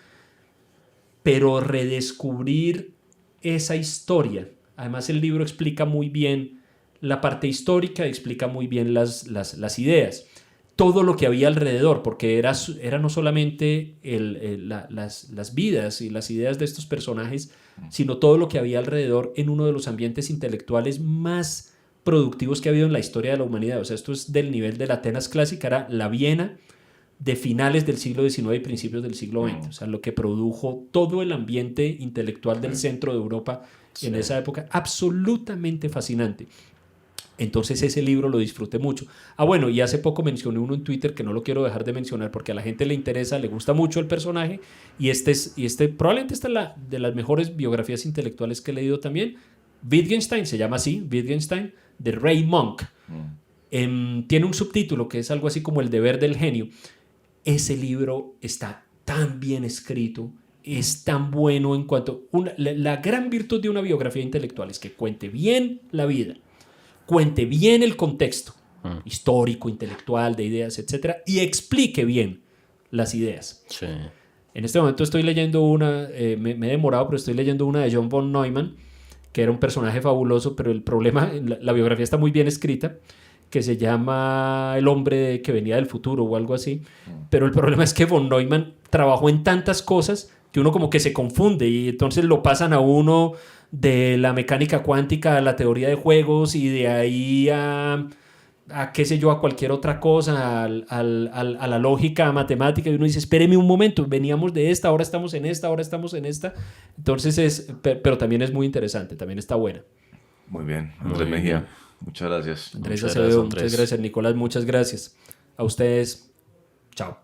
Pero redescubrir esa historia. Además el libro explica muy bien la parte histórica, explica muy bien las ideas. Todo lo que había alrededor, porque era no solamente las vidas y las ideas de estos personajes, sino todo lo que había alrededor en uno de los ambientes intelectuales más productivos que ha habido en la historia de la humanidad. O sea, esto es del nivel de la Atenas clásica, era la Viena de finales del siglo XIX y principios del siglo XX. O sea, lo que produjo todo el ambiente intelectual del centro de Europa en esa época, absolutamente fascinante. Entonces ese libro lo disfruté mucho. Bueno, y hace poco mencioné uno en Twitter que no lo quiero dejar de mencionar porque a la gente le interesa, le gusta mucho el personaje y probablemente esta es de las mejores biografías intelectuales que he leído también. Wittgenstein, se llama así, Wittgenstein, de Ray Monk. Tiene un subtítulo que es algo así como El deber del genio. Ese libro está tan bien escrito, es tan bueno en cuanto... La gran virtud de una biografía intelectual es que cuente bien la vida, cuente bien el contexto histórico, intelectual, de ideas, etc. y explique bien las ideas. Sí. En este momento estoy leyendo una, me he demorado, pero estoy leyendo una de John von Neumann, que era un personaje fabuloso, pero el problema, la biografía está muy bien escrita, que se llama El hombre que venía del futuro o algo así, pero el problema es que von Neumann trabajó en tantas cosas que uno como que se confunde y entonces lo pasan a uno de la mecánica cuántica a la teoría de juegos y de ahí a qué sé yo, a cualquier otra cosa, a la lógica matemática, y uno dice, espéreme un momento, veníamos de esta, ahora estamos en esta, ahora estamos en esta. Entonces pero también es muy interesante, también está buena. Muy bien, Andrés Mejía, muchas gracias. Andrés Acevedo, muchas gracias. Nicolás, muchas gracias. A ustedes, chao.